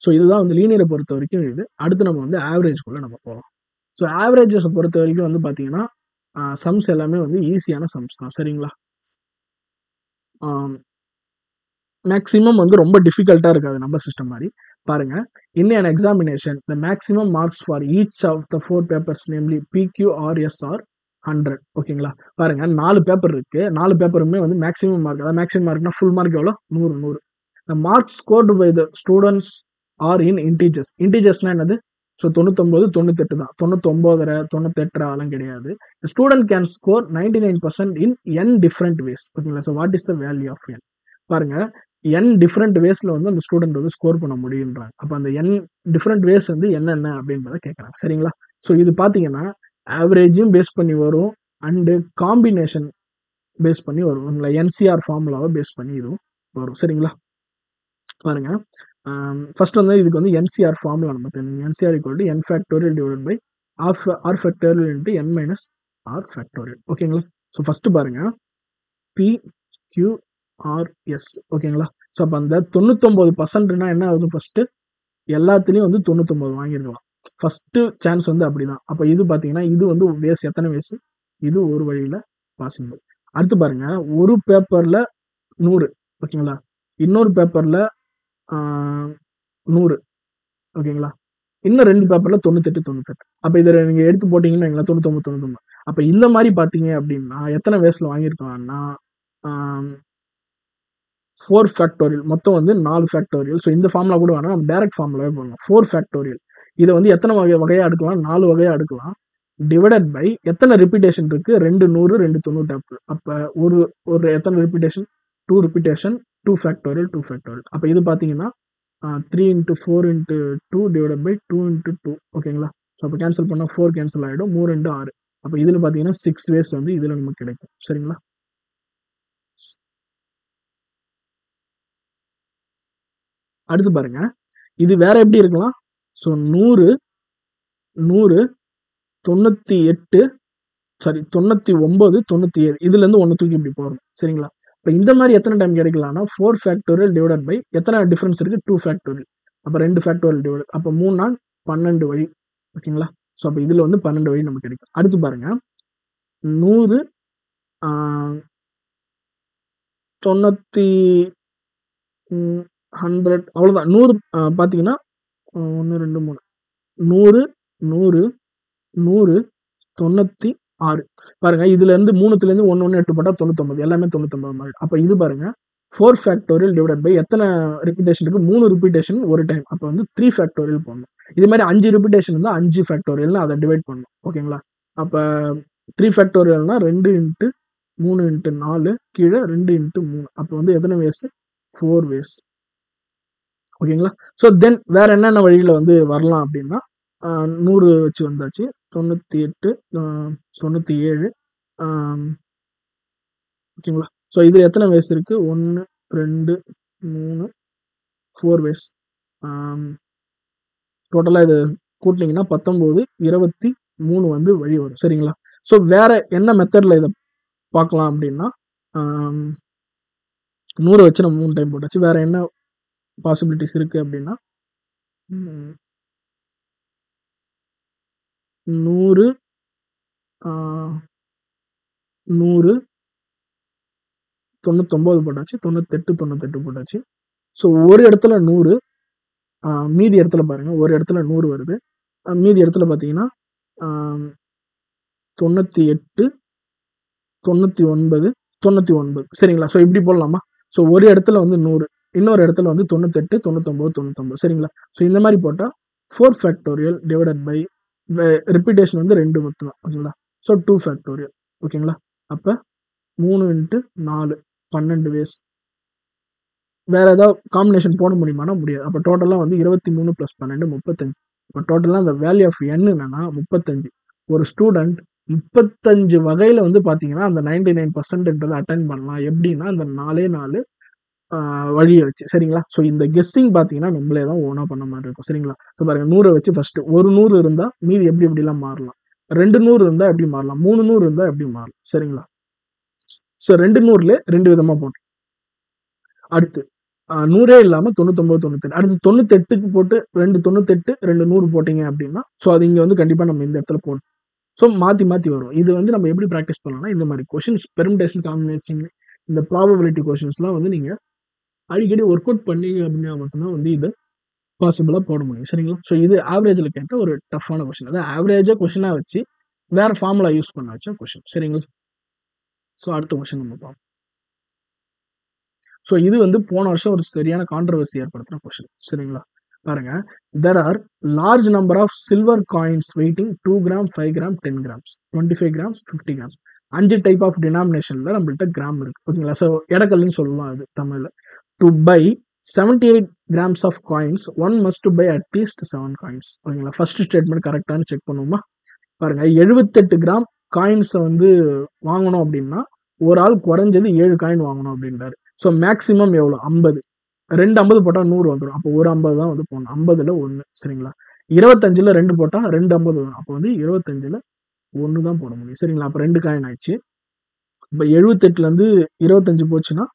ஸோ இதுதான் வந்து லீனியரை பொறுத்த வரைக்கும் இது. அடுத்து நம்ம வந்து ஆவரேஜ்குள்ள நம்ம போகலாம். ஸோ ஆவரேஜஸை பொறுத்த வரைக்கும் வந்து பார்த்தீங்கன்னா சம்ஸ் எல்லாமே வந்து ஈஸியான சம்ஸ் தான். சரிங்களா. மேக்ஸிமம் வந்து ரொம்ப டிஃபிகல்ட்டாக இருக்காது நம்பர் சிஸ்டம் மாதிரி. பாருங்க, இன் an examination the maximum marks for each of the 4 papers namely PQ or S are 100. ஓகேங்களா. பாருங்க 4 பேப்பர் இருக்கு. 4 பேப்பருமே வந்து மேக்ஸிமம் மார்க். அதாவது மேக்ஸிமம் மார்க்னா ஃபுல் மார்க் எவ்வளோ? 100. The marks scored by the students are in integers. இன்டிஜர்ஸ்னா என்னது? So 99 98 தான். 99 98 அதெல்லாம் கிடையாது. Student can score 99% in n different ways. ஓகேங்களா. So what is the value of n? பாருங்க n டிஃப்ரெண்ட் வேஸ்ல வந்து அந்த ஸ்டூடெண்ட் வந்து ஸ்கோர் பண்ண முடியுன்றாங்க. அப்போ அந்த n டிஃப்ரெண்ட் வேஸ் வந்து என்னென்ன அப்படின்றத கேட்குறாங்க. சரிங்களா. ஸோ இது பார்த்தீங்கன்னா ஆவரேஜும் பேஸ் பண்ணி வரும் அண்டு காம்பினேஷன் பேஸ் பண்ணி வரும். என்சிஆர் ஃபார்முலாவை பேஸ் பண்ணி இதுவும் வரும். சரிங்களா. பாருங்க ஃபர்ஸ்ட் வந்து இதுக்கு வந்து என்சிஆர் ஃபார்முலா நம்ம தெரியும். NCR equal to n factorial divide by R factorial into n minus R factorial. ஓகேங்களா. ஸோ ஃபர்ஸ்ட் பாருங்க பி கியூ ஆர்எஸ். ஓகேங்களா. ஸோ அப்போ அந்த 99%னா என்ன ஆகுது? ஃபர்ஸ்ட் எல்லாத்துலேயும் வந்து 99 வாங்கியிருக்கலாம். ஃபர்ஸ்ட் சான்ஸ் வந்து அப்படிதான். அப்போ இது பார்த்தீங்கன்னா இது வந்து வேஸ் எத்தனை வேஸ்? இது ஒரு வழியில் பாசிபிள். அடுத்து பாருங்க ஒரு பேப்பரில் 100. ஓகேங்களா. இன்னொரு பேப்பரில் 100. ஓகேங்களா. இன்னும் 2 பேப்பரில் 98. அப்போ இதை நீங்கள் எடுத்து போட்டிங்கன்னா 99. அப்போ இந்த மாதிரி பார்த்தீங்க அப்படின்னா எத்தனை வேஸில் வாங்கியிருக்காங்கன்னா 4 ஃபேக்டோரியல் மொத்தம் வந்து 4 ஃபேக்டோரியல். ஸோ இந்த ஃபார்முலா கூட வேணாம், நம்ம டைரக்ட் ஃபார்முலாவே போடலாம். 4 ஃபேக்டோரியல். இதை வந்து எத்தனை வகையா எடுக்கலாம்? 4 வகையா எடுக்கலாம். டிவைடட் பை எத்தனை ரிப்பீட்டேஷன் இருக்கு? 2 100 2 98. அப்ப ஒரு ஒரு எத்தனை ரிப்பீட்டேஷன்? 2 repetition, 2 factorial 2 factorial. அப்ப இது பாத்தீங்கன்னா 3 into 4 into 2 divided by 2 into 2. ஓகேங்களா? ஸோ அப்போ கேன்சல் பண்ணால் 4 கேன்சல் ஆகிடும். 3 into 6. அப்போ இதில் பார்த்தீங்கன்னா 6 ways வந்து இதில் நமக்கு கிடைக்கும். சரிங்களா? அடுத்து பாருங்க, இது வேற எப்படி இருக்கலாம்? ஸோ 100 100 98 சாரி 99 97 இதுல இருந்து ஒன்று தூக்கி இப்படி போறோம். சரிங்களா? இப்போ இந்த மாதிரி எத்தனை டைம் கிடைக்கலாம்னா 4 ஃபேக்டோரியல் டிவைடட் பை எத்தனை டிஃபரன்ஸ் இருக்கு? 2 ஃபேக்டோரியல். அப்போ 2 ஃபேக்டோரியல் டிவைட், அப்போ 3 நாள் 12 வழி. ஓகேங்களா? ஸோ அப்போ இதுல வந்து 12 வழி நமக்கு கிடைக்கும். அடுத்து பாருங்க, 100 90 100 அவ்வளோதான். 100 பார்த்தீங்கன்னா 1 2 3 100 100 100 96 பாருங்க. இதுல இருந்து 3த்துல இருந்து 1 எடுத்து போட்டா 99, எல்லாமே 99 மாதிரி. அப்ப இது பாருங்க 4 ஃபேக்டோரியல் டிவைடட் பை எத்தனை ரிப்பீட்டேஷன் இருக்கு? 3 ரிப்பீட்டேஷன் ஒரு டைம். அப்ப வந்து 3 ஃபேக்டோரியல் போடணும். இது மாதிரி 5 ரிப்பீட்டேஷன் இருந்தா 5 ஃபேக்டோரியல்னு அதை டிவைட் பண்ணணும். ஓகேங்களா? அப்ப 3 ஃபேக்டோரியல்னா 2 இன்ட்டு 3 இன்ட்டு 4 கீழே 2 இன்ட்டு 3. அப்போ வந்து எத்தனை வேஸ்? 4 வேஸ். ஓகேங்களா? ஸோ தென் வேற என்னென்ன வழியில வந்து வரலாம் அப்படின்னா 100 வச்சு வந்தாச்சு, 98 97. ஓகேங்களா? ஸோ இது எத்தனை வேஸ் இருக்கு? 1 2 3 4 வேஸ். டோட்டலா இது கூட்டினீங்கன்னா 19 23 வந்து வழி வரும். சரிங்களா? ஸோ வேற என்ன மெத்தட்ல இதை பார்க்கலாம் அப்படின்னா 100 வச்சு நம்ம 3 டைம் போட்டாச்சு. வேற என்ன பாசிபிலிட்டிஸ் இருக்கு அப்படின்னா 100 100 99 போட்டாச்சு, 98 98 போட்டாச்சு. ஸோ ஒரு இடத்துல 100, மீதி இடத்துல பாருங்க ஒரு இடத்துல 100 வருது, மீதி இடத்துல பார்த்தீங்கன்னா 98 99 99. சரிங்களா? ஸோ இப்படி போடலாமா? ஸோ ஒரு இடத்துல வந்து 100, இன்னொரு இடத்துல வந்து 98 99 99. சரிங்களா? ஸோ இந்த மாதிரி போட்டால் 4 ஃபேக்டோரியல் டிவைடட் பை ரிப்பீட்டேஷன் வந்து 2 மட்டும் தான். ஓகேங்களா? So 2 factorial. ஓகேங்களா? அப்போ 3 இன்ட்டு 4 12 வேஸ். வேற ஏதாவது காம்பினேஷன் போட முடியுமானா முடியாது. அப்போ டோட்டலாக வந்து 23 + 12 35. இப்போ டோட்டலாக அந்த வேல்யூ ஆஃப் n என்னன்னா 35. ஒரு ஸ்டூடெண்ட் 35 வகையில வந்து பார்த்தீங்கன்னா அந்த 99% அட்டன் பண்ணலாம். எப்படின்னா அந்த 4 வழியை வச்சு. சரிங்களா? ஸோ இந்த கெஸ்ஸிங் பார்த்தீங்கன்னா நம்மளே தான் ஓனா பண்ண மாதிரி இருக்கும். சரிங்களா? ஸோ பாருங்க 100 வச்சு ஃபர்ஸ்ட் ஒரு 100 இருந்தால் மீதி எப்படிலாம் மாறலாம்? 2 100 இருந்தால் எப்படி மாறலாம்? 3 100 இருந்தால் எப்படி மாறலாம்? சரிங்களா? ஸோ 2 100ல 2 விதமா போட்டு, அடுத்து 100 இல்லாம 99 98, அடுத்து 98க்கு போட்டு 2 98 2 100 போட்டீங்க அப்படின்னா ஸோ அது இங்க வந்து கண்டிப்பா நம்ம இந்த இடத்துல போடணும். ஸோ மாத்தி வரும். இது வந்து நம்ம எப்படி ப்ராக்டிஸ் பண்ணலாம்னா இந்த மாதிரி கொஸ்டின்ஸ், பெர்முடேஷன் காம்பினேஷன், இந்த ப்ராபபிலிட்டி கொஸ்டின்ஸ்லாம் வந்து நீங்க அடிக்கடி ஒர்க் அவுட் பண்ணீங்க அப்படின்னா மட்டும்தான் வந்து இது பாசிபிளா போட முடியும். சரிங்களா? ஸோ இது ஆவரேஜ்ல கேட்ட ஒரு டஃப்பான கொஸ்டின். அதாவது ஆவரேஜா கொஸ்டினா வச்சு வேற ஃபார்முலா யூஸ் பண்ண வச்ச கொஸ்டின். சரிங்களா? ஸோ அடுத்த கொஸ்டின் நம்ம பார்ப்போம். ஸோ இது வந்து போன வருஷம் ஒரு சரியான கான்ட்ரவர்சி ஏற்படுத்தின கொஸ்டின். சரிங்களா? பாருங்க, there are large number of silver coins weighting 2 gram 5 gram 10 grams 25 grams 50 grams. 5 type of டினாமினேஷன்ல நம்மள்ட்ட கிராம் இருக்கு. ஓகேங்களா? ஸோ எடக்கல்னு சொல்லலாம் அது தமிழ்ல. To buy 78 grams of coins one must to buy at least 7 coins. ஓகேங்களா? ஃபர்ஸ்ட் ஸ்டேட்மெண்ட் கரெக்டானு செக் பண்ணுவோமா? பாருங்க, 78 கிராம் காயின்ஸை வந்து வாங்கணும் அப்படின்னா ஒரு ஆள் குறைஞ்சது 7 காயின் வாங்கணும் அப்படின்றாரு. ஸோ மேக்ஸிமம் எவ்வளோ? 50. 2 50 போட்டால் 100 வந்துடும். அப்போ ஒரு 50 தான் வந்து போடணும். 50ல் 1. சரிங்களா? 25ல் 2 போட்டால் 2 50 வரும். அப்போ வந்து 25ல் 1 தான் போட முடியும். சரிங்களா? அப்போ 2 காயின் ஆயிடுச்சு. இப்போ 78லேருந்து 25 போச்சுன்னா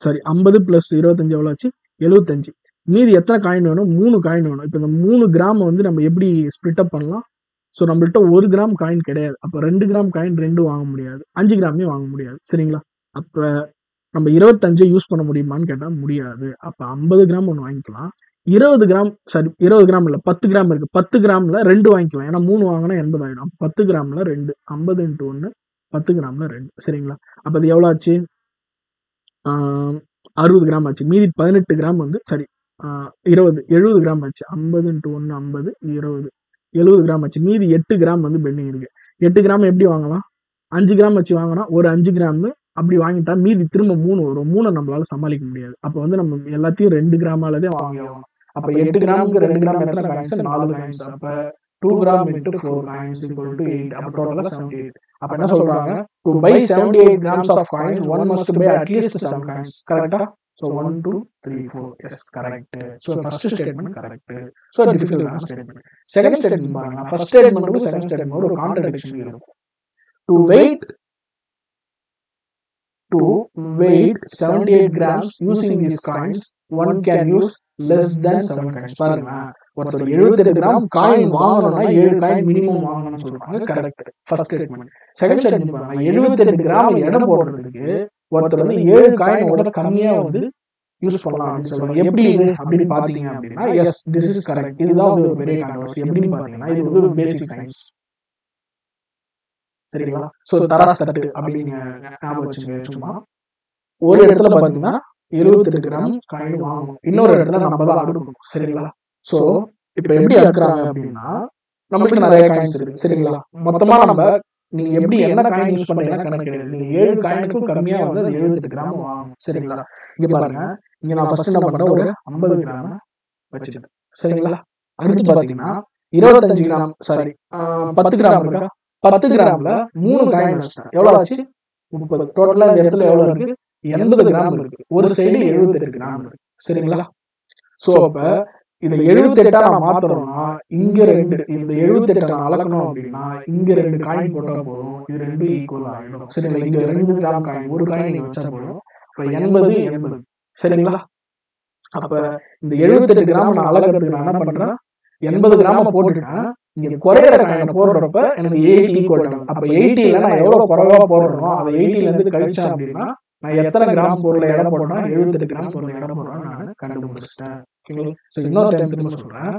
சாரி 50 + 25 எவ்வளோ ஆச்சு? 75. மீதி எத்தனை காயின் வேணும்? 3 காயின் வேணும். இப்போ இந்த 3 கிராம் வந்து நம்ம எப்படி ஸ்ப்ளிட் அப் பண்ணலாம்? ஸோ நம்மள்ட்ட 1 கிராம் காயின் கிடையாது. அப்போ 2 கிராம் காயின் 2 வாங்க முடியாது, 5 கிராமையும் வாங்க முடியாது. சரிங்களா? அப்போ நம்ம 25 யூஸ் பண்ண முடியுமான்னு கேட்டால் முடியாது. அப்போ 50 கிராம் ஒன்று வாங்கிக்கலாம். 20 கிராம் சாரி 20 கிராம் இல்லை 10 கிராம் இருக்கு. 10 கிராமில் 2 வாங்கிக்கலாம். ஏன்னா 3 வாங்கினா 80 ஆகிடும். 10 கிராமில் 2 50 × 1 10 கிராமில் 2. சரிங்களா? அப்போ அது எவ்வளோ ஆச்சு? 60 கிராம் ஆச்சு. மீதி 18 கிராம் வந்து சாரி 70 கிராம் ஆச்சு. 50 × 1 50 20 70 கிராம் ஆச்சு. மீதி 8 கிராம் வந்து பெண்டிங் இருக்கு. 8 கிராம் எப்படி வாங்கலாம்? 5 கிராம் வச்சு வாங்கினா ஒரு 5 கிராம் அப்படி வாங்கிட்டா மீதி திரும்ப 3 வரும். 3 நம்மளால சமாளிக்க முடியாது. அப்போ வந்து நம்ம எல்லாத்தையும் 2 கிராமாலதே வாங்கி ஆகணும். அப்போ 8 கிராமுக்கு 2 கிராம் எத்தனை காயின்ஸ்? 4 காயின்ஸ். அப்போ 2 கிராம் × 4 காயின்ஸ் = 8. அப்போ டோட்டலா 78. அப்போ என்ன சொல்றாங்க? To buy 78 grams of coins, one must buy at least 7 coins. கரெக்டா? So 1 2 3 4. Yes, correct. So first statement correct. So difficult statement. Second statement பாருங்க. First statement க்கு second statement ஒரு contradiction இருக்கும். To weight 78 grams using these coins, one can use less than 7 coins. பாருங்க, ஒருத்தர் 78 gram coin வாங்கணும்னா 7 coin minimum வாங்கணும்னு சொல்றாங்க. Correct. First statement. Second statement பாருங்க, 78 கிராம் எடை போடுறதுக்கு ஒருத்தர் வந்து 7 காயினோட கம்மியா வந்து யூஸ் பண்ணலாம் அப்படின்னு சொல்றாங்க. எப்படி இது அப்படின்னு பாத்தீங்க அப்படின்னா, எஸ் திஸ் இஸ் கரெக்ட். இதுதான் வந்து ஒரு பெரிய கான்ட்ரோவர்சி. எப்படின்னு பாத்தீங்கன்னா, இது வந்து ஒரு பேசிக் சயின்ஸ். சரிங்களா? சோ தராஸ் தட்டு அப்படின்னு ஞாபகம் வச்சுங்க. சும்மா ஒரு இடத்துல பாத்தீங்கன்னா 78 கிராம் காயின் வாங்கணும், இன்னொரு இடத்துல நம்ம தான் அடுக்கணும். சரிங்களா? சோ இப்ப எப்படி அடுக்குறாங்க அப்படின்னா, நம்மளுக்கு நிறைய காயின்ஸ் இருக்கு. சரிங்களா? மொத்தமா நம்ம நீங்க எப்படி என்ன காயின் யூஸ் பண்றீங்கன்னா கணக்கு கிடையாது. நீங்க 7 காயினுக்கும் கம்மியா வந்து 78 கிராம் வாங்கணும். சரிங்களா? இங்க பாருங்க, இங்க நான் ஃபர்ஸ்ட் என்ன பண்றேன், ஒரு 50 கிராம் வச்சுட்டேன். சரிங்களா? அடுத்து பாத்தீங்கன்னா 25 கிராம் சாரி 10 கிராம் இருக்கா, 10 கிராம்ல 3 காயின் வச்சிட்டேன். எவ்வளவு ஆச்சு? 30. டோட்டலா இந்த இடத்துல எவ்வளவு இருக்கு? 80 கிராம் இருக்கு. ஒரு சைடு 78 கிராம் இருக்கு. சரிங்களா? சோ அப்ப இதை 78 நான் மாத்தணும்னா இங்க 2, இந்த 78 நான் அளக்கணும் அப்படின்னா இங்க 2 காயின் போட்டா போதும். இது 2 ஈக்குவல் ஆயிடும். சரிங்களா? இங்க 2 கிராம் காயின், ஒரு காயின் நீங்க வச்சா போதும். அப்ப 80 80. சரிங்களா? அப்ப இந்த 78 கிராம் நான் அளக்கிறதுக்கு நான் என்ன பண்றேன், 80 கிராம போட்டுட்டேன். இங்க குறையிற காயினை போடுறப்ப எனக்கு 80 ஈக்குவல் ஆகும். அப்ப 80ல நான் எவ்வளவு குறைவா போடுறனோ அதை 80ல இருந்து கழிச்சேன் அப்படின்னா நான் எத்தனை கிராம் பொருளை எடை போடுறேன், 78 கிராம் பொருளை எடை போடுறேன் நான் கண்டுபிடிச்சிட்டேன். இன்னொரு டைம் திரும்ப சொல்றேன்,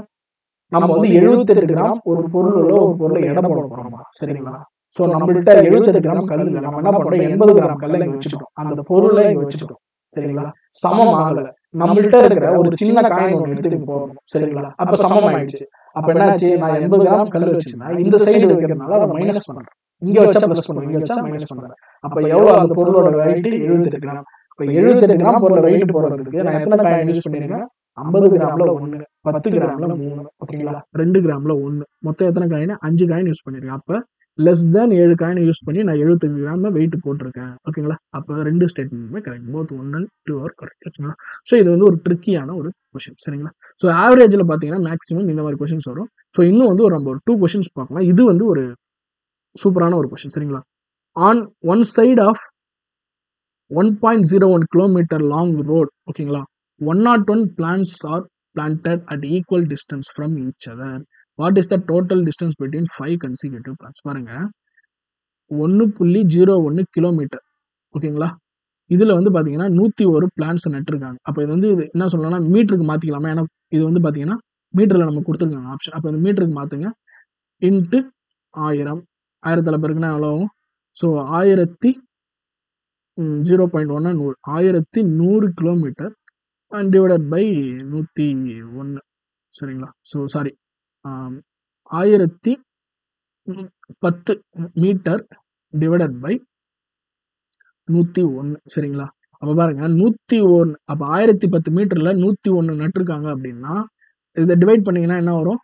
நம்ம வந்து 78 கிராம் ஒரு பொருளோ ஒரு பொருளை எடை போட போறோம். சரிங்களா? சோ நம்மள்கிட்ட 78 கிராம் கல் இல்ல, நம்ம என்ன பண்றோம், 80 கிராம் கல்லை இங்க வச்சுட்டோம், அந்த பொருளை இங்க வச்சுட்டோம். சரிங்களா? சமம் ஆகல. நம்மள்கிட்ட இருக்கிற ஒரு சின்ன காயின் ஒன்று எடுத்து போடணும். சரிங்களா? அப்ப சமம் ஆயிடுச்சு. அப்ப என்னாச்சு, நான் 80 கிராம் கல் வச்சிருந்தேன், இந்த சைடு வைக்கிறதுனால அதை மைனஸ் பண்றேன். இங்க வச்சா பிளஸ் பண்ணுவேன், இங்க வச்சா மைனஸ் பண்றேன். அப்ப எவ்வளவு அந்த பொருளோட வெயிட்? 78 கிராம். அப்ப 78 கிராம் பொருளோட வெயிட் போடுறதுக்கு நான் எத்தனை காயின் யூஸ் பண்ணிருக்கேன்? 50 கிராம்ல 1, 10 கிராம்ல 3. ஓகேங்களா? 2 கிராம்ல 1, மொத்தம் எத்தனை காயின்? 5 காயின் யூஸ் பண்ணிருக்கேன். அப்ப லெஸ் தேன் 7 காயின் யூஸ் பண்ணி நான் 75 கிராம் வெயிட் போட்டிருக்கேன். ஓகேங்களா? அப்ப ரெண்டு ஸ்டேட்மெண்ட்டுமே correct. Both 1 and 2 are correct. ஓகேங்களா? ஸோ இது வந்து ஒரு ட்ரிக்கியான ஒரு கொஸ்டின். சரிங்களா? ஸோ ஆவரேஜில் பார்த்தீங்கன்னா மேக்ஸிமம் இந்த மாதிரி கொஸ்டின்ஸ் வரும். ஸோ இன்னும் வந்து நம்ம ஒரு 2 கொஸ்டின்ஸ் பார்க்கலாம். இது வந்து ஒரு சூப்பரான ஒரு கொஸ்டின். சரிங்களா? On one side of 1.01 kilometer long road, ஓகேங்களா, 101 plants are planted at equal distance from each other. What is the total distance between 5 consecutive plants? பாருங்க, 1.01 கிலோமீட்டர். ஓகேங்களா? இதுல வந்து பாத்தீங்கன்னா 101 பிளான்ஸ் நட்டுருக்காங்க. அப்ப இது வந்து என்ன சொல்லலாம்னா மீட்டருக்கு மாத்திக்கலாமா? ஏன்னா இது வந்து பாத்தீங்கன்னா மீட்டர்ல நம்ம கொடுத்துருக்காங்க ஆப்ஷன். அப்ப இந்த மீட்டருக்கு மாத்துங்க. இன்ட்டு 1000, 1000 பெருக்குன்னா எவ்வளோ ஆகும்? So 1100 kilometre and divided by 101. சரிங்களா? So sorry 1010 metre divided by 101. சரிங்களா? அப்ப பாருங்க 101, அப்ப 1010 மீட்டர்ல 101 நட்டுருக்காங்க அப்படின்னா இதை டிவைட் பண்ணீங்கன்னா என்ன வரும்?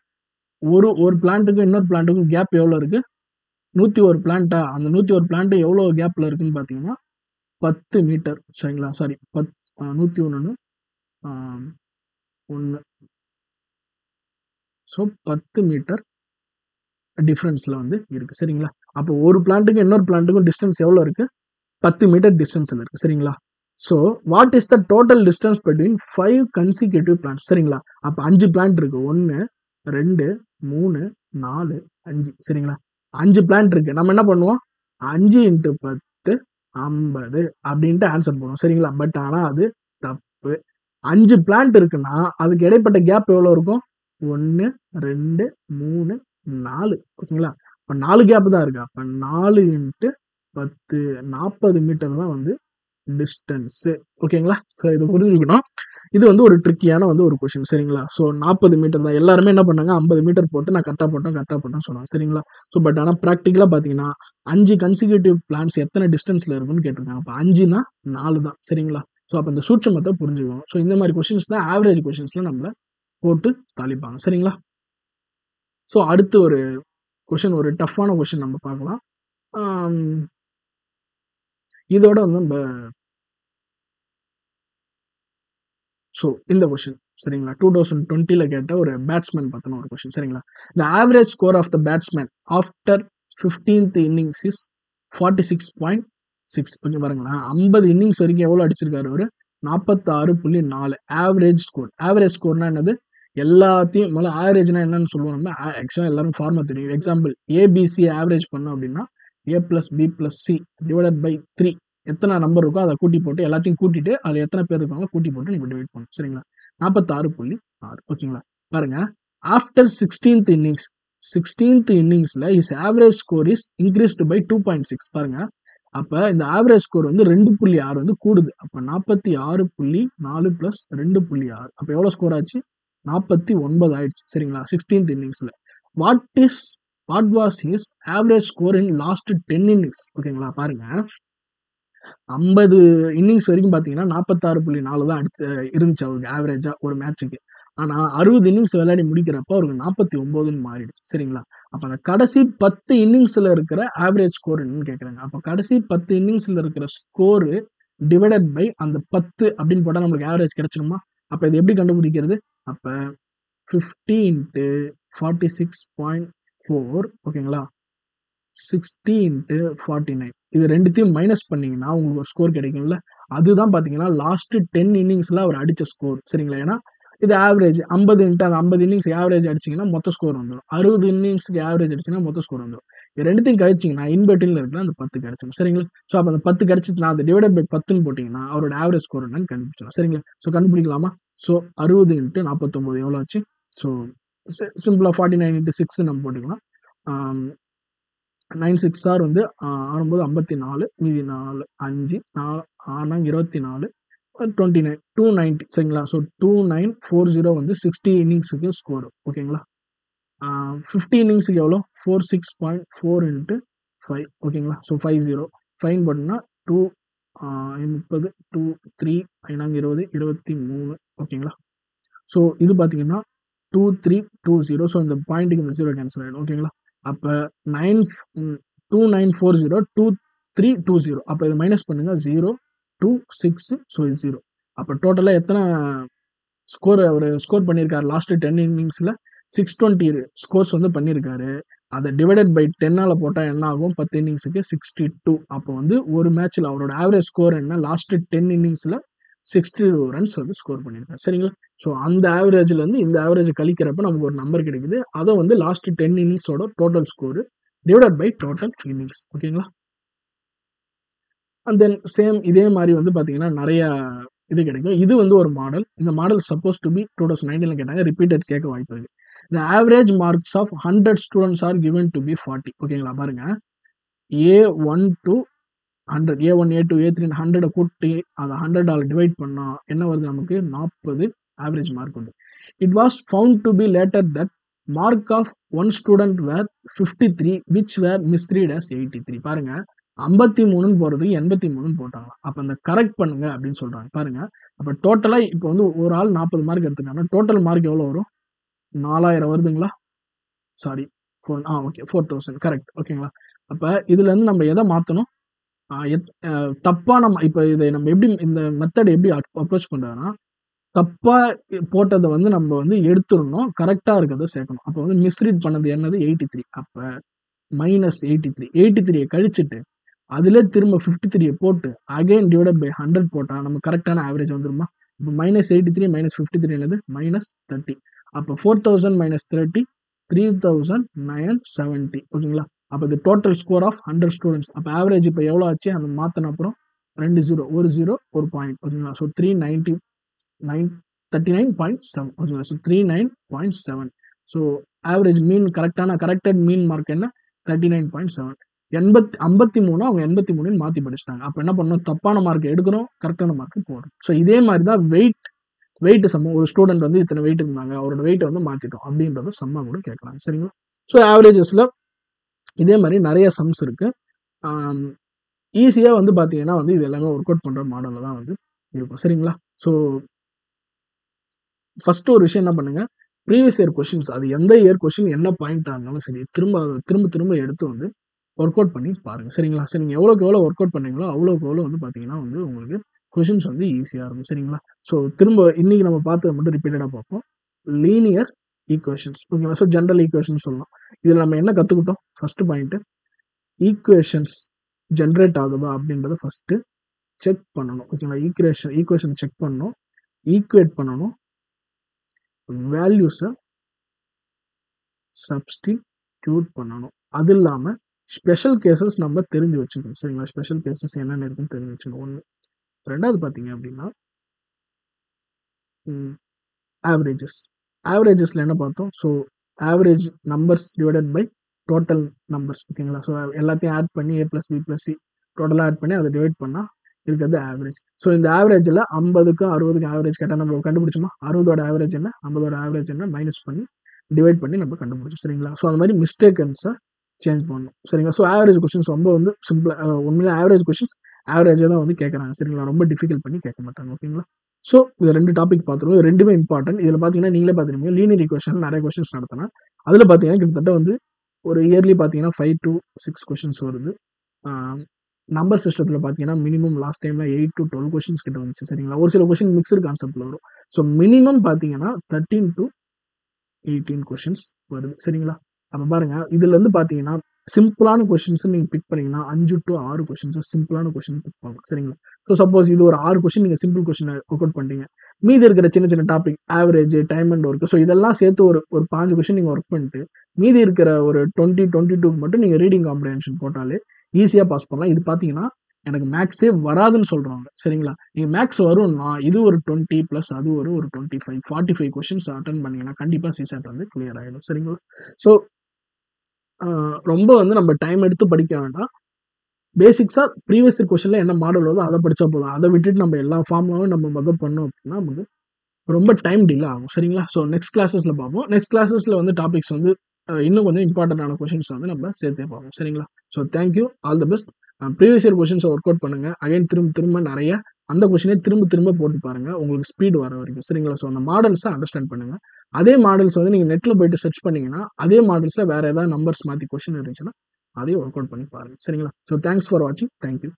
ஒரு பிளான்ட்டுக்கும் இன்னொரு பிளான்ட்டுக்கும் கேப் எவ்வளோ இருக்கு? 101 பிளான்ட்டா, அந்த 101 பிளான்ட் எவ்வளோ கேப்ல இருக்குன்னு பார்த்தீங்கன்னா 10 மீட்டர். சரிங்களா? சாரி 101 1. ஸோ 10 மீட்டர் டிஃப்ரென்ஸ்ல வந்து இருக்கு. சரிங்களா? அப்போ ஒரு பிளான்ட்டுக்கும் இன்னொரு பிளான்ட்டுக்கும் டிஸ்டன்ஸ் எவ்வளோ இருக்கு? 10 மீட்டர் டிஸ்டன்ஸ்ல இருக்கு. சரிங்களா? So what is the total distance between 5 consecutive plants? சரிங்களா? அப்போ 5 பிளான்ட் இருக்கு. 1 2 3 4 5. சரிங்களா? 5 பிளான்ட் இருக்கு. நம்ம என்ன பண்ணுவோம்? 5 × 10 50 அப்படின்ட்டு ஆன்சர் பண்ணுவோம். சரிங்களா? பட் ஆனா அது தப்பு. 5 பிளான்ட் இருக்குன்னா அதுக்கு இடைப்பட்ட கேப் எவ்வளோ இருக்கும்? 1 2 3 4. ஓகேங்களா? இப்போ 4 கேப் தான் இருக்கு. அப்ப 4 × 10 40 மீட்டர் தான் வந்து டிஸ்டன்ஸ். ஓகேங்களா? ஸோ இது புரிஞ்சுக்கணும். இது வந்து ஒரு ட்ரிக்கியான வந்து ஒரு கொஸ்டின் சரிங்களா? ஸோ 40 மீட்டர் தான். எல்லாருமே என்ன பண்ணாங்க 50 மீட்டர் போட்டு நான் கரெக்டாக போட்டேன்னு சொன்னாங்க சரிங்களா? ஸோ பட் ஆனால் ப்ராக்டிக்கலாக பார்த்தீங்கன்னா 5 கன்சிக்யூட்டிவ் பிளான்ஸ் எத்தனை டிஸ்டன்ஸில் இருக்குன்னு கேட்டிருக்காங்க. அப்போ 5னா 4 தான் சரிங்களா? ஸோ அப்போ இந்த சூட்சமத்தை புரிஞ்சுக்கணும். ஸோ இந்த மாதிரி கொஸ்டின்ஸ் தான் ஆவரேஜ் கொஸ்டின்ஸில் நம்மளை போட்டு தாளிப்பாங்க சரிங்களா? ஸோ அடுத்து ஒரு கொஸ்டின், ஒரு டஃப்பான கொஸ்டின் நம்ம பார்க்கலாம். இதோட வந்து நம்ம ஸோ இந்த கொஸ்டின் சரிங்களா 2020 கேட்ட ஒரு பேட்ஸ்மேன் பற்றின ஒரு கொஸ்டின் சரிங்களா. The average score of the batsman after 15th innings is 46.6. கொஞ்சம் பாருங்களேன், 50 இன்னிங்ஸ் வரைக்கும் எவ்வளோ அடிச்சிருக்காரு ஒரு 46.4 ஆவரேஜ் ஸ்கோர். ஆவரேஜ் ஸ்கோர்னா என்னது? எல்லாத்தையும் முதல்ல ஆவரேஜ்னா என்னன்னு சொல்லுவோம். ஆக்சுவலாக எல்லாரும் ஃபார்மா தெரியும். எக்ஸாம்பிள் ஏபிசி ஆவரேஜ் பண்ணோம் அப்படின்னா A+B+C டிவைடட் பை 3 எத்தனை நம்பர் இருக்கோ அதை கூட்டி போட்டு எல்லாத்தையும் கூட்டிட்டு அதில் எத்தனை பேர் இருக்காங்களோ கூட்டி போட்டு நீங்கள் டிவைட் பண்ணணும் சரிங்களா. 46.6 ஓகேங்களா. பாருங்க, ஆஃப்டர் 16th இன்னிங்ஸ்ல is average score is increased by 2.6. பாருங்க, அப்ப இந்த ஆவரேஜ் ஸ்கோர் வந்து 2.6 வந்து கூடுது. அப்ப 46.4 பிளஸ் 2.6 அப்ப எவ்வளவு ஸ்கோர் ஆச்சு? 49 ஆயிடுச்சு சரிங்களா 16th இன்னிங்ஸ்ல. What was his average score in last 10 innings? ஓகேங்களா. பாருங்க, 50 இன்னிங்ஸ் வரைக்கும் பார்த்தீங்கன்னா 46.4 தான் இருந்துச்சு அவருக்கு ஆவரேஜா ஒரு மேட்சுக்கு. ஆனா 60 இன்னிங்ஸ் விளையாடி முடிக்கிறப்ப அவருக்கு 49ன்னு மாறிடுச்சு சரிங்களா. அப்ப அந்த கடைசி 10 இன்னிங்ஸ்ல இருக்கிற ஆவரேஜ் ஸ்கோர் என்னன்னு கேட்குறாங்க. அப்ப கடைசி 10 இன்னிங்ஸ்ல இருக்கிற ஸ்கோர் டிவைடட் பை அந்த 10 அப்படின்னு போட்டா நம்மளுக்கு ஆவரேஜ் கிடைச்சிருமா? அப்ப இது எப்படி கண்டுபிடிக்கிறது? அப்ப 50 into 46.4 ஓகேங்களா, 60 into 49 இது ரெண்டுத்தையும் மைனஸ் பண்ணீங்கன்னா உங்களுக்கு ஒரு ஸ்கோர் கிடைக்கும்ல. அதுதான் பாத்தீங்கன்னா லாஸ்ட் 10 இன்னிங்ஸ்ல அவர் அடிச்ச ஸ்கோர் சரிங்களா. ஏன்னா இது ஆவரேஜ் 50 into அந்த 50 இன்னிங்ஸ் ஆவரேஜ் அடிச்சிங்கன்னா மொத்த ஸ்கோர் வந்துடும். 60 இன்னிங்ஸ்க்கு ஆவரேஜ் அடிச்சிங்கன்னா மொத்த ஸ்கோர் வந்துடும். இது ரெண்டுத்தையும் கழிச்சிங்கன்னா இன்வெர்டில் இருக்கிற அந்த 10 கிடைச்சிடும் சரிங்களா. ஸோ அப்போ அந்த 10 கிடைச்சிச்சுன்னா அந்த டிவைடட் பை 10ன்னு போட்டிங்கன்னா அவரோட ஆவரேஜ் ஸ்கோர் என்னன்னு கண்டுபிடிச்சிடும் சரிங்களா. ஸோ கண்டுபிடிக்கலாமா? ஸோ 60 into 49 எவ்வளோ ஆச்சு? ஸோ சிம்பிளா 49 into 6 நம்ம போட்டுக்கலாம். 9 6 ஆர் வந்து 54 மீதி 4 5 4 24 29 290 சரிங்களா. ஸோ 2940 வந்து 60 இன்னிங்ஸுக்கு ஸ்கோர் ஓகேங்களா. 50 இன்னிங்ஸுக்கு எவ்வளோ? 46.4 into 5 ஓகேங்களா. ஸோ 50 ஃபைன் பண்ணா 2 30 2 3 20 23 ஓகேங்களா. ஸோ இது பார்த்தீங்கன்னா 2320. ஸோ இந்த பாயிண்ட்டுக்கு இந்த 0 கேன்சல் ஆகிடும் ஓகேங்களா. அப்போ 2940 2320. அப்போ இதை மைனஸ் பண்ணுங்க 0 2 6. ஸோ இது 0. அப்போ டோட்டலாக எத்தனை ஸ்கோர் அவர் ஸ்கோர் பண்ணியிருக்காரு லாஸ்ட் 10 இன்னிங்ஸில்? 620 ஸ்கோர்ஸ் வந்து பண்ணியிருக்காரு. அதை டிவைடட் பை 10ஆல் போட்டால் என்ன ஆகும்? 10 இன்னிங்ஸுக்கு 62. அப்போ வந்து ஒரு மேட்ச்சில் அவரோட ஆவரேஜ் ஸ்கோர் என்ன? லாஸ்ட் 10 இன்னிங்ஸில் 62 ரன்ஸ் வந்து ஸ்கோர் பண்ணியிருக்காரு சரிங்களா. ஸோ அந்த ஆவரேஜ்ல இருந்து இந்த ஆவரேஜ் கழிக்கிறப்ப நமக்கு ஒரு நம்பர் கிடைக்குது. அதை வந்து லாஸ்ட் 10 இன்னிங்ஸோட total score divided by total innings ஓகேங்களா. அண்ட் தென் சேம் இதே மாதிரி வந்து பார்த்தீங்கன்னா நிறைய இது கிடைக்கும். இது வந்து ஒரு மாடல். இந்த மாடல் சப்போஸ் டு பி 2019 கேட்டாங்க, ரிப்பீட்டட் கேட்க வாய்ப்பு இருக்கு. The average marks of 100 students are given to be 40. ஓகேங்களா. பாருங்க, A1 to 100, A1 A2 A3 100 கூட்டி அதை 100ஆல் டிவைட் பண்ணா என்ன வருது? நமக்கு 40 ஆவரேஜ் மார்க் வந்து. It was found to be later that mark of one student were 53 which were misread as 83. பாருங்க, 53 போறதுக்கு 83 போட்டாங்க. அப்ப அந்த கரெக்ட் பண்ணுங்க அப்படின்னு சொல்றாங்க. பாருங்க, அப்ப டோட்டலா இப்போ வந்து ஒரு ஆள் 40 மார்க் எடுத்துக்காங்க, டோட்டல் மார்க் எவ்வளவு வரும்? 4000 வருதுங்களா? சாரி, ஓகே 4000 கரெக்ட் ஓகேங்களா. அப்ப இதுல இருந்து நம்ம எதை மாத்தணும்? தப்பா நம்ம இப்ப இதை நம்ம எப்படி இந்த மெத்தட் எப்படி அப்ரோச் பண்றோம்னா, தப்பா போட்டதை வந்து நம்ம வந்து எடுத்துடணும், கரெக்டா இருக்கிறத சேர்க்கணும். அப்ப வந்து மிஸ்ரீட் பண்ணது என்னது? 83. அப்ப மைனஸ் 83 கழிச்சுட்டு அதுல திரும்ப 53 போட்டு அகைன் டிவைடட் பை 100 போட்டா நம்ம கரெக்டான ஆவரேஜ் வந்துருமா? இப்போ -83 -53 என்னது? -30. அப்போ 4000 - 30 3970 ஓகேங்களா. அப்போ இது டோட்டல் ஸ்கோர் ஆஃப் 100 ஸ்டூடெண்ட்ஸ். அப்போ ஆவரேஜ் இப்போ எவ்வளோ ஆச்சு? அந்த மாத்தின அப்புறம் 2 0 1 0 1 பாயிண்ட் ஓகேங்களா. ஸோ 39.7 ஓகேங்களா. ஸோ 39.7. ஸோ ஆவரேஜ் மீன் கரெக்டட் மீன் மார்க் என்ன? 39.7. 53 அவங்க 83 மாத்தி படிச்சிட்டாங்க. அப்ப என்ன பண்ணணும், தப்பான மார்க் எடுக்கணும், கரெக்டான மார்க் போடணும். ஸோ இதே மாதிரி தான் வெயிட் சம்ம. ஒரு ஸ்டூடெண்ட் வந்து இத்தனை வெயிட் இருந்தாங்க, அவரோட வெயிட்டை வந்து மாத்திட்டோம் அப்படின்றத சம்மா கூட கேட்கறாங்க. சரிங்களா? ஸோ ஆவரேஜஸ்ல இதே மாதிரி நிறைய சம்ஸ் இருக்கு. ஈஸியா வந்து பாத்தீங்கன்னா வந்து இது எல்லாமே ஒர்க் அவுட் பண்ற மாடல்ல தான் வந்து இருக்கும். சரிங்களா? ஸோ ஃபர்ஸ்ட் ஒரு விஷயம் என்ன பண்ணுங்க, ப்ரீவியஸ் இயர் கொஸ்டின்ஸ், அது எந்த இயர் கொஸ்டின் என்ன பாயிண்டா இருந்தாலும் சரி, திரும்ப எடுத்து வந்து ஒர்க் அவுட் பண்ணி பாருங்க. சரிங்களா? சரி, நீங்க எவ்வளோக்கு எவ்வளோ ஒர்க் அவுட் பண்ணீங்களோ அவ்வளோக்கு எவ்வளோ வந்து பாத்தீங்கன்னா வந்து உங்களுக்கு கொஸ்டின்ஸ் வந்து ஈஸியா இருக்கும். சரிங்களா? ஸோ திரும்ப இன்னைக்கு நம்ம பார்த்ததை மட்டும் ரிப்பீட்டடா பார்ப்போம். லீனியர் ஈக்குவேஷன்ஸ், ஓகேங்களா? ஸோ ஜென்ரல் ஈக்குவேஷன் சொல்லலாம். இதுல நம்ம என்ன கத்துக்கிட்டோம்? ஃபர்ஸ்ட் பாயிண்ட், ஈக்குவேஷன்ஸ் ஜென்ரேட் ஆகுதா அப்படின்றத ஃபர்ஸ்ட் செக் பண்ணணும். ஓகேங்களா? ஈக்குவேஷன் செக் பண்ணணும், ஈக்குவேட் பண்ணணும், வேல்யூஸை சப்ஸ்டிடியூட் பண்ணணும். அது இல்லாம ஸ்பெஷல் கேசஸ் நம்ம தெரிஞ்சு வச்சுக்கணும். சரிங்களா? ஸ்பெஷல் கேசஸ் என்னென்ன இருக்குன்னு தெரிஞ்சு வச்சுக்கணும். ஒன்று. ரெண்டாவது பார்த்தீங்க அப்படின்னா ஆவரேஜஸ்ல என்ன பார்த்தோம்? So average numbers divided by total numbers. ஓகேங்களா? ஸோ எல்லாத்தையும் ஆட் பண்ணி A + B + C டோட்டலாக ஆட் பண்ணி அதை டிவைட் பண்ணால் இருக்கிறது ஆவரேஜ். ஸோ இந்த ஆவரேஜில் 50க்கும் 60க்கும் ஆவரேஜ் கேட்டால் நம்ம கண்டுபிடிச்சோமா? 60ஓட ஆவரேஜ் என்ன, 50ஓட ஆவரேஜ் என்ன, மைனஸ் பண்ணி டிவைட் பண்ணி நம்ம கண்டுபிடிச்சோம். சரிங்களா? ஸோ அந்த மாதிரி மிஸ்டேக்கன்ஸை சேஞ்ச் பண்ணணும். சரிங்களா? ஸோ ஆவரேஜ் கொஸ்டின்ஸ் ரொம்ப வந்து சிம்பிளாக, உண்மையிலே ஆவரேஜ் கொஸ்டின்ஸ் ஆவரேஜாக தான் வந்து கேட்குறாங்க. சரிங்களா? ரொம்ப டிஃபிகல்ட் பண்ணி கேட்க மாட்டாங்க. ஓகேங்களா? ஸோ இது 2 டாபிக் பார்த்துருவோம். ரெண்டுமே இம்பார்ட்டன்ட். இதில் பார்த்தீங்கன்னா நீங்களே பார்த்துருப்பீங்க, லீனியர் ஈக்குவேஷன் நிறைய கொஸ்டின்ஸ் நடத்தினா அதில் பார்த்தீங்கன்னா கிட்டத்தட்ட வந்து ஒரு இயர்லி பார்த்தீங்கன்னா 5 to 6 கொஸ்டின்ஸ் வருது. நம்பர் சிஸ்டத்தில் பார்த்தீங்கன்னா மினிமம் லாஸ்ட் டைம்ல 8 to 12 கொஸ்டின்ஸ் கிட்ட வந்துச்சு. சரிங்களா? ஒரு சில கொஸ்டின் மிக்சடு கான்செப்ட்ல வரும். ஸோ மினிமம் பார்த்தீங்கன்னா 13 to 18 கொஸ்டின்ஸ் வருது. சரிங்களா? அப்போ பாருங்க, இதுல இருந்து பார்த்தீங்கன்னா சிம்பிளான கொஸ்டின்ஸ் நீங்க பிக் பண்ணீங்கன்னா 5 to 6 கொஸ்டின்ஸ் சிம்பிளான கொஸ்டின் பிக் பண்ணலாம். சரிங்களா? ஸோ சப்போஸ் இது ஒரு 6 கொஸ்டின் நீங்க சிம்பிள் கொஸ்டின் ஒர்க் அவுட் பண்ணிட்டீங்க, மீதி இருக்கிற சின்ன சின்ன topic average, time and work, so இதெல்லாம் சேர்த்து ஒரு 5 கொஸ்டின் நீங்க ஒர்க் பண்ணிட்டு மீதி இருக்கிற ஒரு 22 மட்டும் நீங்க ரீடிங் காம்ப்ரிஹென்ஷன் போட்டாலே ஈஸியா பாஸ் பண்ணலாம். இது பாத்தீங்கன்னா எனக்கு மேக்ஸே வராதுன்னு சொல்றாங்க. சரிங்களா? நீங்க மேக்ஸ் வரும்னா இது ஒரு 20 பிளஸ் அது ஒரு 25 45 கொஸ்டின்ஸ் அட்டன் பண்ணீங்கன்னா கண்டிப்பா சிசாட் வந்து கிளியர் ஆயிடும். சரிங்களா? ஸோ ரொம்ப வந்து நம்ம டைம் எடுத்து படிக்க வேண்டாம். பேசிக்ஸா ப்ரீவியஸ் இயர் கொஸ்டின்ல என்ன மாடல் வருதோ அதை படிச்சா போதும். அதை விட்டுட்டு நம்ம எல்லா ஃபார்முலாவும் நம்ம மகப் பண்ணோம் அப்படின்னா நமக்கு ரொம்ப டைம் டிலே ஆகும். சரிங்களா? ஸோ நெக்ஸ்ட் கிளாஸஸ்ல பார்ப்போம். நெக்ஸ்ட் கிளாஸஸ்ல வந்து டாபிக்ஸ் வந்து இன்னும் கொஞ்சம் இம்பார்ட்டன்டான கொஸ்டின்ஸ் வந்து நம்ம சேர்த்தே பார்ப்போம். சரிங்களா? So thank you, all the best. Previous year கொஸ்டின்ஸை ஒர்க் அவுட் பண்ணுங்க. அகைன் திரும்ப நிறைய அந்த கொஸ்டினே திரும்ப போட்டு பாருங்க, உங்களுக்கு ஸ்பீட் வர வரைக்கும். சரிங்களா? ஸோ அந்த மாடல்ஸை அண்டர்ஸ்டாண்ட் பண்ணுங்க. அதே மாடல்ஸ் வந்து நீங்க நெட்ல போயிட்டு சர்ச் பண்ணீங்கன்னா அதே மாடல்ஸ்ல வேற ஏதாவது நம்பர்ஸ் மாத்தி கொஸ்டின் இருந்துச்சுன்னா அதையும் ஒர்க் அவுட் பண்ணி பாருங்க. சரிங்களா? ஸோ தேங்க்ஸ் ஃபார் வாட்சிங். தேங்க்யூ.